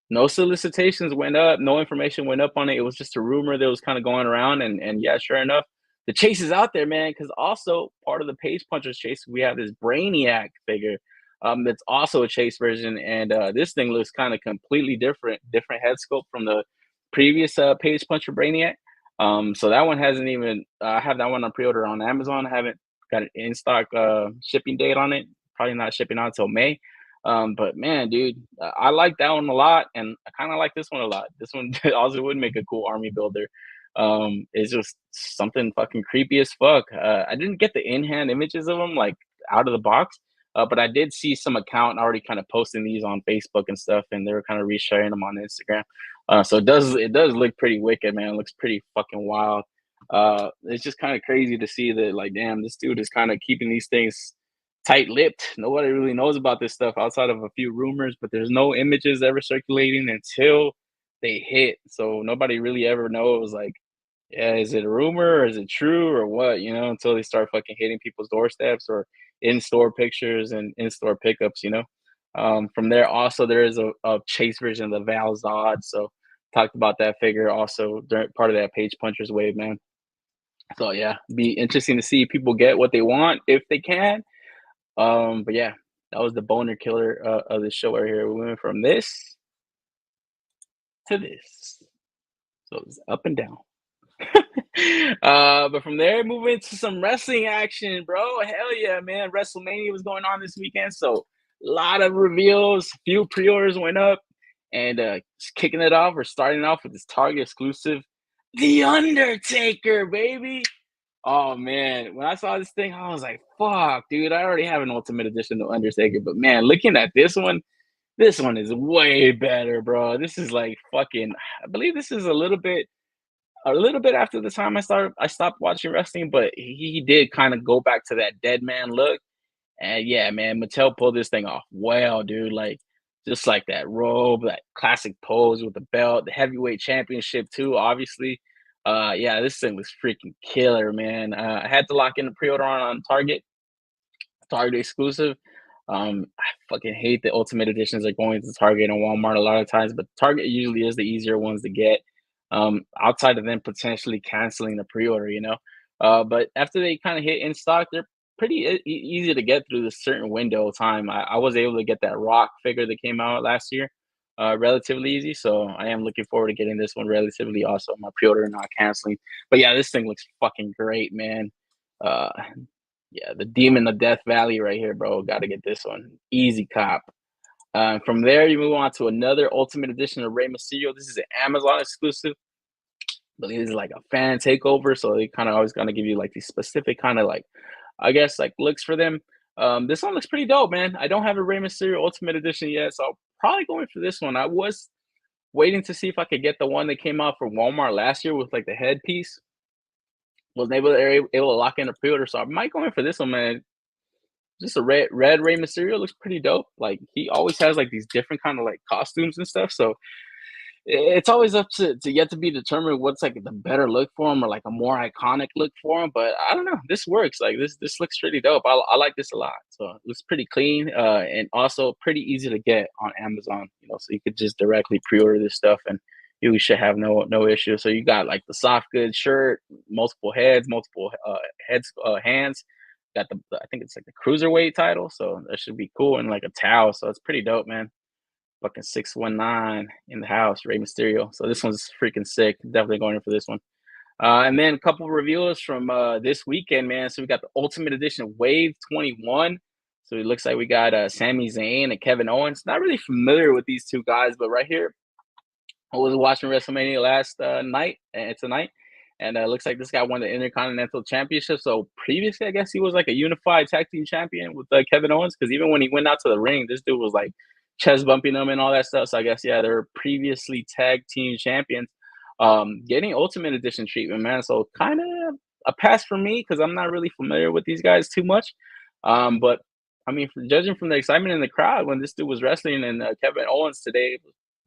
no solicitations went up, no information went up on it. It was just a rumor that was kind of going around, and yeah, sure enough, the chase is out there, man. Because also part of the Page Punchers chase, we have this Brainiac figure, that's also a chase version, and this thing looks kind of completely different head sculpt from the previous Page Puncher Brainiac. So that one hasn't even. I have that one on pre-order on Amazon. I haven't got an in stock shipping date on it. Probably not shipping out until May. But man, dude, I like that one a lot, and I kind of like this one a lot. This one also would make a cool army builder. It's just something fucking creepy as fuck. I didn't get the in-hand images of them like out of the box, but I did see some account already kind of posting these on Facebook and stuff, and they were kind of resharing them on Instagram. So it does look pretty wicked, man. It looks pretty fucking wild. It's just kind of crazy to see that, like, damn, this dude is kind of keeping these things tight-lipped. Nobody really knows about this stuff outside of a few rumors, but there's no images ever circulating until they hit. So nobody really ever knows, like, yeah, is it a rumor or is it true or what? Until they start fucking hitting people's doorsteps or in-store pictures and in-store pickups. From there, also there is a chase version of the Val Zod. So talked about that figure also during part of that Page Punchers wave, man. So yeah, be interesting to see people get what they want if they can. But yeah, that was the boner killer of the show right here. We went from this to this, so it was up and down. But from there, move into some wrestling action, bro. Hell yeah, man! WrestleMania was going on this weekend, so a lot of reveals, few pre-orders went up, and just kicking it off. We're starting off with this Target exclusive, The Undertaker, baby. Oh man, when I saw this thing, I was like, "Fuck, dude! I already have an Ultimate Edition of Undertaker, but man, looking at this one is way better, bro. This is like fucking. I believe this is a little bit. a little bit after the time I stopped watching wrestling, but he did kind of go back to that dead man look. And yeah, man, Mattel pulled this thing off well, dude. Like just like that robe, that classic pose with the belt, the heavyweight championship too, obviously. Yeah, this thing was freaking killer, man. I had to lock in the pre-order on Target exclusive. I fucking hate the Ultimate Editions are going to Target and Walmart a lot of times, but Target usually is the easier ones to get. Outside of them potentially canceling the pre-order, you know. But after they kind of hit in stock, they're pretty easy to get through this certain window of time. I was able to get that Rock figure that came out last year, relatively easy. So I am looking forward to getting this one relatively also. My pre-order not canceling. But yeah, this thing looks fucking great, man. Uh, yeah, the Demon of Death Valley right here, bro. Got to get this one. Easy cop. From there, you move on to another Ultimate Edition of Rey Mysterio. This is an Amazon exclusive. I believe this is like a fan takeover, so they kind of always gonna give you like these specific kind of like, I guess like looks for them. This one looks pretty dope, man. I don't have a Rey Mysterio Ultimate Edition yet, so I'll probably going for this one. I was waiting to see if I could get the one that came out from Walmart last year with like the headpiece. Wasn't able to lock in a pre-order, so I might go in for this one, man. Just a red Rey Mysterio looks pretty dope. Like he always has like these different kind of like costumes and stuff. So it's always up to yet to be determined what's like the better look for him or like a more iconic look for him. But I don't know. This works. Like this looks pretty dope. I like this a lot. So it looks pretty clean, and also pretty easy to get on Amazon. You know, so you could just directly pre-order this stuff and you should have no issue. So you got like the soft goods shirt, multiple heads, multiple hands. Got I think it's like the cruiserweight title, so that should be cool, and like a towel. So it's pretty dope, man. Fucking 619 in the house, Rey Mysterio. So this one's freaking sick. Definitely going in for this one. And then a couple of reviews from this weekend, man. So we got the Ultimate Edition Wave 21. So it looks like we got Sami Zayn and Kevin Owens. Not really familiar with these two guys, but right here, I was watching WrestleMania last night and tonight, and it looks like this guy won the Intercontinental Championship. So previously, I guess he was like a unified tag team champion with Kevin Owens, because even when he went out to the ring, this dude was like chest bumping them and all that stuff. So I guess yeah, they're previously tag team champions. Getting Ultimate Edition treatment, man. So kind of a pass for me because I'm not really familiar with these guys too much. But I mean, judging from the excitement in the crowd when this dude was wrestling and Kevin Owens today,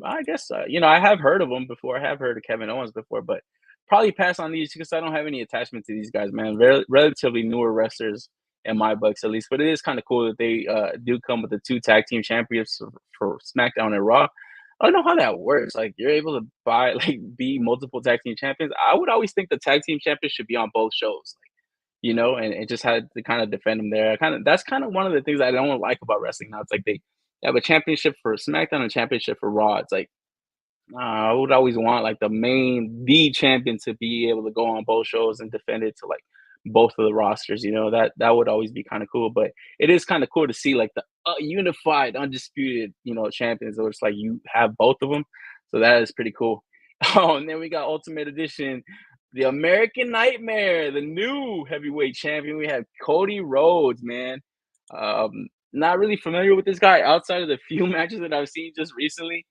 I guess you know, I have heard of him before. I have heard of Kevin Owens before, but probably pass on these because I don't have any attachment to these guys, man. Relatively newer wrestlers in my books, at least. But it is kind of cool that they do come with the two tag team champions for SmackDown and Raw. I don't know how that works. Like you're able to buy like be multiple tag team champions. I would always think the tag team champions should be on both shows, like, you know, and just had to kind of defend them there. That's kind of one of the things I don't like about wrestling now. It's like they have a championship for SmackDown and a championship for Raw. It's like I would always want like the champion to be able to go on both shows and defend it to like both of the rosters. You know, that would always be kind of cool. But it is kind of cool to see like the unified, undisputed, you know, champions. So it's like you have both of them. So that is pretty cool. Oh, and then we got Ultimate Edition, the American Nightmare, the new heavyweight champion. We have Cody Rhodes, man. Not really familiar with this guy outside of the few matches that I've seen just recently.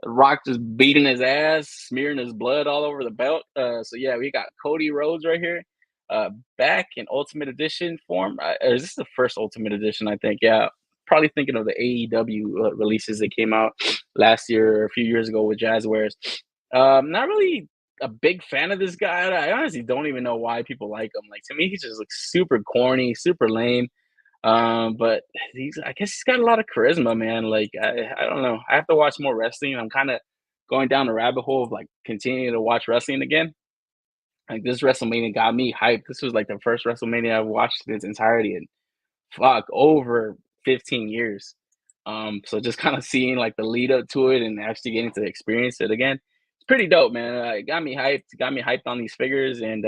Rock just beating his ass, smearing his blood all over the belt. So yeah, we got Cody Rhodes right here, back in Ultimate Edition form. Or is this the first Ultimate Edition? I think. Yeah, probably thinking of the AEW releases that came out last year or a few years ago with Jazzwares. Not really a big fan of this guy. I honestly don't even know why people like him. Like to me, he just looks super corny, super lame. But I guess he's got a lot of charisma, man. Like I don't know. I have to watch more wrestling. I'm kind of going down the rabbit hole of like continuing to watch wrestling again. Like this WrestleMania got me hyped. This was like the first WrestleMania I've watched in its entirety in fuck over 15 years. So just kind of seeing like the lead up to it and actually getting to experience it again, it's pretty dope, man. It got me hyped on these figures, and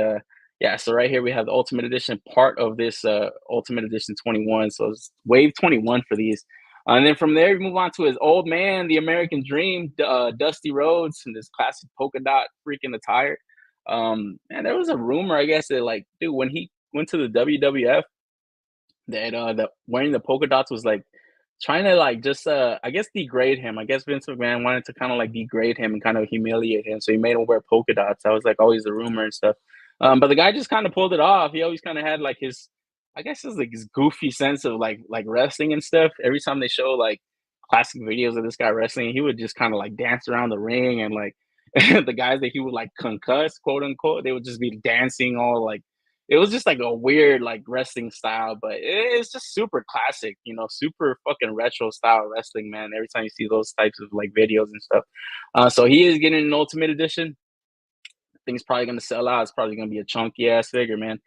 yeah. So right here we have the Ultimate Edition part of this Ultimate Edition 21. So it's Wave 21 for these. And then from there, we move on to his old man, the American Dream, Dusty Rhodes, in this classic polka dot freaking attire. And there was a rumor, I guess, that like, dude, when he went to the WWF, that wearing the polka dots was like trying to like just I guess degrade him. I guess Vince McMahon wanted to kind of like degrade him and kind of humiliate him, so he made him wear polka dots. That was like always the rumor and stuff. But the guy just kind of pulled it off. He always kind of had like his, I guess, his like his goofy sense of like wrestling and stuff. Every time they show like classic videos of this guy wrestling, he would just kind of like dance around the ring, and like the guys that he would like concuss, quote unquote, they would just be dancing all like, it was just like a weird like wrestling style, but it's just super classic, super fucking retro style wrestling, man. Every time you see those types of like videos and stuff. So he is getting an Ultimate Edition. I think it's probably gonna sell out. It's probably gonna be a chunky ass figure, man.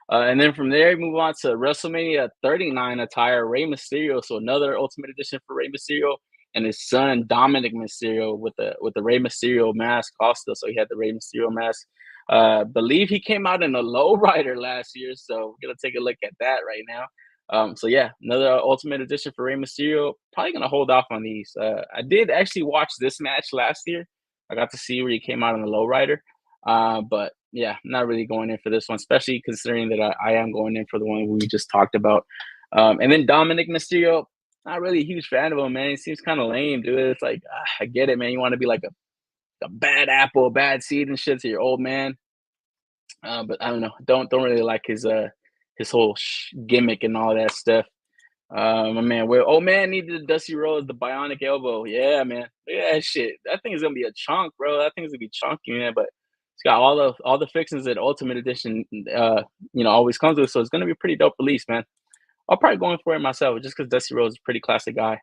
And then from there, move on to WrestleMania 39 attire, Rey Mysterio. So another Ultimate Edition for Rey Mysterio and his son Dominic Mysterio with the Rey Mysterio mask also. So he had the Rey Mysterio mask. Believe he came out in a lowrider last year, so we're gonna take a look at that right now. So yeah, another Ultimate Edition for Rey Mysterio. Probably gonna hold off on these. I did actually watch this match last year. I got to see where he came out in the lowrider. But yeah, not really going in for this one, especially considering that I am going in for the one we just talked about. And then Dominic Mysterio, not really a huge fan of him, man. He seems kind of lame, dude. It's like, I get it, man. You want to be like a bad apple, bad seed and shit to your old man. But I don't know. Don't really like his whole gimmick and all that stuff. My man, old man needed the Dusty Rhodes, the bionic elbow. Yeah, man. Yeah, shit. That thing is gonna be a chunk, bro. That thing is gonna be chunky, man. But it's got all the fixings that Ultimate Edition, always comes with. So it's gonna be a pretty dope release, man. I'll probably go in for it myself, just because Dusty Rhodes is a pretty classic guy.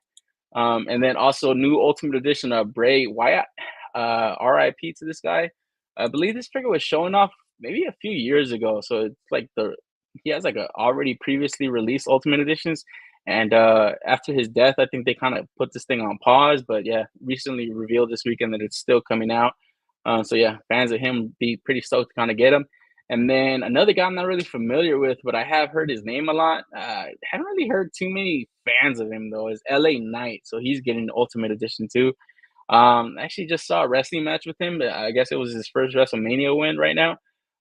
And then also new Ultimate Edition of Bray Wyatt. RIP to this guy. I believe this figure was showing off maybe a few years ago. So it's like he has like a already previously released Ultimate Editions. And after his death, I think they kind of put this thing on pause. But yeah, recently revealed this weekend that it's still coming out. So yeah, fans of him be pretty stoked to kind of get him. And then another guy I'm not really familiar with, but I have heard his name a lot. Haven't really heard too many fans of him though. Is LA Knight, so he's getting the Ultimate Edition too. Actually just saw a wrestling match with him. I guess it was his first WrestleMania win right now.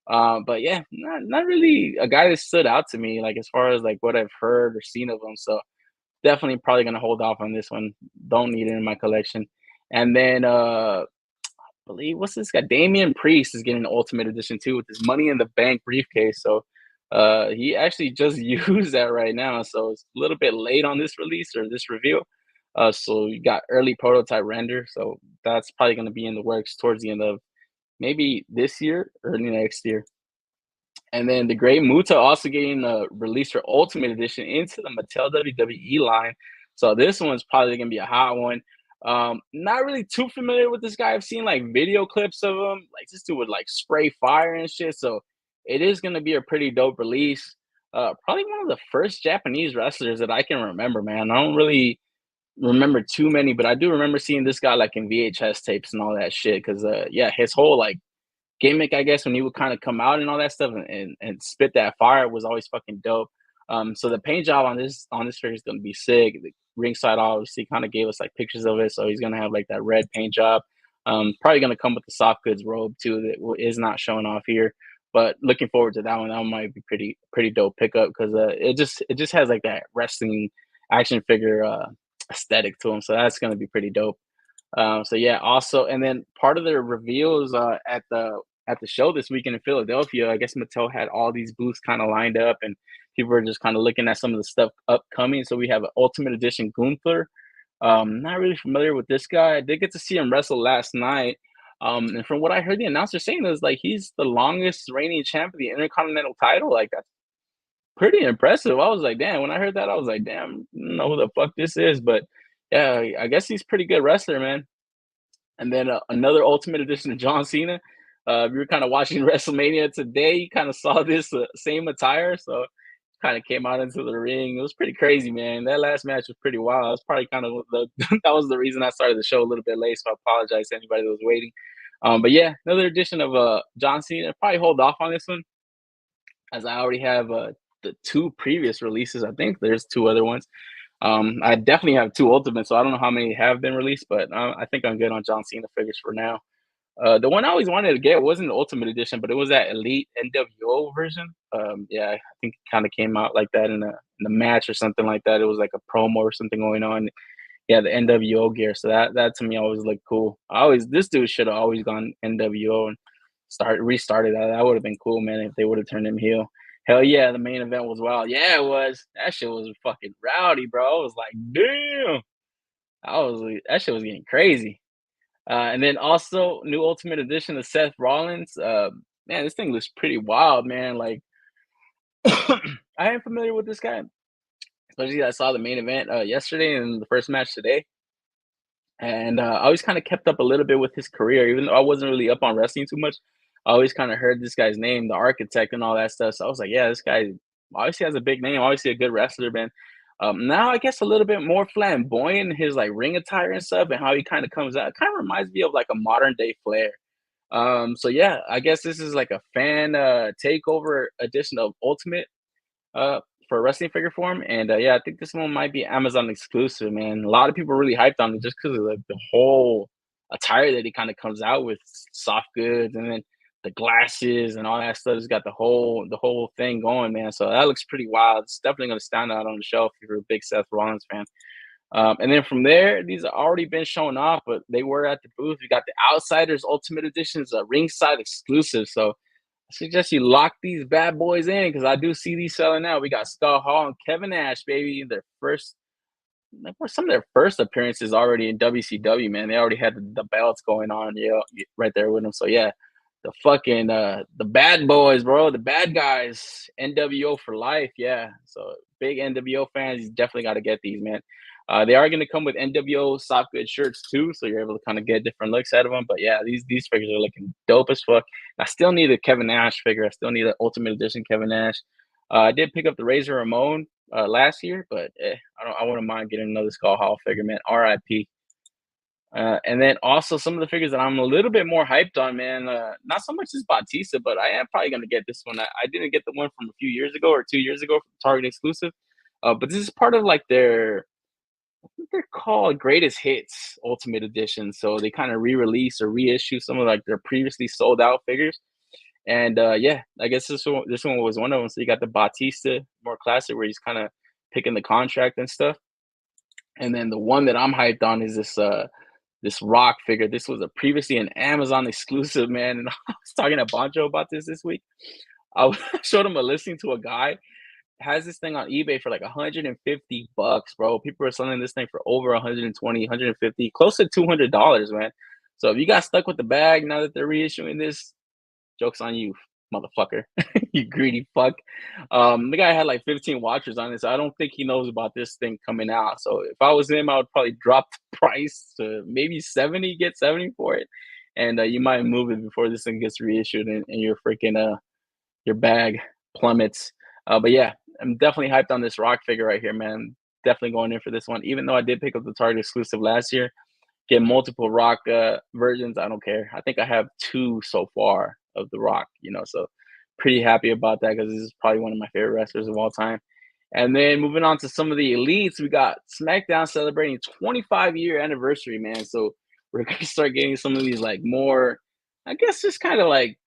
But yeah, not really a guy that stood out to me, like as far as like what I've heard or seen of him. So definitely probably gonna hold off on this one. Don't need it in my collection. And then believe what's this guy? Damian Priest is getting an Ultimate Edition too with his Money in the Bank briefcase. So he actually just used that right now. So it's a little bit late on this release or this reveal. So you got early prototype render. So that's probably going to be in the works towards the end of maybe this year, early next year. And then the Great Muta also getting released her Ultimate Edition into the Mattel WWE line. So this one's probably going to be a hot one. Not really too familiar with this guy. I've seen like video clips of him. Like this dude would like spray fire and shit. So it is going to be a pretty dope release. Probably one of the first Japanese wrestlers that I can remember, man. I don't really remember too many, but I do remember seeing this guy like in VHS tapes and all that shit. Cause yeah, his whole like gimmick, I guess, when he would kind of come out and all that stuff and spit that fire was always fucking dope. So the paint job on this figure is gonna be sick. The ringside obviously kind of gave us like pictures of it, so he's gonna have like that red paint job. Probably gonna come with the soft goods robe too that is not showing off here. But looking forward to that one. That might be pretty dope pickup because it just has like that wrestling action figure aesthetic to him. So that's gonna be pretty dope. So yeah, also, and then part of the reveals at the show this weekend in Philadelphia, I guess Mattel had all these booths kind of lined up, and people were just kind of looking at some of the stuff upcoming. So we have an Ultimate Edition Gunther. Not really familiar with this guy. I did get to see him wrestle last night. And from what I heard the announcer saying is like he's the longest reigning champ of the Intercontinental title. Like that's pretty impressive. I was like, damn, when I heard that, I was like, damn, I don't know who the fuck this is, but yeah, I guess he's a pretty good wrestler, man. And then another Ultimate Edition of John Cena. If you were kind of watching WrestleMania today, you kind of saw this same attire. So kind of came out into the ring. It was pretty crazy, man. That last match was pretty wild. It was probably kind of that was the reason I started the show a little bit late. So I apologize to anybody that was waiting. But yeah, another edition of John Cena. Probably hold off on this one, as I already have the two previous releases. I think there's two other ones. I definitely have two Ultimates, so I don't know how many have been released, but I think I'm good on John Cena figures for now. The one I always wanted to get wasn't the Ultimate Edition, but it was that Elite NWO version. Yeah, I think it kind of came out like that in a match or something like that. It was like a promo or something going on. Yeah, the NWO gear. So that to me always looked cool. This dude should have always gone NWO and restarted that. That would have been cool, man, if they would have turned him heel. Hell yeah, the main event was wild. Yeah, it was. That shit was fucking rowdy, bro. I was like, damn. That shit was getting crazy. And then also new Ultimate Edition of Seth Rollins. Man, this thing looks pretty wild, man. Like I am familiar with this guy, especially I saw the main event yesterday and the first match today. And I always kind of kept up a little bit with his career, even though I wasn't really up on wrestling too much. I always kind of heard this guy's name, the Architect, and all that stuff. So I was like, yeah, this guy obviously has a big name, obviously a good wrestler, man. Now I guess a little bit more flamboyant, his like ring attire and stuff, and how he kind of comes out. It kind of reminds me of like a modern day Flair. So yeah, I guess this is like a fan takeover edition of Ultimate uh for wrestling figure form. And yeah, I think this one might be Amazon exclusive, man. A lot of people are really hyped on it just because of like the whole attire that he kind of comes out with, soft goods, and then the glasses and all that stuff. It's got the whole thing going, man. So that looks pretty wild. It's definitely gonna stand out on the shelf if you're a big Seth Rollins fan. And then from there, these have already been shown off, but they were at the booth. We got the Outsiders Ultimate Editions, ringside exclusive. So I suggest you lock these bad boys in because I do see these selling out. We got Scott Hall and Kevin Nash, baby. Some of their first appearances already in WCW, man. They already had the belts going on, yeah, right there with them. So yeah, the bad boys, bro, the bad guys, NWO for life, yeah. So big NWO fans, you definitely got to get these, man. They are going to come with NWO soft good shirts too, so you're able to kind of get different looks out of them. But yeah, these figures are looking dope as fuck. I still need a Kevin Nash figure. I still need an Ultimate Edition Kevin Nash. I did pick up the Razor Ramon last year, but I wouldn't mind getting another Skull Hall figure, man. RIP. And then also some of the figures that I'm a little bit more hyped on, man. Not so much as Batista, but I am probably gonna get this one. I didn't get the one from a few years ago or 2 years ago from Target exclusive. But this is part of like I think they're called Greatest Hits Ultimate Edition. So they kind of re-release or reissue some of like their previously sold out figures. And yeah, I guess this one was one of them. So you got the Batista, more classic, where he's kind of picking the contract and stuff. And then the one that I'm hyped on is this Rock figure. This was a previously an Amazon exclusive, man. And I was talking to Boncho about this week. I showed him a listing to a guy has this thing on eBay for like $150, bro. People are selling this thing for over 120, 150, close to $200, man. So if you got stuck with the bag now that they're reissuing this, joke's on you, motherfucker. You greedy fuck. The guy had like 15 watchers on it, so I don't think he knows about this thing coming out. So if I was him, I would probably drop the price to maybe 70, get 70 for it. And you might move it before this thing gets reissued and your freaking your bag plummets. But yeah, I'm definitely hyped on this Rock figure right here, man. Definitely going in for this one. Even though I did pick up the Target exclusive last year, get multiple Rock versions. I don't care. I think I have 2 so far of the Rock, so pretty happy about that because this is probably one of my favorite wrestlers of all time. And then moving on to some of the elites, we got SmackDown celebrating 25-year anniversary, man. So we're gonna start getting some of these like more, I guess, just kind of like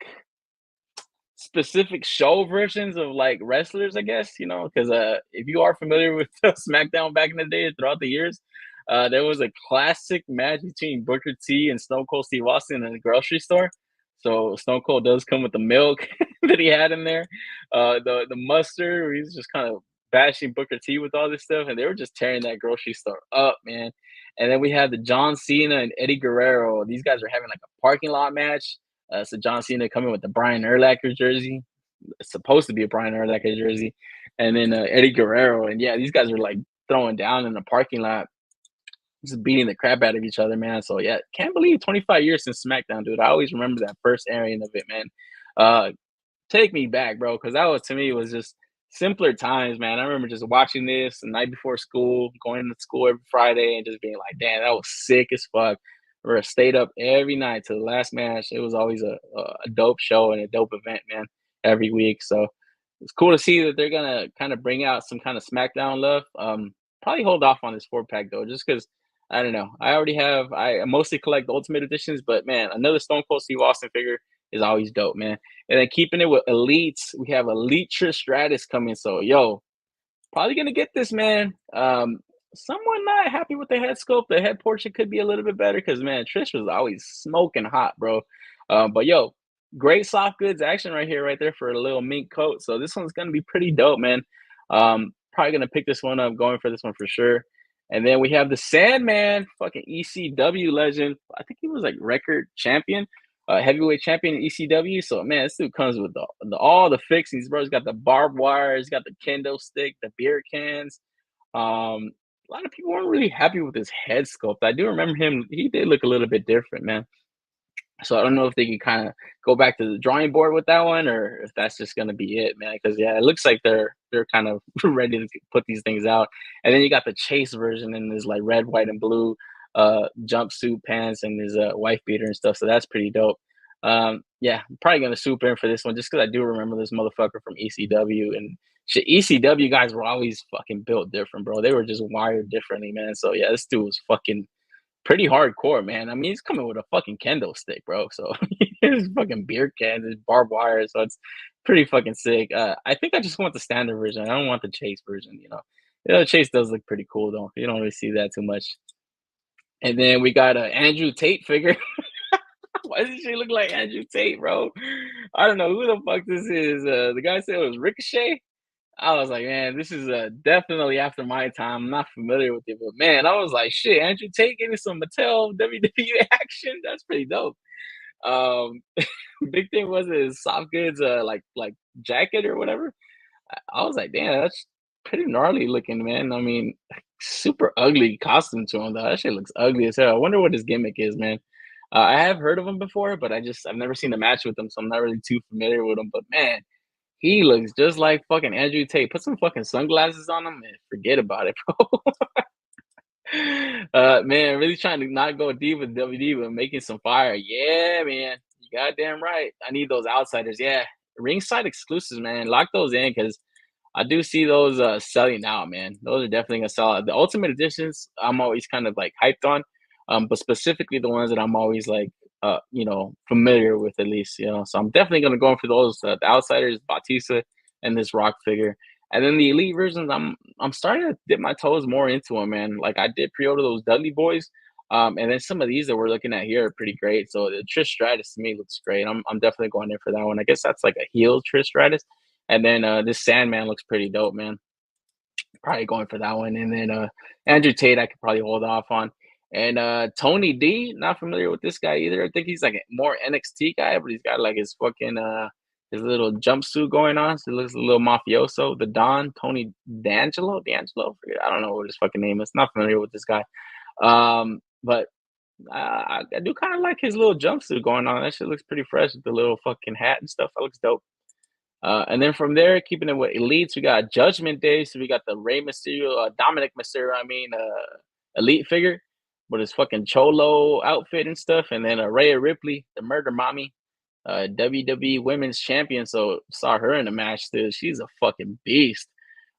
specific show versions of like wrestlers, I guess, because if you are familiar with SmackDown back in the day, throughout the years, there was a classic match between Booker T and Stone Cold Steve Austin in the grocery store. So Stone Cold does come with the milk that he had in there, the mustard, where he's just kind of bashing Booker T with all this stuff, and they were just tearing that grocery store up, man. And then we had the John Cena and Eddie Guerrero. These guys are having like a parking lot match. So John Cena coming with the Brian Urlacher jersey. It's supposed to be a Brian Urlacher jersey. And then Eddie Guerrero. And yeah, these guys are like throwing down in the parking lot, just beating the crap out of each other, man. So yeah, can't believe 25 years since SmackDown, dude. I always remember that first airing of it, man. Take me back, bro, because that was, to me, was just simpler times, man. I remember just watching this the night before school, going to school every Friday and just being like, damn, that was sick as fuck. We stayed up every night to the last match. It was always a dope show and a dope event, man, every week. So it's cool to see that they're gonna kind of bring out some kind of SmackDown love. Probably hold off on this 4-pack though, just because I don't know. I mostly collect the Ultimate Editions, but man, another Stone Cold Steve Austin figure is always dope, man. And then keeping it with Elites, we have Elite Trish Stratus coming. So, yo, probably gonna get this, man. Someone not happy with the head sculpt. The head portion could be a little bit better because man, Trish was always smoking hot, bro. But yo, great soft goods action right here, right there for a little mink coat. So this one's gonna be pretty dope, man. Probably gonna pick this one up, going for this one for sure. And then we have the Sandman, fucking ECW legend. I think he was like record champion, heavyweight champion in ECW. So man, this dude comes with all the fixings, bro. He's got the barbed wire, he's got the kendo stick, the beer cans. A lot of people weren't really happy with his head sculpt. I do remember him; he did look a little bit different, man. So I don't know if they could kind of go back to the drawing board with that one, or if that's just gonna be it, man. Because yeah, it looks like they're kind of ready to put these things out. And then you got the Chase version in this like red, white, and blue jumpsuit pants and his wife beater and stuff. So that's pretty dope. Yeah, I'm probably gonna swoop in for this one just because I do remember this motherfucker from ECW and shit. ECW guys were always fucking built different, bro. They were just wired differently, man. So yeah, this dude was fucking pretty hardcore, man. I mean, he's coming with a fucking kendo stick, bro. So his fucking beer cans, his barbed wire. So it's pretty fucking sick. I think I just want the standard version. I don't want the Chase version, you know. Chase does look pretty cool though. You don't really see that too much. And then we got a Andrew Tate figure. Why does she look like Andrew Tate, bro? I don't know who the fuck this is. The guy said it was Ricochet. I was like, man, this is definitely after my time. I'm not familiar with it, but man, I was like, shit, Andrew Tate gave me some Mattel WWE action. That's pretty dope. Um, big thing was his soft goods, like jacket or whatever. I was like, damn, that's pretty gnarly looking, man. I mean, super ugly costume to him though. That shit looks ugly as hell. I wonder what his gimmick is, man. I have heard of him before, but I've never seen a match with him, so I'm not really too familiar with him. But man, he looks just like fucking Andrew Tate. Put some fucking sunglasses on him and forget about it, bro. Man, really trying to not go deep with WD, but making some fire. Yeah, man. You goddamn right. I need those outsiders. Yeah. Ringside exclusives, man. Lock those in because I do see those selling out, man. Those are definitely gonna sell out. The Ultimate Editions, I'm always kind of like hyped on. But specifically the ones that I'm always like familiar with at least, you know. So I'm definitely gonna go in for those. The Outsiders, Batista, and this Rock figure. And then the Elite versions, I'm starting to dip my toes more into them, man. Like I did pre-order those Dudley Boys. And then some of these that we're looking at here are pretty great. So the Trish Stratus to me looks great. I'm definitely going in for that one. I guess that's like a heel Trish Stratus. And then this Sandman looks pretty dope, man. Probably going for that one. And then Andrew Tate, I could probably hold off on. And Tony D, not familiar with this guy either. I think he's like a more NXT guy, but he's got like his fucking his little jumpsuit going on. So he looks a little mafioso. The Don, Tony D'Angelo. I don't know what his fucking name is. Not familiar with this guy. But I do kind of like his little jumpsuit going on. That shit looks pretty fresh with the little fucking hat and stuff. That looks dope. And then from there, keeping it with elites, we got Judgment Day. So we got the Rey Mysterio, Dominic Mysterio, elite figure with his fucking cholo outfit and stuff. And then Rhea Ripley, the murder mommy, WWE Women's Champion. So saw her in the match too. She's a fucking beast.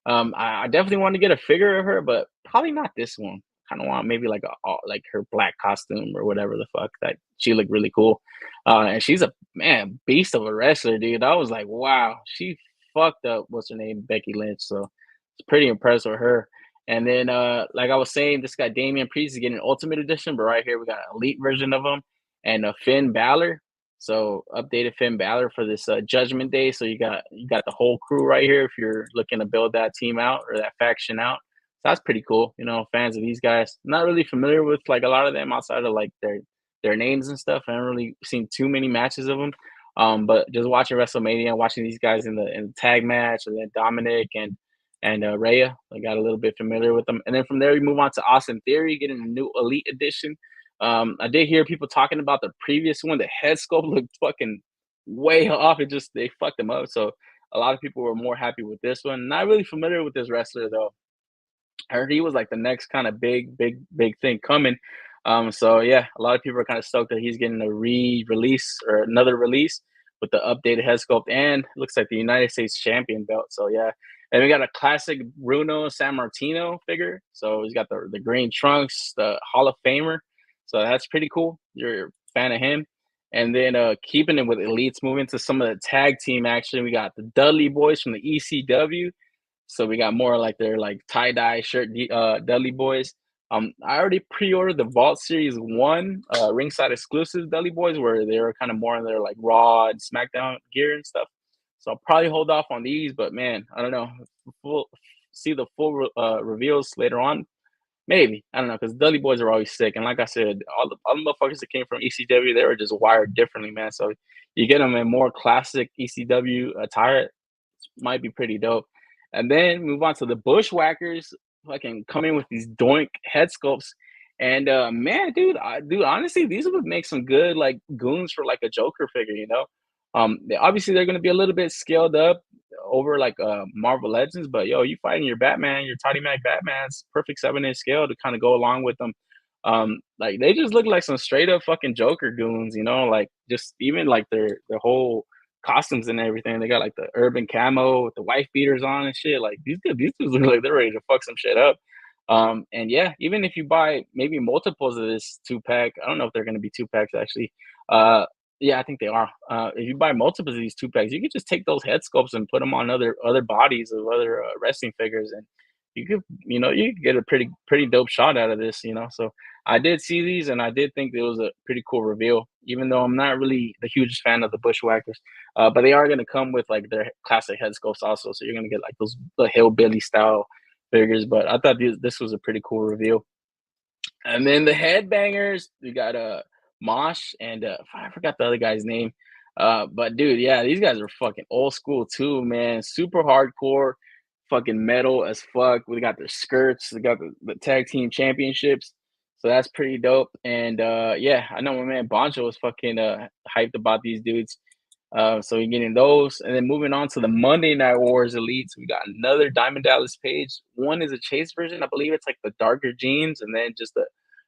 I definitely want to get a figure of her, but probably not this one. Kind of want maybe like like her black costume or whatever the fuck. That she looked really cool. And she's a man beast of a wrestler, dude. I was like, wow, she fucked up. What's her name? Becky Lynch. So it's pretty impressed with her. And then, like I was saying, this guy Damian Priest is getting an Ultimate Edition, but right here we got an Elite version of him and a Finn Balor. So updated Finn Balor for this Judgment Day. So you got the whole crew right here if you're looking to build that team out or that faction out. So that's pretty cool. You know, fans of these guys. Not really familiar with like a lot of them outside of like their names and stuff. I haven't really seen too many matches of them. But just watching WrestleMania, watching these guys in the tag match, and then Dominic and Rhea, I got a little bit familiar with them. And then from there, we move on to Austin Theory, getting a new Elite Edition. I did hear people talking about the previous one. The head sculpt looked fucking way off. They fucked him up. So a lot of people were more happy with this one. Not really familiar with this wrestler though. I heard he was like the next kind of big thing coming. So yeah, a lot of people are kind of stoked that he's getting a re-release or another release with the updated head sculpt and looks like the United States champion belt. So yeah. And we got a classic Bruno Sammartino figure. So he's got the green trunks, the Hall of Famer. So that's pretty cool. You're a fan of him. And then keeping it with elites, moving to some of the tag team action. We got the Dudley Boys from the ECW. So we got more like their like tie-dye shirt Dudley Boys. I already pre-ordered the Vault Series 1 ringside exclusive Dudley Boys, where they were kind of more in their like Raw and SmackDown gear and stuff. So I'll probably hold off on these, but man, I don't know. We'll see the full reveals later on. Maybe. I don't know, because Dudley Boys are always sick. And like I said, all the motherfuckers that came from ECW, they were just wired differently, man. So you get them in more classic ECW attire, might be pretty dope. And then move on to the Bushwhackers, fucking come in with these doink head sculpts. And man, dude, honestly, these would make some good like goons for like a Joker figure, you know. Obviously they're gonna be a little bit scaled up over like Marvel Legends, but yo, you fighting your Batman, your Toddy Mac Batman's perfect 7-inch scale to kind of go along with them. Like they just look like some straight up fucking Joker goons, you know, like just even like their whole costumes and everything. They got like the urban camo with the wife beaters on and shit. Like these dudes look like they're ready to fuck some shit up. And yeah, even if you buy maybe multiples of this 2-pack, I don't know if they're gonna be 2-packs actually. Yeah, I think they are. If you buy multiples of these 2-packs, you could just take those head sculpts and put them on other bodies of other wrestling figures, and you could get a pretty dope shot out of this, you know. So I did see these, and I did think it was a pretty cool reveal, even though I'm not really the hugest fan of the Bushwhackers. But they are gonna come with like their classic head sculpts also, so you're gonna get like those the hillbilly style figures. But I thought this was a pretty cool reveal. And then the headbangers, we got Mosh and I forgot the other guy's name. But dude, yeah, these guys are fucking old school too, man. Super hardcore, fucking metal as fuck. We got their skirts, we got the tag team championships. So that's pretty dope. And yeah, I know my man Boncho was fucking hyped about these dudes. So you're getting those, and then moving on to the Monday Night Wars Elites, we got another Diamond Dallas Page. One is a chase version, I believe it's like the darker jeans, and then just the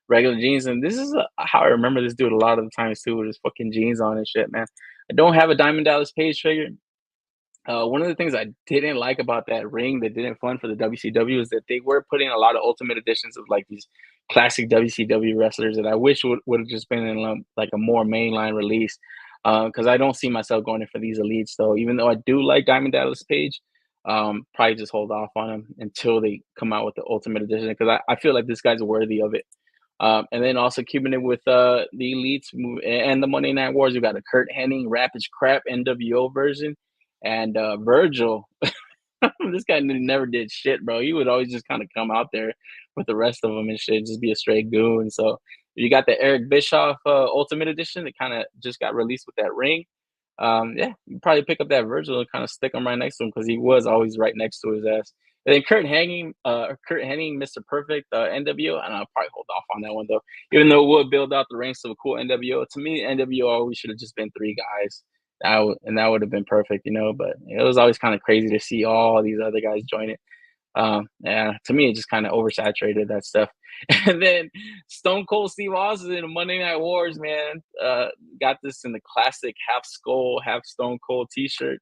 regular jeans. And this is how I remember this dude a lot of the times too, with his fucking jeans on and shit, man. I don't have a Diamond Dallas Page figure. One of the things I didn't like about that ring that didn't fun for the WCW is that they were putting a lot of Ultimate Editions of like these classic WCW wrestlers that I wish would have just been in like a more mainline release. Because I don't see myself going in for these elites though. Even though I do like Diamond Dallas Page, probably just hold off on them until they come out with the Ultimate Edition, because I feel like this guy's worthy of it. And then also keeping it with the elites and the Monday Night Wars, we got a Kurt Hennig Rapid Crap NWO version, and Virgil. This guy never did shit, bro. He would always just kind of come out there with the rest of them and shit, just be a straight goon. So you got the Eric Bischoff Ultimate Edition that kind of just got released with that ring. Yeah, you probably pick up that Virgil and kind of stick him right next to him, because he was always right next to his ass. And then Kurt Hennig, Mr. Perfect, NWO, and I'll probably hold off on that one though, even though it would build out the ranks of a cool NWO. To me, NWO always should have just been 3 guys. That would have been perfect, you know. But it was always kind of crazy to see all these other guys join it. Yeah, to me, it just kind of oversaturated that stuff. And then Stone Cold Steve Austin in the Monday Night Wars, man, got this in the classic half skull, half Stone Cold T-shirt.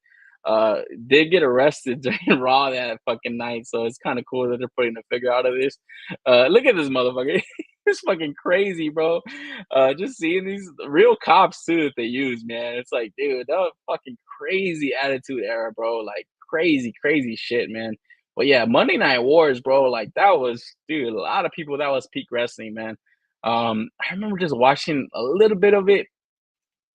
Did get arrested during Raw that fucking night, so it's kind of cool that they're putting a figure out of this. Look at this motherfucker. It's fucking crazy, bro. Just seeing these real cops too that they use, man. It's like, dude, that was fucking crazy attitude era, bro. Like crazy shit, man. But yeah, Monday Night Wars, bro. Like that was, dude, a lot of people. That was peak wrestling, man. I remember just watching a little bit of it,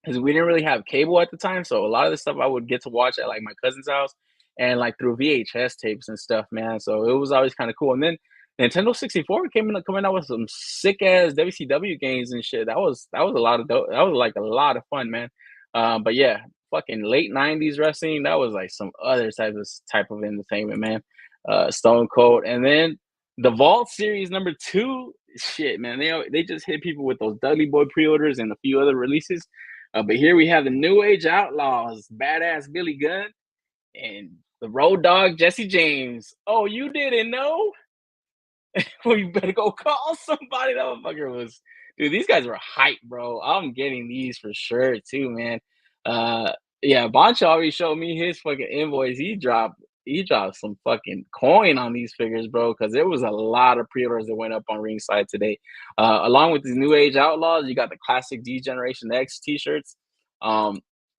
because we didn't really have cable at the time. So a lot of the stuff I would get to watch at like my cousin's house and like through VHS tapes and stuff, man. So it was always kind of cool. And then Nintendo 64 coming out with some sick ass WCW games and shit. That was a lot of dope. That was like a lot of fun, man. But yeah, fucking late 90s wrestling, that was like some other type of entertainment, man. Stone Cold. And then the Vault Series number 2, shit, man. They just hit people with those Dudley Boy pre-orders and a few other releases. But here we have the New Age Outlaws, Badass Billy Gunn, and the Road Dogg Jesse James. Oh, you didn't know? Well, you better go call somebody. That motherfucker was, dude. These guys were hype, bro. I'm getting these for sure too, man. Yeah, Boncha already showed me his fucking invoice. He dropped he dropped some fucking coin on these figures, bro, because there was a lot of pre-orders that went up on Ringside today. Along with these New Age Outlaws, you got the classic D Generation X t-shirts.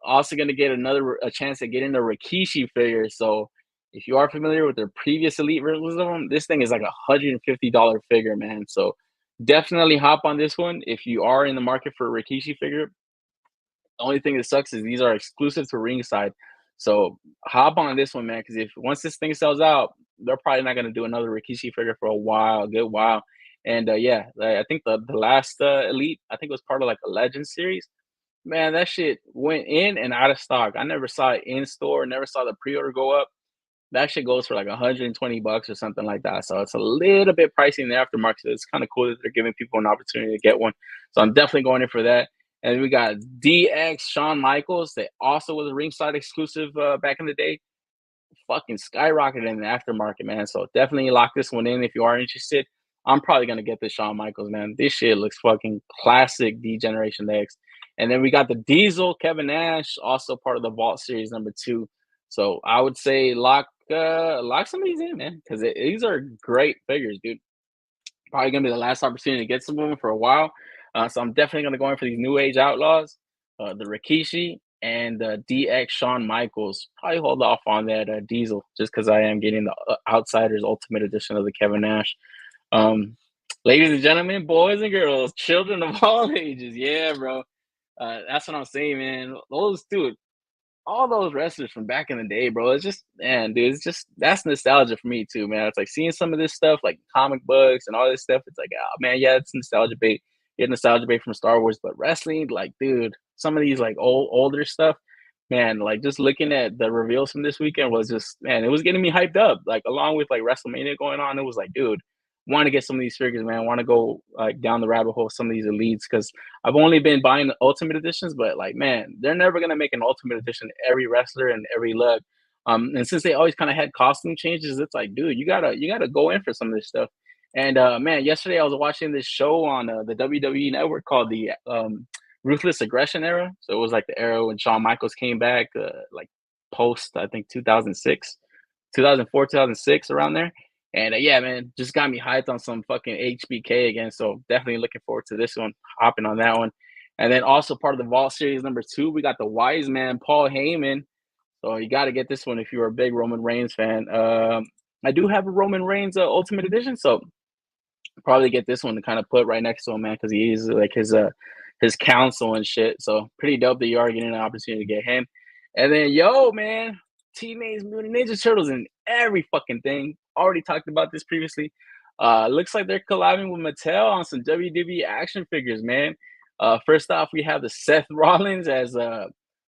Also gonna get a chance to get into Rikishi figures. So if you are familiar with their previous Elite versions of them, this thing is like $150 figure, man. So definitely hop on this one if you are in the market for a Rikishi figure. The only thing that sucks is these are exclusive to Ringside. So hop on this one, man, because if once this thing sells out, they're probably not gonna do another Rikishi figure for a good while. And yeah, I think the last Elite, I think it was part of like a Legend series. Man, that shit went in and out of stock. I never saw it in store, never saw the pre-order go up. That shit goes for like $120 or something like that. So it's a little bit pricey in the aftermarket. So it's kind of cool that they're giving people an opportunity to get one. So I'm definitely going in for that. And we got DX Shawn Michaels. That also was a Ringside exclusive back in the day. Fucking skyrocketed in the aftermarket, man. So definitely lock this one in if you are interested. I'm probably gonna get the Shawn Michaels, man. This shit looks fucking classic D Generation X. And then we got the Diesel Kevin Nash, also part of the Vault Series #2. So I would say lock some of these in, man, because these are great figures, dude. Probably gonna be the last opportunity to get some of them for a while. So I'm definitely gonna go in for these New Age Outlaws, the Rikishi, and the DX Shawn Michaels. Probably hold off on that Diesel just because I am getting the Outsiders Ultimate Edition of the Kevin Nash. Ladies and gentlemen, boys and girls, children of all ages, yeah, bro. That's what I'm saying, man. Those dude, all those wrestlers from back in the day, bro. It's just, man, dude, it's just that's nostalgia for me too, man. It's like seeing some of this stuff, like comic books and all this stuff. It's like, oh man, yeah, it's nostalgia bait. Get nostalgia bait from Star Wars, but wrestling, like, dude, some of these like older stuff, man. Like just looking at the reveals from this weekend was just, man, it was getting me hyped up. Like along with like WrestleMania going on, it was like, dude, want to get some of these figures, man. Want to go like down the rabbit hole of some of these elites because I've only been buying the Ultimate Editions, but like, man, they're never gonna make an Ultimate Edition every wrestler and every lug. And since they always kind of had costume changes, it's like, dude, you gotta go in for some of this stuff. And man, yesterday I was watching this show on the WWE Network called the Ruthless Aggression Era. So it was like the era when Shawn Michaels came back, like post I think 2006, 2004, 2006 around there. And yeah, man, just got me hyped on some fucking HBK again. So definitely looking forward to this one, hopping on that one. And then also part of the Vault Series #2, we got the Wise Man, Paul Heyman. So you got to get this one if you're a big Roman Reigns fan. I do have a Roman Reigns Ultimate Edition, so probably get this one to kind of put right next to him, man, because he is like his counsel and shit. So pretty dope that you are getting an opportunity to get him. And then yo, man, Teenage Mutant Ninja Turtles and every fucking thing. Already talked about this previously. Looks like they're collabing with Mattel on some WWE action figures, man. First off, we have the Seth Rollins as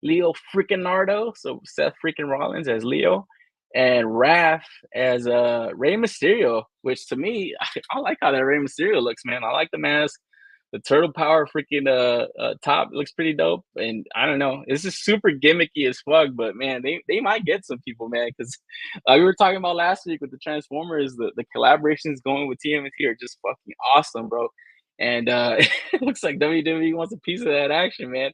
Leo freaking Nardo. So Seth freaking Rollins as Leo and Raph as Rey Mysterio, which to me, I like how that Rey Mysterio looks, man. I like the mask. The turtle power freaking top looks pretty dope. And I don't know, this is super gimmicky as fuck, but man, they might get some people, man, because we were talking about last week with the Transformers, the collaborations going with TMNT are just fucking awesome, bro. And it looks like WWE wants a piece of that action, man.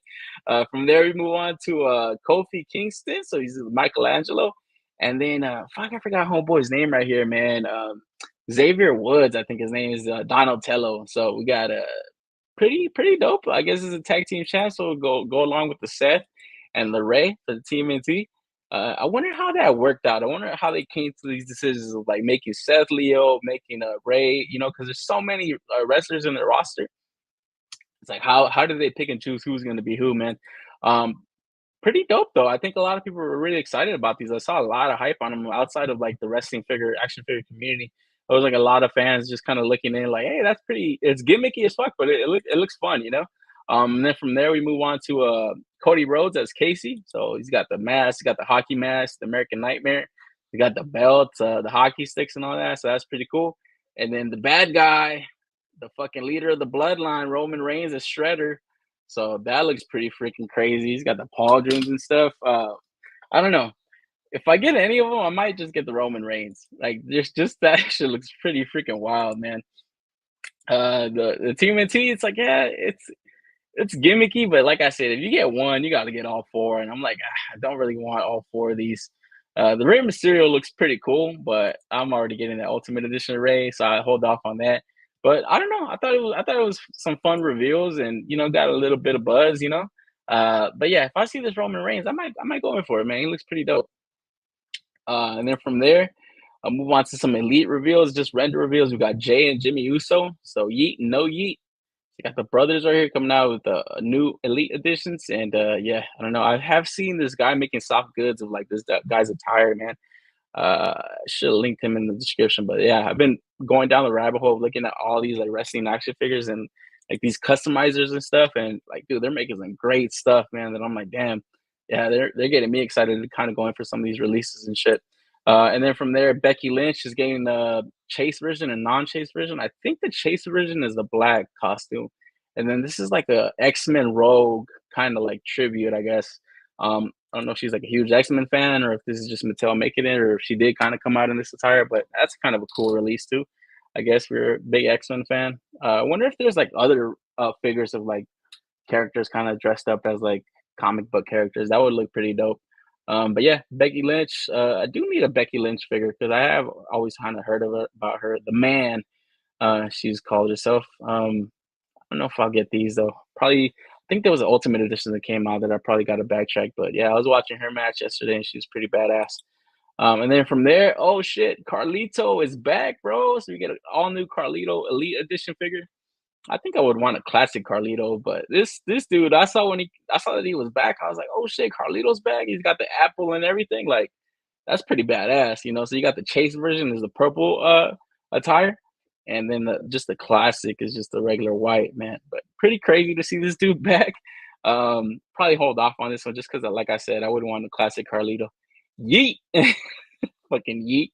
From there, we move on to Kofi Kingston. So he's Michelangelo. And then, fuck, I forgot homeboy's name right here, man. Xavier Woods, I think his name is Donatello. So we got pretty dope. I guess it's a tag team champ, so we'll go along with the Seth and LeRae for the TMNT. I wonder how that worked out. I wonder how they came to these decisions of like making Seth Leo, making Ray, you know, because there's so many wrestlers in the roster. It's like how do they pick and choose who's going to be who, man? Pretty dope though. I think a lot of people were really excited about these. I saw a lot of hype on them outside of like the wrestling figure, action figure community. There was like a lot of fans just kind of looking in, like, hey, that's pretty. It's gimmicky as fuck, but it looks fun, you know. And then from there we move on to Cody Rhodes as Casey. So he's got the mask, he's got the hockey mask, the American Nightmare. He got the belt, the hockey sticks, and all that. So that's pretty cool. And then the bad guy, the fucking leader of the bloodline, Roman Reigns as Shredder. So that looks pretty freaking crazy. He's got the pauldrons and stuff. I don't know. If I get any of them, I might just get the Roman Reigns. Like, just that shit looks pretty freaking wild, man. The TMNT, it's like, yeah, it's gimmicky, but like I said, if you get one, you got to get all four. And I'm like, I don't really want all four of these. The Rey Mysterio looks pretty cool, but I'm already getting the Ultimate Edition Rey, so I hold off on that. But I don't know. I thought it was some fun reveals, and got a little bit of buzz. But yeah, if I see this Roman Reigns, I might go in for it, man. He looks pretty dope. And then from there, I'll move on to some elite reveals, just render reveals. We got Jay and Jimmy Uso. So Yeet and No Yeet. We got the brothers right here coming out with new elite editions. And yeah, I don't know. I have seen this guy making soft goods of like this guy's attire, man. Should have linked him in the description. But yeah, I've been going down the rabbit hole looking at all these like wrestling action figures and like these customizers and stuff. And like, dude, they're making some great stuff, man. That I'm like, damn, yeah, they're getting me excited to kind of going for some of these releases and shit. And then from there, Becky Lynch is getting the chase version and non-chase version. I think the chase version is the black costume, and then this is like a X-Men Rogue kind of like tribute, I guess. I don't know if she's like a huge X-Men fan or if this is just Mattel making it or if she did kind of come out in this attire, but that's kind of a cool release too. I guess if you're a big X-Men fan. I wonder if there's like other figures of like characters kind of dressed up as like comic book characters. That would look pretty dope. But yeah, Becky Lynch. I do need a Becky Lynch figure because I have always kind of heard of it, about her. The Man, she's called herself. I don't know if I'll get these though. Probably, I think there was an Ultimate Edition that came out that I probably got to backtrack. But yeah, I was watching her match yesterday and she's pretty badass. And then from there, oh shit, Carlito is back, bro. So you get an all new Carlito Elite Edition figure. I think I would want a classic Carlito, but this dude, I saw that he was back. I was like, oh shit, Carlito's back. He's got the apple and everything. Like that's pretty badass. So you got the chase version is the purple attire, and then just the classic is just the regular white, man. But pretty crazy to see this dude back. Probably hold off on this one just because, like I said, I wouldn't want a classic Carlito. Yeet, fucking yeet,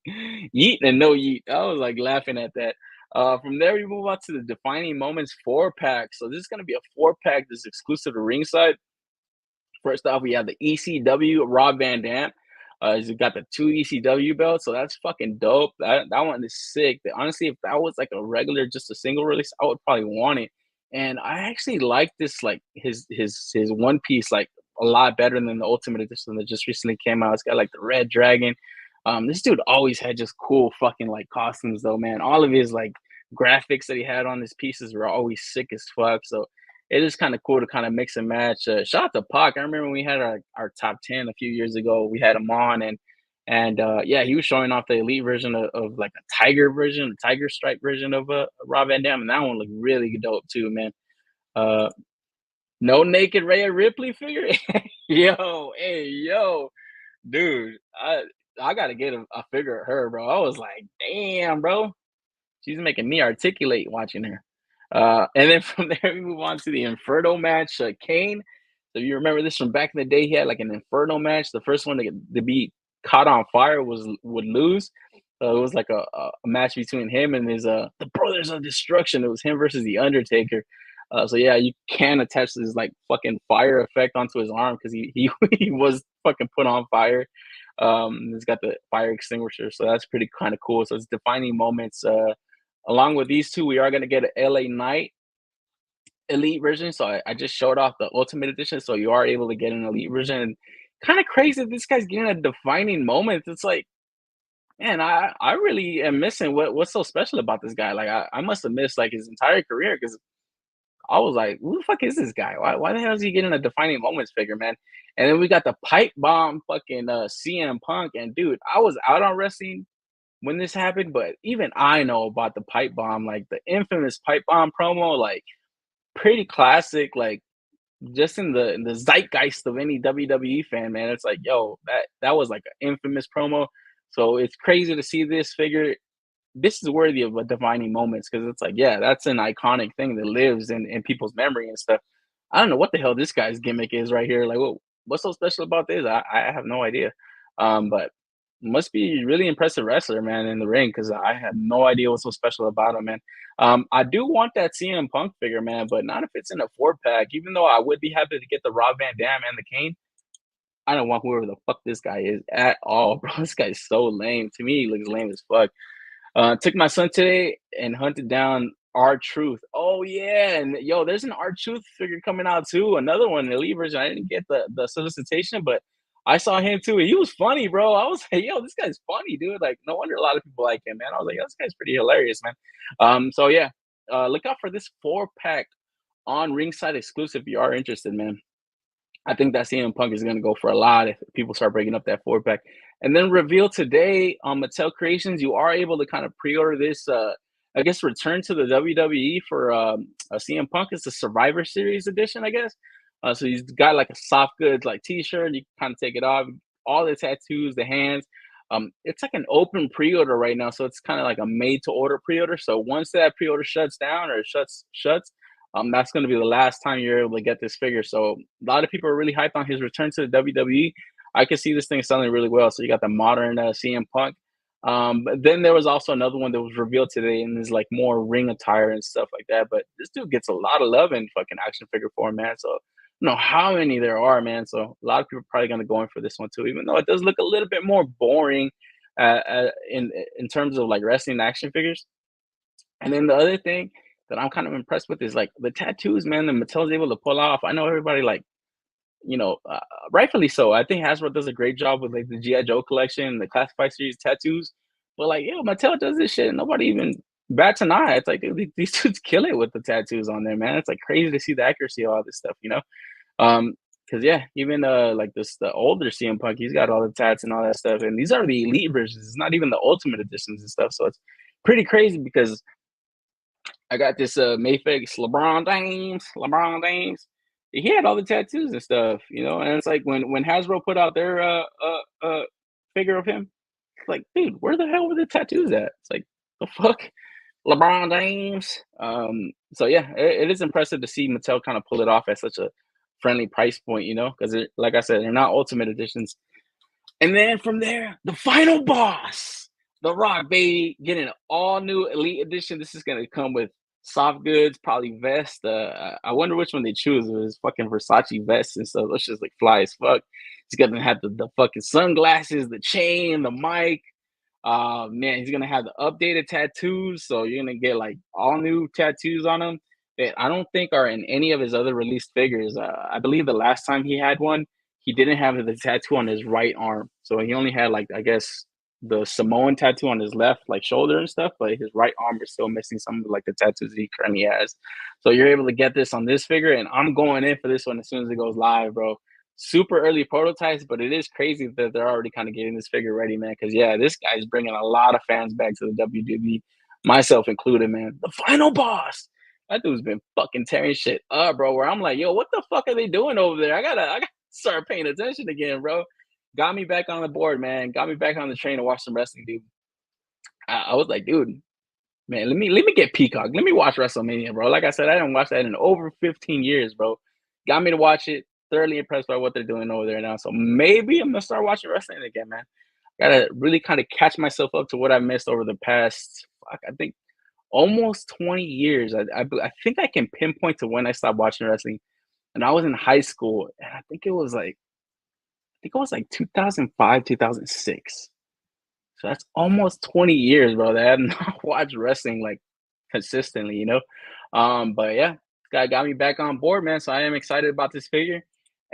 yeet, and no yeet. I was like laughing at that. From there, we move on to the Defining Moments 4-pack. So this is going to be a 4-pack that's exclusive to Ringside. First off, we have the ECW Rob Van Dam. He's got the 2 ECW belts, so that's fucking dope. That one is sick. Honestly, if that was like a regular, just a single release, I would probably want it. And I actually like this, like his one piece, like a lot better than the Ultimate Edition that just recently came out. It's got like the Red Dragon. This dude always had just cool fucking like costumes though, man. All of his like graphics that he had on his pieces were always sick as fuck. So it is kind of cool to kind of mix and match. Shout out to Pac. I remember when we had our top 10 a few years ago, we had him on and yeah, he was showing off the elite version of like a tiger version, a tiger stripe version of Rob Van Dam, and that one looked really dope too, man. No naked Rhea Ripley figure. Yo, hey, yo, dude, I gotta get a figure of her, bro. I was like, damn, bro. She's making me articulate watching her. And then from there, we move on to the Inferno match. Kane. So you remember this from back in the day? He had like an Inferno match. The first one to be caught on fire would lose. It was like a match between him and his the Brothers of Destruction. It was him versus the Undertaker. So yeah, you can attach this like fucking fire effect onto his arm because he he was fucking put on fire. He's got the fire extinguisher, so that's pretty kind of cool. So it's defining moments. Along with these two, we are gonna get an LA Knight Elite version. So I just showed off the Ultimate Edition, so you are able to get an Elite version. And kind of crazy that this guy's getting a defining moment. It's like, man, I really am missing what's so special about this guy. Like I must have missed like his entire career because I was like, who the fuck is this guy? Why the hell is he getting a defining moments figure, man? And then we got the pipe bomb fucking CM Punk. And dude, I was out on wrestling when this happened, but even I know about the pipe bomb, like the infamous pipe bomb promo, like pretty classic, like just in the zeitgeist of any WWE fan, man. It's like, yo, that was like an infamous promo. So it's crazy to see this figure. This is worthy of a defining moments because it's like, yeah, that's an iconic thing that lives in people's memory and stuff. I don't know what the hell this guy's gimmick is right here. Like, what's so special about this? I have no idea. But must be really impressive wrestler, man, in the ring because I have no idea what's so special about him, man. I do want that CM Punk figure, man, but not if it's in a 4-pack. Even though I would be happy to get the Rob Van Dam and the Kane, I don't want whoever the fuck this guy is at all, bro. This guy's so lame. To me, he looks lame as fuck. Took my son today and hunted down R-Truth. Oh yeah, and yo, there's an R-Truth figure coming out too. Another one, the Elite version. I didn't get the solicitation, but I saw him too. And he was funny, bro. I was like, yo, this guy's funny, dude. Like, no wonder a lot of people like him, man. I was like, yo, this guy's pretty hilarious, man. So yeah, look out for this 4-pack on Ringside exclusive if you are interested, man. I think that CM Punk is going to go for a lot if people start breaking up that 4-pack. And then reveal today on Mattel Creations, you are able to kind of pre-order this. I guess return to the WWE for a CM Punk. It's a Survivor Series edition, I guess. So he's got like a soft goods like T-shirt. You can kind of take it off. All the tattoos, the hands. It's like an open pre-order right now, so it's kind of like a made-to-order pre-order. So once that pre-order shuts down or shuts, that's going to be the last time you're able to get this figure. So a lot of people are really hyped on his return to the WWE. I can see this thing selling really well. So you got the modern CM Punk. But then there was also another one that was revealed today, and there's like more ring attire and stuff like that. But this dude gets a lot of love in fucking action figure form, man. So I don't know how many there are, man. So a lot of people are probably going to go in for this one too, even though it does look a little bit more boring in terms of like wrestling action figures. And then the other thing that I'm kind of impressed with is like the tattoos, man, that Mattel's able to pull off. I know everybody like, rightfully so. I think Hasbro does a great job with like the GI Joe collection, the Classified series tattoos. But like, Mattel does this shit, and nobody even bats an eye. It's like these dudes kill it with the tattoos on there, man. It's like crazy to see the accuracy of all this stuff, because yeah, even like the older CM Punk, he's got all the tats and all that stuff, and these are the elite versions. It's not even the ultimate editions and stuff. So it's pretty crazy because I got this Mayfix LeBron James. He had all the tattoos and stuff, and it's like when Hasbro put out their figure of him, it's like, dude, where the hell were the tattoos at? It's like, the fuck? LeBron James. So yeah, it is impressive to see Mattel kind of pull it off at such a friendly price point, because like I said, they're not ultimate editions. And then from there, the final boss, The Rock, baby, getting an all new Elite Edition. This is gonna come with soft goods, probably vest. I wonder which one they choose. It was fucking Versace vest and stuff. Let's just like fly as fuck. He's gonna have the fucking sunglasses, the chain, the mic. Man, he's gonna have the updated tattoos. So you're gonna get like all new tattoos on him that I don't think are in any of his other released figures. I believe the last time he had one, he didn't have the tattoo on his right arm. So he only had like, I guess, the Samoan tattoo on his left, like shoulder and stuff, but his right arm is still missing some of like the tattoos he currently has. So you're able to get this on this figure, and I'm going in for this one as soon as it goes live, bro. Super early prototypes, but it is crazy that they're already kind of getting this figure ready, man. Because yeah, this guy's bringing a lot of fans back to the WWE, myself included, man. The final boss. That dude's been fucking tearing shit up, bro. Where I'm like, yo, what the fuck are they doing over there? I gotta start paying attention again, bro. Got me back on the board, man. Got me back on the train to watch some wrestling, dude. I was like, dude, man, let me get Peacock. Let me watch WrestleMania, bro. Like I said, I didn't watch that in over 15 years, bro. Got me to watch it. Thoroughly impressed by what they're doing over there now. So maybe I'm gonna start watching wrestling again, man. Gotta really kind of catch myself up to what I missed over the past, I think, almost 20 years. I think I can pinpoint to when I stopped watching wrestling, and I was in high school, and I think it was like 2005, 2006. So that's almost 20 years, bro, that I have not watched wrestling like consistently, But yeah, guy got me back on board, man. So I am excited about this figure.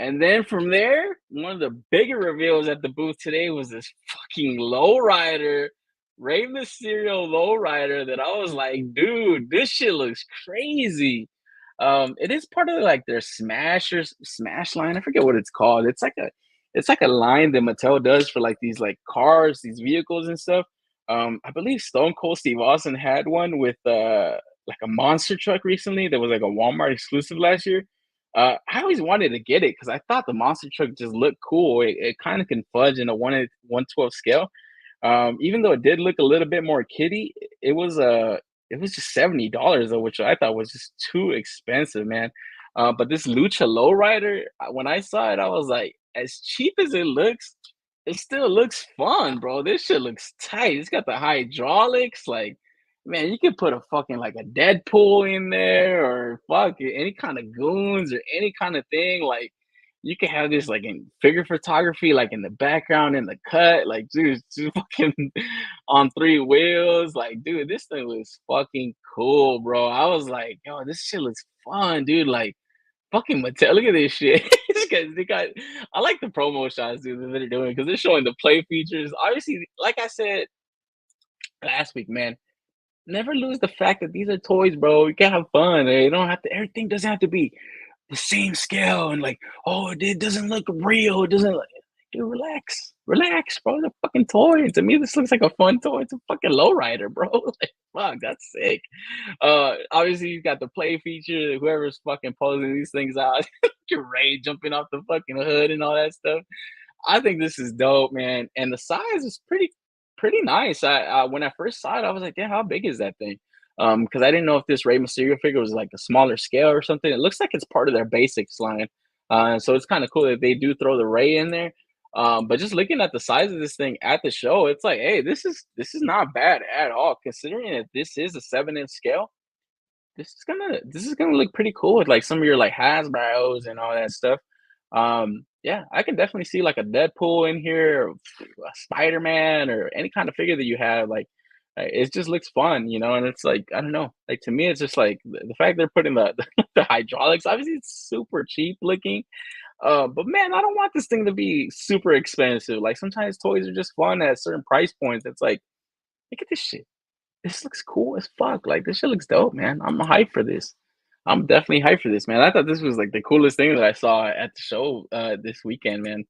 And then from there, one of the bigger reveals at the booth today was this fucking lowrider, Rey Mysterio lowrider that I was like, dude, this shit looks crazy. It is part of like their smash line. I forget what it's called. It's like a line that Mattel does for like these like cars, these vehicles and stuff. I believe Stone Cold Steve Austin had one with like a monster truck recently that was like a Walmart exclusive last year. I always wanted to get it because I thought the monster truck just looked cool. It kind of can fudge in a 1/12 scale. Even though it did look a little bit more kiddie, it was just $70 though, which I thought was just too expensive, man. But this Lucha Lowrider, when I saw it, I was like, as cheap as it looks, it still looks fun, bro. This shit looks tight. It's got the hydraulics, like, man, you could put a fucking like a Deadpool in there, or fuck it, any kind of goons or any kind of thing. Like, you can have this like in figure photography, like in the background in the cut, like, dude, just fucking on 3 wheels. Like, dude, this thing looks fucking cool, bro. I was like, yo, this shit looks fun, dude. Like, Fucking Mattel, look at this shit. They got, I like the promo shots, dude, that they're doing because they're showing the play features. Obviously, like I said last week, man, never lose the fact that these are toys, bro. You can have fun. You don't have to. Everything doesn't have to be the same scale and like, oh, it doesn't look real. It doesn't. Dude, relax, relax, bro. It's a fucking toy. And to me, this looks like a fun toy. It's a fucking lowrider, bro. Like, fuck, that's sick. Obviously, you got the play feature. Whoever's fucking posing these things out, Ray jumping off the fucking hood and all that stuff. I think this is dope, man, and the size is pretty nice. When I first saw it, I was like, "Damn, how big is that thing?" Because I didn't know if this Rey Mysterio figure was like a smaller scale or something. It looks like it's part of their basics line, so it's kind of cool that they do throw the Rey in there. But just looking at the size of this thing at the show, it's like, hey, this is not bad at all, considering that this is a 7-inch scale. This is gonna look pretty cool with like some of your like Hasbro's and all that stuff. Yeah, I can definitely see like a Deadpool in here, or a Spider-Man, or any kind of figure that you have. Like, it just looks fun, you know. And it's like, I don't know, like to me, it's just like the fact they're putting the the hydraulics. Obviously, it's super cheap looking, but man, I don't want this thing to be super expensive. Like sometimes toys are just fun at certain price points. It's like, look at this shit. This looks cool as fuck. Like this shit looks dope, man. I'm hyped for this. I'm definitely hyped for this, man. I thought this was like the coolest thing that I saw at the show this weekend, man.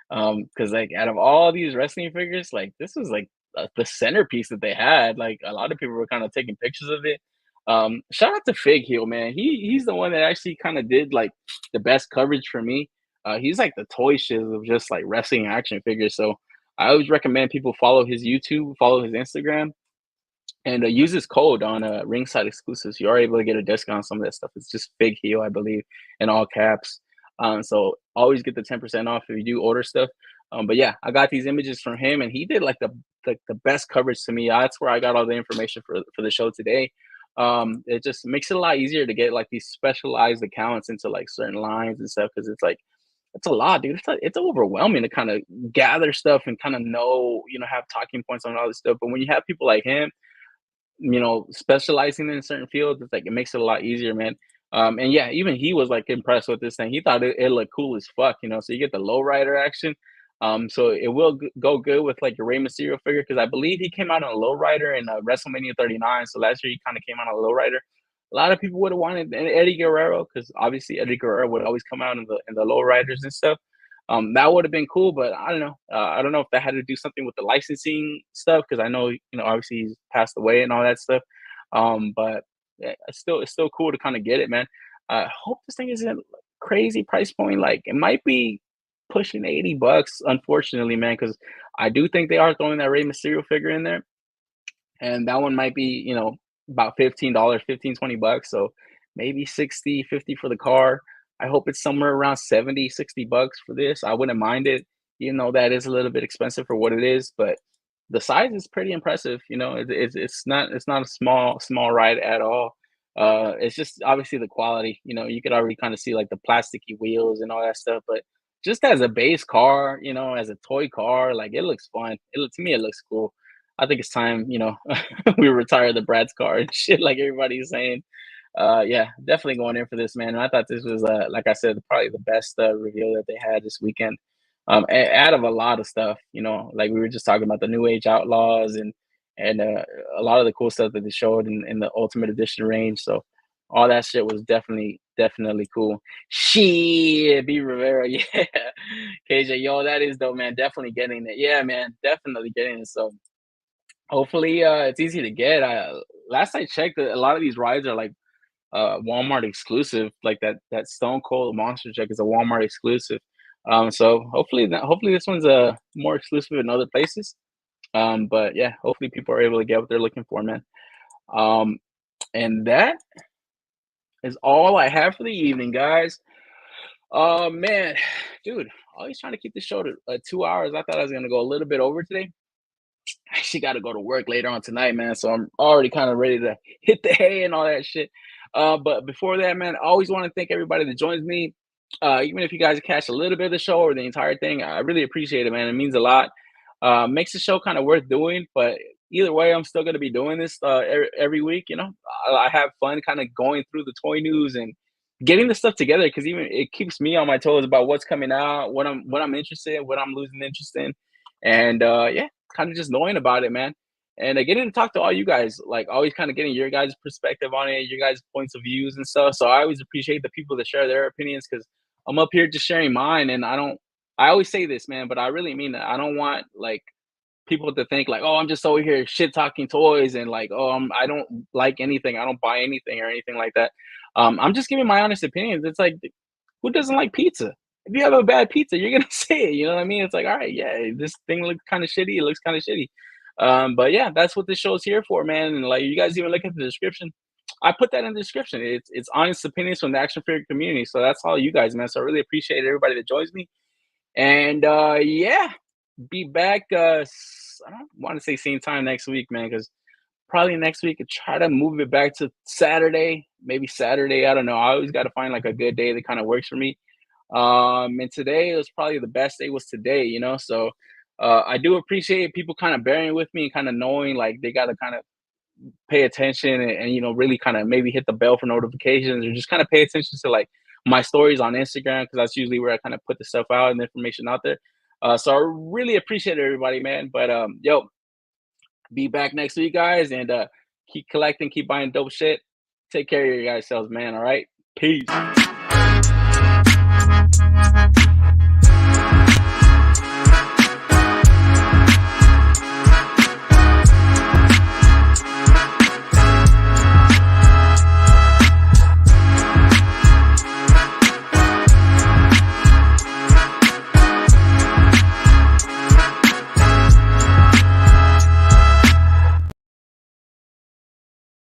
Because like out of all these wrestling figures, like this was like the centerpiece that they had. Like a lot of people were kind of taking pictures of it. Shout out to Fig Heel, man. He's the one that actually kind of did like the best coverage for me. He's like the toy shiz of just like wrestling action figures. So I always recommend people follow his YouTube, follow his Instagram, and use this code on ringside exclusives. You are able to get a discount on some of that stuff. It's just Big Heel, I believe, in all caps. So always get the 10% off if you do order stuff. But yeah, I got these images from him, and he did like the best coverage to me. That's where I got all the information for the show today. It just makes it a lot easier to get like these specialized accounts into like certain lines and stuff, because it's like it's a lot, dude. It's overwhelming to kind of gather stuff and kind of know, have talking points on all this stuff. But when you have people like him, specializing in certain fields, it's like it makes it a lot easier, man. And yeah, even he was like impressed with this thing. He thought it looked cool as fuck, So you get the lowrider action. So it will go good with like your Rey Mysterio figure, because I believe he came out on a lowrider in WrestleMania 39. So last year he kind of came out on a lowrider. A lot of people would have wanted Eddie Guerrero, because obviously Eddie Guerrero would always come out in the lowriders and stuff. That would have been cool, but I don't know. I don't know if that had to do something with the licensing stuff, because I know, obviously he's passed away and all that stuff. But yeah, it's still cool to kind of get it, man. I hope this thing isn't crazy price point. Like it might be pushing $80, unfortunately, man, because I do think they are throwing that Rey Mysterio figure in there, and that one might be, about $15, 15, $20. So maybe 60, 50 for the car. I hope it's somewhere around 70, $60 for this. I wouldn't mind it. That is a little bit expensive for what it is, but the size is pretty impressive. It's not a small ride at all. It's just obviously the quality. You could already kind of see like the plasticky wheels and all that stuff, but just as a base car, as a toy car, like it looks fun. To me, it looks cool. I think it's time, we retire the Brad's car and shit, like everybody's saying. Yeah, definitely going in for this, man. And I thought this was, like I said, probably the best reveal that they had this weekend. Out of a lot of stuff, like we were just talking about the New Age Outlaws and a lot of the cool stuff that they showed in the Ultimate Edition range. So all that shit was definitely cool. Shit, B Rivera, yeah, KJ, yo, that is dope, man. Definitely getting it. Yeah, man, definitely getting it. So hopefully, it's easy to get. Last I checked, a lot of these rides are like Walmart exclusive. Like that Stone Cold Monster Truck is a Walmart exclusive. So hopefully this one's more exclusive in other places. But yeah, hopefully people are able to get what they're looking for, man. And that is all I have for the evening, guys. Man, dude, always trying to keep the show to 2 hours. I thought I was gonna go a little bit over today. I actually got to go to work later on tonight, man. So I'm already kind of ready to hit the hay and all that shit. But before that, man, I always want to thank everybody that joins me. Even if you guys catch a little bit of the show or the entire thing, I really appreciate it, man. It means a lot. Makes the show kind of worth doing. But either way, I'm still going to be doing this every week. I have fun kind of going through the toy news and getting the stuff together, because even it keeps me on my toes about what's coming out, what I'm interested in, what I'm losing interest in, and yeah, kind of just knowing about it, man. And getting to talk to all you guys, like always, kind of getting your guys' perspective on it, your guys' points of views and stuff. So I always appreciate the people that share their opinions, because I'm up here just sharing mine, and I always say this, man, but I really mean that. I don't want like people to think like, oh, I'm just over here shit talking toys and like, oh, I don't like anything, I don't buy anything or anything like that. I'm just giving my honest opinions. It's like, who doesn't like pizza? If you have a bad pizza, you're gonna say it. You know what I mean? It's like, all right, yeah, this thing looks kind of shitty. It looks kind of shitty. But yeah, that's what this show's here for, man. And like, you guys even look at the description. I put that in the description. It's honest opinions from the action figure community. So that's all you guys, man. So I really appreciate everybody that joins me. And yeah, be back. I don't want to say same time next week, man, because probably next week I try to move it back to Saturday, maybe Saturday. I don't know. I always got to find like a good day that kind of works for me. And today was probably the best day was today, you know. So I do appreciate people kind of bearing with me and kind of knowing like they got to kind of pay attention and you know, really kind of maybe hit the bell for notifications, or just kind of pay attention to like my stories on Instagram, because that's usually where I kind of put the stuff out and the information out there. So I really appreciate everybody, man. But yo, be back next week, guys, and keep collecting, keep buying dope shit. Take care of your guys' selves, man. All right, peace.